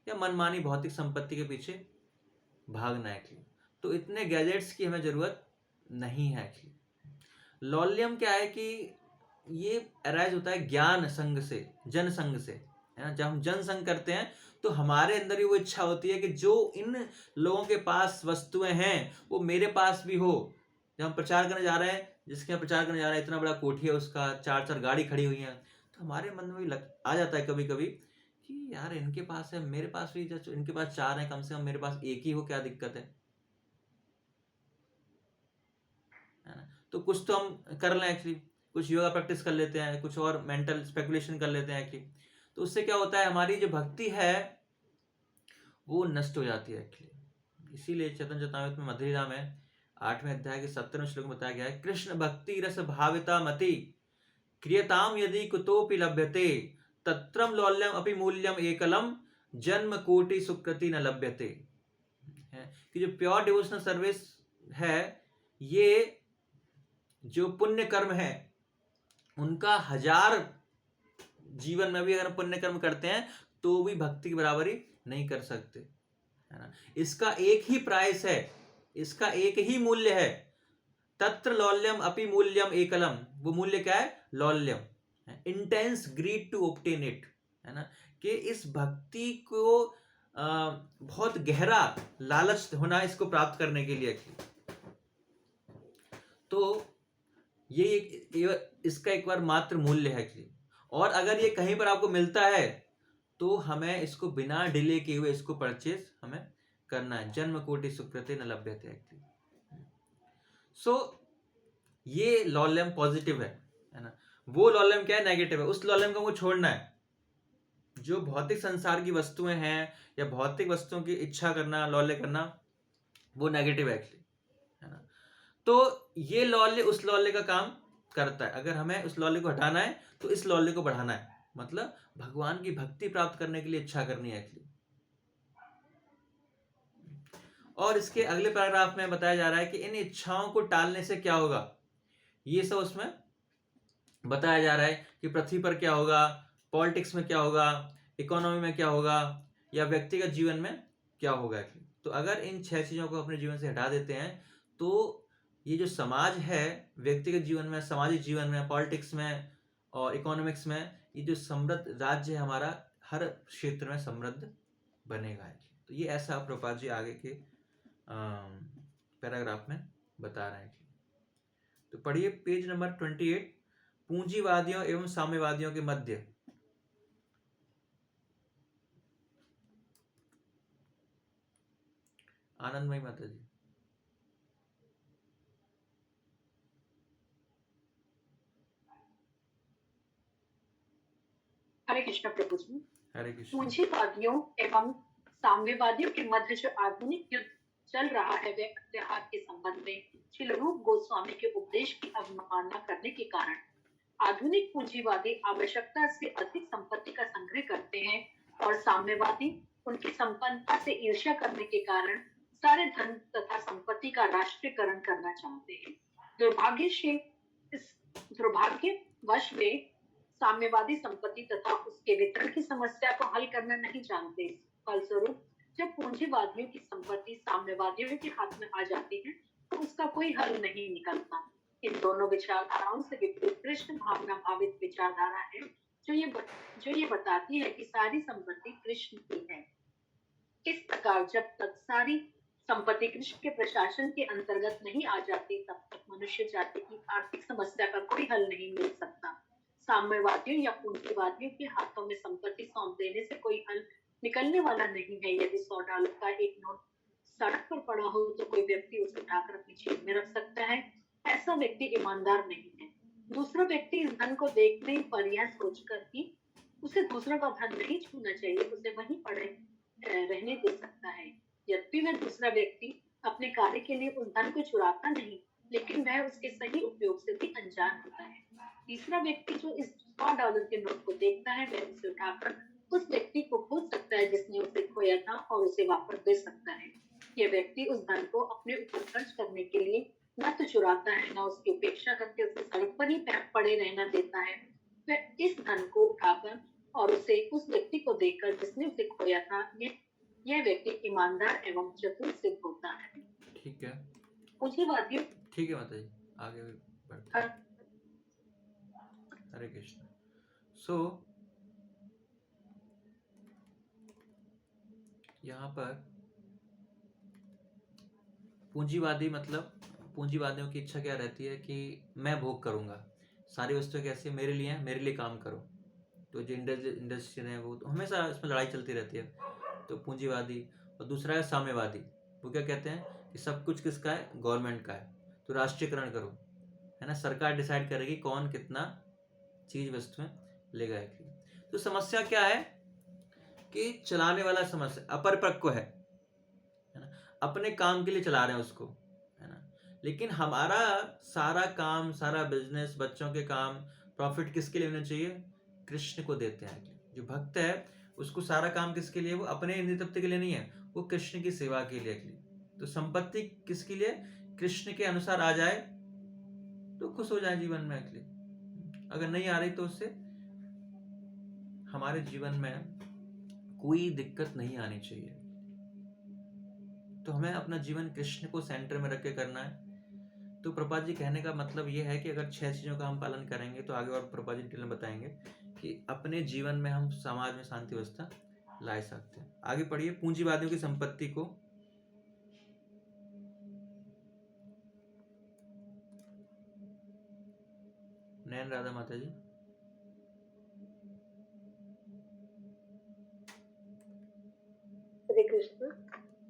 या मनमानी भौतिक संपत्ति के पीछे भागना है। तो इतने गैजेट्स की हमें जरूरत नहीं है। लौल्यम क्या है कि ये अराइज होता है ज्ञान संग से, जन संग से, है ना। जब हम जन संग करते हैं तो हमारे अंदर भी वो इच्छा होती है कि जो इन लोगों के पास वस्तुएं हैं वो मेरे पास भी हो। जब हम प्रचार करने जा रहे हैं, जिसके यहाँ प्रचार करने जा रहे हैं, इतना बड़ा कोठी है उसका, 4 गाड़ी खड़ी हुई है, तो हमारे मन में भी आ जाता है कभी कभी कि यार इनके पास है, मेरे पास भी, इनके पास 4 है, कम से कम मेरे पास 1 ही हो, क्या दिक्कत है ना। तो कुछ तो हम कर लें एक्चुअली, कुछ योगा प्रैक्टिस कर लेते हैं, कुछ और मेंटल स्पेकुलेशन कर लेते हैं एक्चुअली। तो उससे क्या होता है, हमारी जो भक्ति है वो नष्ट हो जाती है एक्चुअली। इसीलिए चैतन्य चेतावनी में मधुरा में 8वें अध्याय के 17वें श्लोक में बताया गया है, कृष्ण भक्ति रस भाविता मति क्रियताम यदि कुतोपि लभ्यते तत्रम लौल्यम अपि मूल्यम एकलम जन्म कोटि सुकृति न लभ्यते। कि जो प्योर डिवोशनल सर्विस है, ये जो पुण्य कर्म है उनका 1000 जीवन में भी अगर पुण्य कर्म करते हैं तो भी भक्ति की बराबरी नहीं कर सकते, है ना। इसका एक ही प्राइस है, इसका एक ही मूल्य है। तत्र लौल्यम अपि मूल्यम एकलम, वो मूल्य क्या है? लौल्यम, intense greed to obtain it, है ना। कि इस भक्ति को बहुत गहरा लालच होना इसको प्राप्त करने के लिए। तो ये इसका एक बार मात्र मूल्य है एक्चुअली। और अगर ये कहीं पर आपको मिलता है तो हमें इसको बिना डिले किए हुए इसको परचेज हमें करना है। जन्म कोटि सुकृति न लभ्यते एक्चुअली। सो ये लौल्यम पॉजिटिव है ना। वो लौल्यम क्या है? नेगेटिव है। उस लौल्यम को हमको छोड़ना है। जो भौतिक संसार की वस्तुएं हैं या भौतिक वस्तुओं की इच्छा करना, लौल्य करना, वो नेगेटिव है एक्चुअली, है ना। तो ये लौल्य उस लौल्य का काम करता है। अगर हमें उस लौल्य को हटाना है तो इस लौल्य को बढ़ाना है, मतलब भगवान की भक्ति प्राप्त करने के लिए इच्छा करनी है एक्चुअली। और इसके अगले पैराग्राफ में बताया जा रहा है कि इन इच्छाओं को टालने से क्या होगा, ये सब उसमें बताया जा रहा है कि पृथ्वी पर क्या होगा, पॉलिटिक्स में क्या होगा, इकोनॉमी में क्या होगा, या व्यक्तिगत जीवन में क्या होगा। तो अगर इन 6 चीजों को अपने जीवन से हटा देते हैं तो ये जो समाज है, व्यक्तिगत जीवन में, सामाजिक जीवन में, पॉलिटिक्स में और इकोनॉमिक्स में, ये जो समृद्ध राज्य है हमारा, हर क्षेत्र में समृद्ध बनेगा। तो ये ऐसा प्रभुपाद जी आगे के पैराग्राफ में बता रहे हैं। तो पढ़िए पेज नंबर 28, पूंजीवादियों एवं साम्यवादियों के मध्य। आनंदमयी माता जी। हरे कृष्ण प्रभु जी। हरे कृष्ण। पूंजीवादियों एवं साम्यवादियों के मध्य जो आधुनिक युद्ध चल रहा है वे अध्यात्म के संबंध में श्री रूप गोस्वामी के उपदेश की अवमानना करने के कारण आधुनिक पूंजीवादी आवश्यकता से अधिक संपत्ति का संग्रह करते हैं और साम्यवादी उनकी संपन्नता से ईर्ष्या करने के कारण सारे धन तथा संपत्ति का राष्ट्रीयकरण करना चाहते हैं। दुर्भाग्यवश वे साम्यवादी संपत्ति तथा उसके वितरण की समस्या को हल करना नहीं जानते। फलस्वरूप जब पूंजीवादियों की संपत्ति साम्यवादियों के हाथ में आ जाती है तो उसका कोई हल नहीं निकलता। इन दोनों विचारधाराओं से विपरीत कृष्ण भावना भावित विचारधारा है जो ये बताती है कि सारी संपत्ति कृष्ण की है। इस प्रकार जब तक सारी संपत्ति कृष्ण के प्रशासन के अंतर्गत नहीं आ जाती तब तक मनुष्य जाति की आर्थिक समस्या का कोई हल नहीं मिल सकता। साम्यवादियों या पूंजीवादियों के हाथों में संपत्ति सौंप देने से कोई हल निकलने वाला नहीं है। यदि $100 का एक नोट सड़क पर पड़ा हो तो कोई व्यक्ति उसे उठाकर अपनी जेब में रख सकता है। ऐसा व्यक्ति ईमानदार नहीं है। दूसरा व्यक्ति इस धन को देखने पर यह सोचकर कि उसे दूसरों का धन नहीं छूना चाहिए, उसे वहीं पड़े रहने दे सकता है। यद्यपि वह दूसरा व्यक्ति अपने कार्य के लिए उस धन को चुराता नहीं, लेकिन वह उसके सही उपयोग से भी अनजान होता है। तीसरा व्यक्ति जो इस $100 के नोट को देखता है वह उसे उठाकर उस व्यक्ति को खोज सकता है जिसने उसे खोया था और उसे वापस दे सकता है। यह व्यक्ति उस धन को अपने ऊपर खर्च करने के लिए न तो चुराता है, न उसकी उपेक्षा करके उसे सड़क पर ही पड़े रहना देता है। वह इस धन को उठाकर और उसे उस व्यक्ति को देकर जिसने उसे खोया था, यह व्यक्ति ईमानदार एवं चतुर सिद्ध होता है। ठीक है, पूंजीवादियों। ठीक है माता जी, आगे बढ़ते हैं। हरे कृष्ण। सो यहाँ पर पूंजीवादी मतलब पूंजीवादियों की इच्छा क्या रहती है कि मैं भोग करूंगा, सारी वस्तुएं कैसी मेरे लिए हैं, मेरे लिए काम करो। तो जो इंडस्ट्री है वो तो हमेशा इसमें लड़ाई चलती रहती है। तो पूंजीवादी। और दूसरा है साम्यवादी, वो क्या कहते हैं कि सब कुछ किसका है, गवर्नमेंट का है, तो राष्ट्रीयकरण करो, है ना, सरकार डिसाइड करेगी कौन कितना चीज वस्तुएं लेगा। तो समस्या क्या है कि चलाने वाला समस्या अपरिपक्व है ना, अपने काम के लिए चला रहे हैं उसको, है ना। लेकिन हमारा सारा काम, सारा बिजनेस, बच्चों के काम, प्रॉफिट किसके लिए होना चाहिए, कृष्ण को देते हैं। जो भक्त है उसको सारा काम किसके लिए, वो अपने नितृप्ति के लिए नहीं है, वो कृष्ण की सेवा के लिए। तो संपत्ति किसके लिए, कृष्ण के अनुसार आ जाए तो खुश हो जाए जीवन में। अगर नहीं आ रही तो उससे हमारे जीवन में कोई दिक्कत नहीं आनी चाहिए। तो हमें अपना जीवन कृष्ण को सेंटर में रख के करना है। तो प्रभुपाद जी कहने का मतलब ये है कि अगर 6 चीजों का हम पालन करेंगे तो आगे और प्रभुपाद जी डिटेल में बताएंगे कि अपने जीवन में हम समाज में शांति व्यवस्था ला सकते हैं। आगे पढ़िए, पूंजीवादियों की संपत्ति को नैन राधा माता जी। हरे कृष्ण।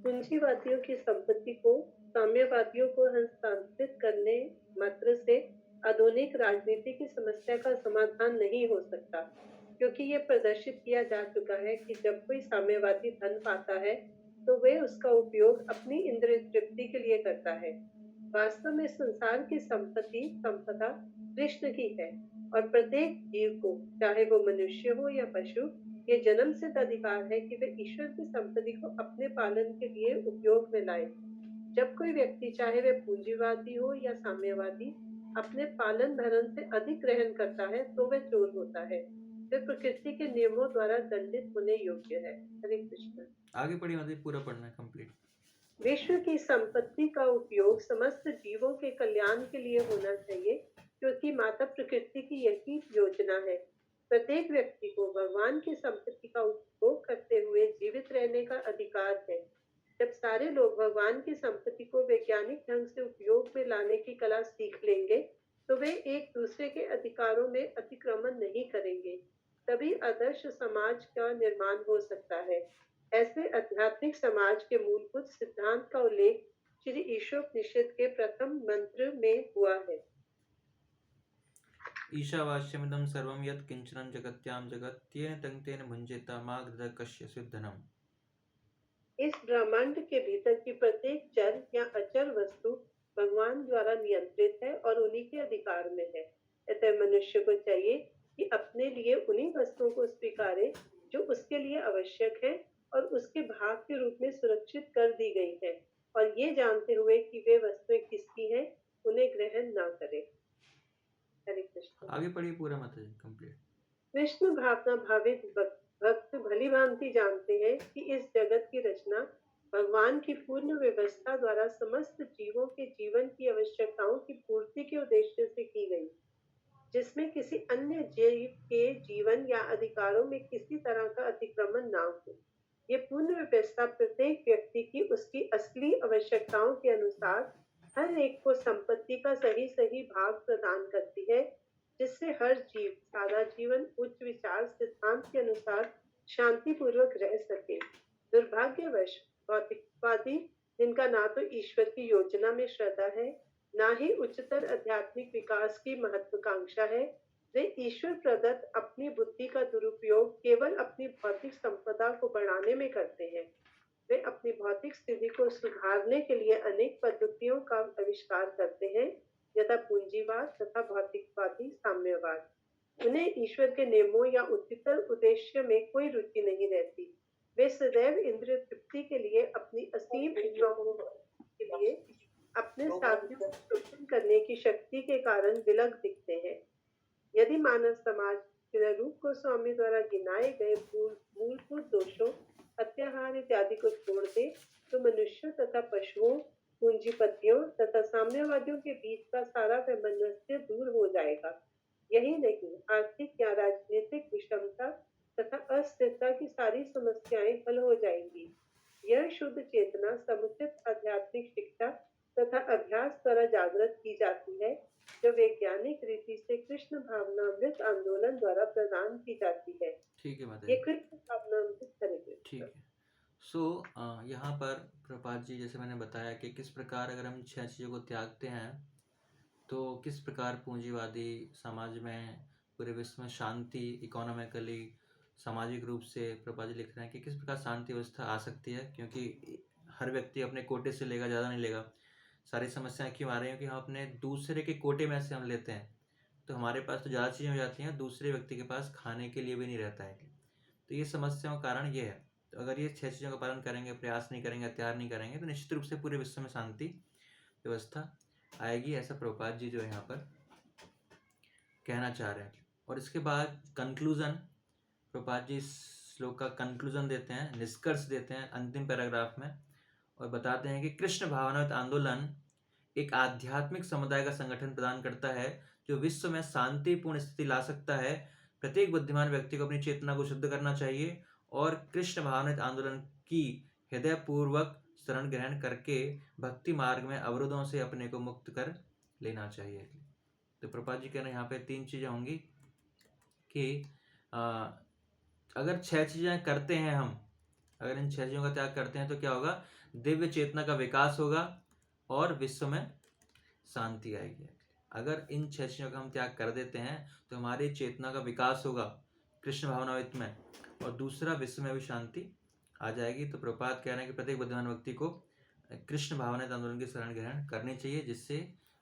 पूंजीवादियों की संपत्ति को साम्यवादियों को हस्तांतरित करने मात्र से आधुनिक राजनीति की समस्या का समाधान नहीं हो सकता, क्योंकि ये प्रदर्शित किया जा चुका है कि जब कोई साम्यवादी धन पाता है तो वे उसका उपयोग अपनी इंद्रिय तृप्ति के लिए करता है। वास्तव में संसार की संपदा कृष्ण की है और प्रत्येक जीव को, चाहे वो मनुष्य हो या पशु, ये जन्म सिद्ध अधिकार है कि वे ईश्वर की संपत्ति को अपने पालन के लिए उपयोग में लाए। जब कोई व्यक्ति, चाहे वे पूंजीवादी हो या साम्यवादी, अपने पालन भरण से अधिक ग्रहण करता है तो वह चोर होता है, वे प्रकृति के नियमों द्वारा दंडित होने योग्य है। हरे कृष्ण। आगे पढ़िए माता जी, पूरा पढ़ना है कंप्लीट। विश्व की संपत्ति का उपयोग समस्त जीवों के कल्याण के लिए होना चाहिए, क्योंकि माता प्रकृति की यही योजना है। प्रत्येक व्यक्ति को भगवान की संपत्ति का उपयोग करते हुए जीवित रहने का अधिकार है। जब सारे लोग भगवान की संपत्ति को वैज्ञानिक ढंग से उपयोग में लाने की कला सीख लेंगे तो वे एक दूसरे के अधिकारों में अतिक्रमण नहीं करेंगे। तभी आदर्श समाज का निर्माण हो सकता है। ऐसे आध्यात्मिक समाज के मूलभूत सिद्धांत का उल्लेख श्री ईशोपनिषद के प्रथम मंत्र में हुआ है। ईशावास्यमिदं सर्वं यत् किंचन जगत्यां जगत् तेन तंतेन भुंजेत मा कस्य धनम। इस ब्रह्मांड के भीतर की प्रत्येक चर या अचर वस्तु भगवान द्वारा नियंत्रित है और उन्हीं के अधिकार में है। अतः मनुष्य को चाहिए कि अपने लिए उन्हीं वस्तुओं को स्वीकारे जो उसके लिए आवश्यक है और उसके भाग के रूप में सुरक्षित कर दी गई है, और ये जानते हुए कि वे वस्तुएं किसकी हैं, उन्हें ग्रहण न करे। हरे कृष्ण। आगे पढ़िए पूरा माता जी कंप्लीट। कृष्ण भावना भावित भक्त भली भांति जानते हैं कि इस जगत की रचना भगवान की पूर्ण व्यवस्था द्वारा समस्त जीवों के जीवन की आवश्यकताओं की पूर्ति के उद्देश्य से की गई, जिसमें किसी अन्य जीव के जीवन या अधिकारों में किसी तरह का अतिक्रमण ना हो। ये पूर्ण व्यवस्था प्रत्येक व्यक्ति की उसकी असली आवश्यकताओं के अनुसार हर एक को संपत्ति का सही सही भाग प्रदान करती है, जिससे हर जीव सादा जीवन उच्च विचार सिद्धांत के अनुसार शांतिपूर्वक रह सके। दुर्भाग्यवश भौतिकवादी, जिनका ना तो ईश्वर की योजना में श्रद्धा है, ना ही उच्चतर आध्यात्मिक विकास की महत्वाकांक्षा है, वे ईश्वर प्रदत्त अपनी बुद्धि का दुरुपयोग केवल अपनी भौतिक संपदा को बढ़ाने में करते हैं। वे अपनी भौतिक स्थिति को सुधारने के लिए अनेक पद्धतियों का आविष्कार करते हैं, यथा पूंजीवाद तथा भौतिकवादी साम्यवाद। उन्हें ईश्वर के नियमों या उच्चतर उद्देश्य में कोई रुचि नहीं रहती। वे सदैव इंद्रिय तृप्ति के लिए अपनी असीम इच्छाओं के लिए अपने साथियों को शोषण करने की शक्ति के कारण विलग दिखते हैं। यदि मानव समाज रूप गोस्वामी द्वारा गिनाए गए मूलभूत दोषों, अत्याहार इत्यादि को छोड़ दे तो मनुष्यों तथा पशुओं, पूंजीपतियों तथा साम्यवादियों के बीच का सारा वैमनस्य दूर हो जाएगा। यही नहीं, आर्थिक या राजनीतिक विषमता तथा अस्थिरता की सारी समस्याएं हल हो जाएंगी। यह शुद्ध चेतना समुचित आध्यात्मिक शिक्षा तथा अभ्यास द्वारा जागृत की जाती है, जो वैज्ञानिक रीति से कृष्ण भावनामृत आंदोलन द्वारा प्रदान की जाती है। ठीक है माता ये जी, कृष्ण भावनामृत करेंगे। ठीक है। यहाँ पर प्रपात जी जैसे मैंने बताया कि किस प्रकार अगर हम 6 चीज़ों को त्यागते हैं तो किस प्रकार पूंजीवादी समाज में पूरे विश्व में शांति, इकोनॉमिकली, सामाजिक रूप से प्रपात जी लिख रहे हैं कि किस प्रकार शांति व्यवस्था आ सकती है, क्योंकि हर व्यक्ति अपने कोटे से लेगा, ज़्यादा नहीं लेगा। सारी समस्याएं क्यों आ रही हैं कि हम अपने दूसरे के कोटे में से हम लेते हैं, तो हमारे पास तो ज़्यादा चीज़ें हो जाती हैं, दूसरे व्यक्ति के पास खाने के लिए भी नहीं रहता है। तो ये समस्याओं का कारण ये है। तो अगर ये 6 चीज़ों का पालन करेंगे, प्रयास नहीं करेंगे, त्याग नहीं करेंगे, तो निश्चित रूप से पूरे विश्व में शांति व्यवस्था आएगी, ऐसा प्रभुपाद जी जो है यहाँ पर कहना चाह रहे हैं। और इसके बाद कंक्लूजन, प्रभुपाद जी श्लोक का कंक्लूजन देते हैं, निष्कर्ष देते हैं अंतिम पैराग्राफ में, और बताते हैं कि कृष्ण भावनामृत आंदोलन एक आध्यात्मिक समुदाय का संगठन प्रदान करता है जो विश्व में शांतिपूर्ण स्थिति ला सकता है। प्रत्येक बुद्धिमान व्यक्ति को अपनी चेतना को शुद्ध करना चाहिए और कृष्ण भावनामृत आंदोलन की हृदय पूर्वक शरण ग्रहण करके भक्ति मार्ग में अवरोधों से अपने को मुक्त कर लेना चाहिए। तो प्रभुपाद जी कह रहे हैं यहाँ पे 3 चीज़ें होंगी कि अगर 6 चीज़ें करते हैं हम, अगर इन 6 चीज़ों का त्याग करते हैं तो क्या होगा, दिव्य चेतना का विकास होगा और विश्व में शांति आएगी। अगर इन 6 चीज़ों का हम त्याग कर देते हैं तो हमारी चेतना का विकास होगा कृष्ण भावनामृत में, और दूसरा विश्व में भी शांति आ जाएगी। तो प्रभुपाद कह रहे हैं कि प्रत्येक बुद्धिमान व्यक्ति को कृष्ण भावनामृत आंदोलन की शरण ग्रहण करनी चाहिए, जिससे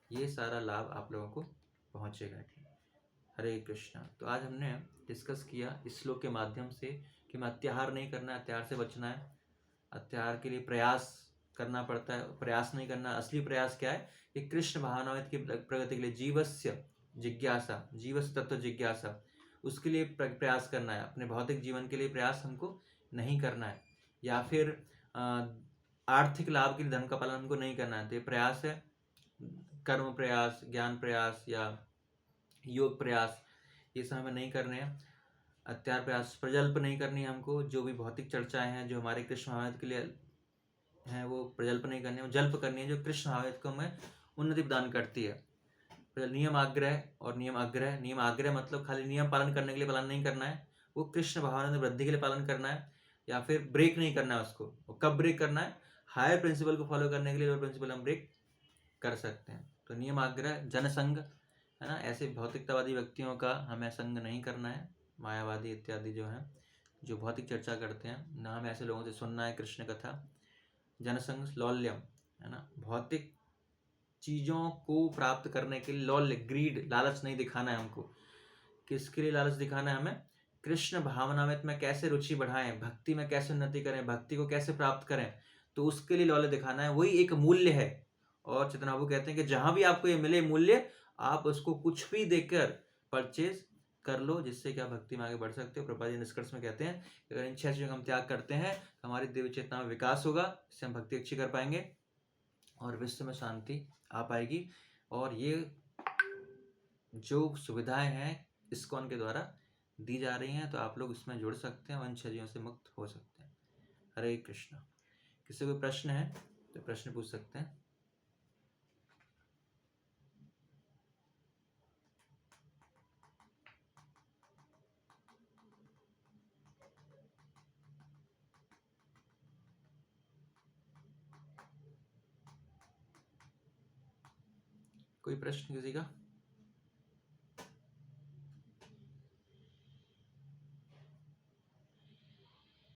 ये सारा लाभ आप लोगों को पहुँचेगा। हरे कृष्णा। तो आज हमने डिस्कस किया इस श्लोक के माध्यम से कि हमें अत्याहार नहीं करना है, अत्याहार से बचना है। अत्याहार के लिए प्रयास करना पड़ता है, प्रयास नहीं करना। असली प्रयास क्या है कि कृष्ण भावनामृत की प्रगति के लिए जीवस्य जिज्ञासा, जीवस्य तत्व जिज्ञासा, उसके लिए प्रयास करना है। अपने भौतिक जीवन के लिए प्रयास हमको नहीं करना है, या फिर आर्थिक लाभ के लिए धन का पालन हमको नहीं करना है। तो ये प्रयास है कर्म प्रयास, ज्ञान प्रयास या योग प्रयास, ये सब हमें नहीं करने हैं। अत्यार प्रयास, प्रजल्प नहीं करनी है हमको। जो भी भौतिक चर्चाएं हैं जो हमारे कृष्ण भावनामृत के लिए है वो प्रजल्प नहीं करनी है, वो जल्प करनी है, जो कृष्ण भावनामृत को हमें उन्नति प्रदान करती है। नियम आग्रह और नियम आग्रह, नियम आग्रह मतलब खाली नियम पालन करने के लिए पालन नहीं करना है, वो कृष्ण भावना में वृद्धि के लिए पालन करना है, या फिर ब्रेक नहीं करना है उसको। और कब ब्रेक करना है? हायर प्रिंसिपल को फॉलो करने के लिए लोअर प्रिंसिपल हम ब्रेक कर सकते हैं। तो नियम आग्रह, जनसंग, है ना, ऐसे भौतिकतावादी व्यक्तियों का हमें संग नहीं करना है, मायावादी इत्यादि जो हैं, जो भौतिक चर्चा करते हैं ना, हमें ऐसे लोगों से सुनना है कृष्ण कथा। जनसंग, लौल्यम, है ना, भौतिक चीज़ों को प्राप्त करने के लिए लौल्य, ग्रीड, लालच नहीं दिखाना है हमको। किसके लिए लालच दिखाना है हमें? कृष्ण भावनामृत में कैसे रुचि बढ़ाएं, भक्ति में कैसे उन्नति करें, भक्ति को कैसे प्राप्त करें, तो उसके लिए लौल्य दिखाना है, वही एक मूल्य है। और चेतन बाबू कहते हैं कि जहां भी आपको ये मिले मूल्य, आप उसको कुछ भी देकर परचेज कर लो, जिससे क्या भक्ति में आगे बढ़ सकते हो। प्रभुपाद जी निष्कर्ष में कहते हैं कि अगर इन 6 चीजों का हम त्याग करते हैं तो हमारी दिव्य चेतना में विकास होगा, इससे हम भक्ति अच्छी कर पाएंगे और विश्व में शांति आ पाएगी। और ये जो सुविधाएं हैं इस्कॉन के द्वारा दी जा रही हैं, तो आप लोग इसमें जुड़ सकते हैं और इन 6 चीजों से मुक्त हो सकते हैं। हरे कृष्णा। किसी को प्रश्न है तो प्रश्न पूछ सकते हैं। कोई प्रश्न किसी का?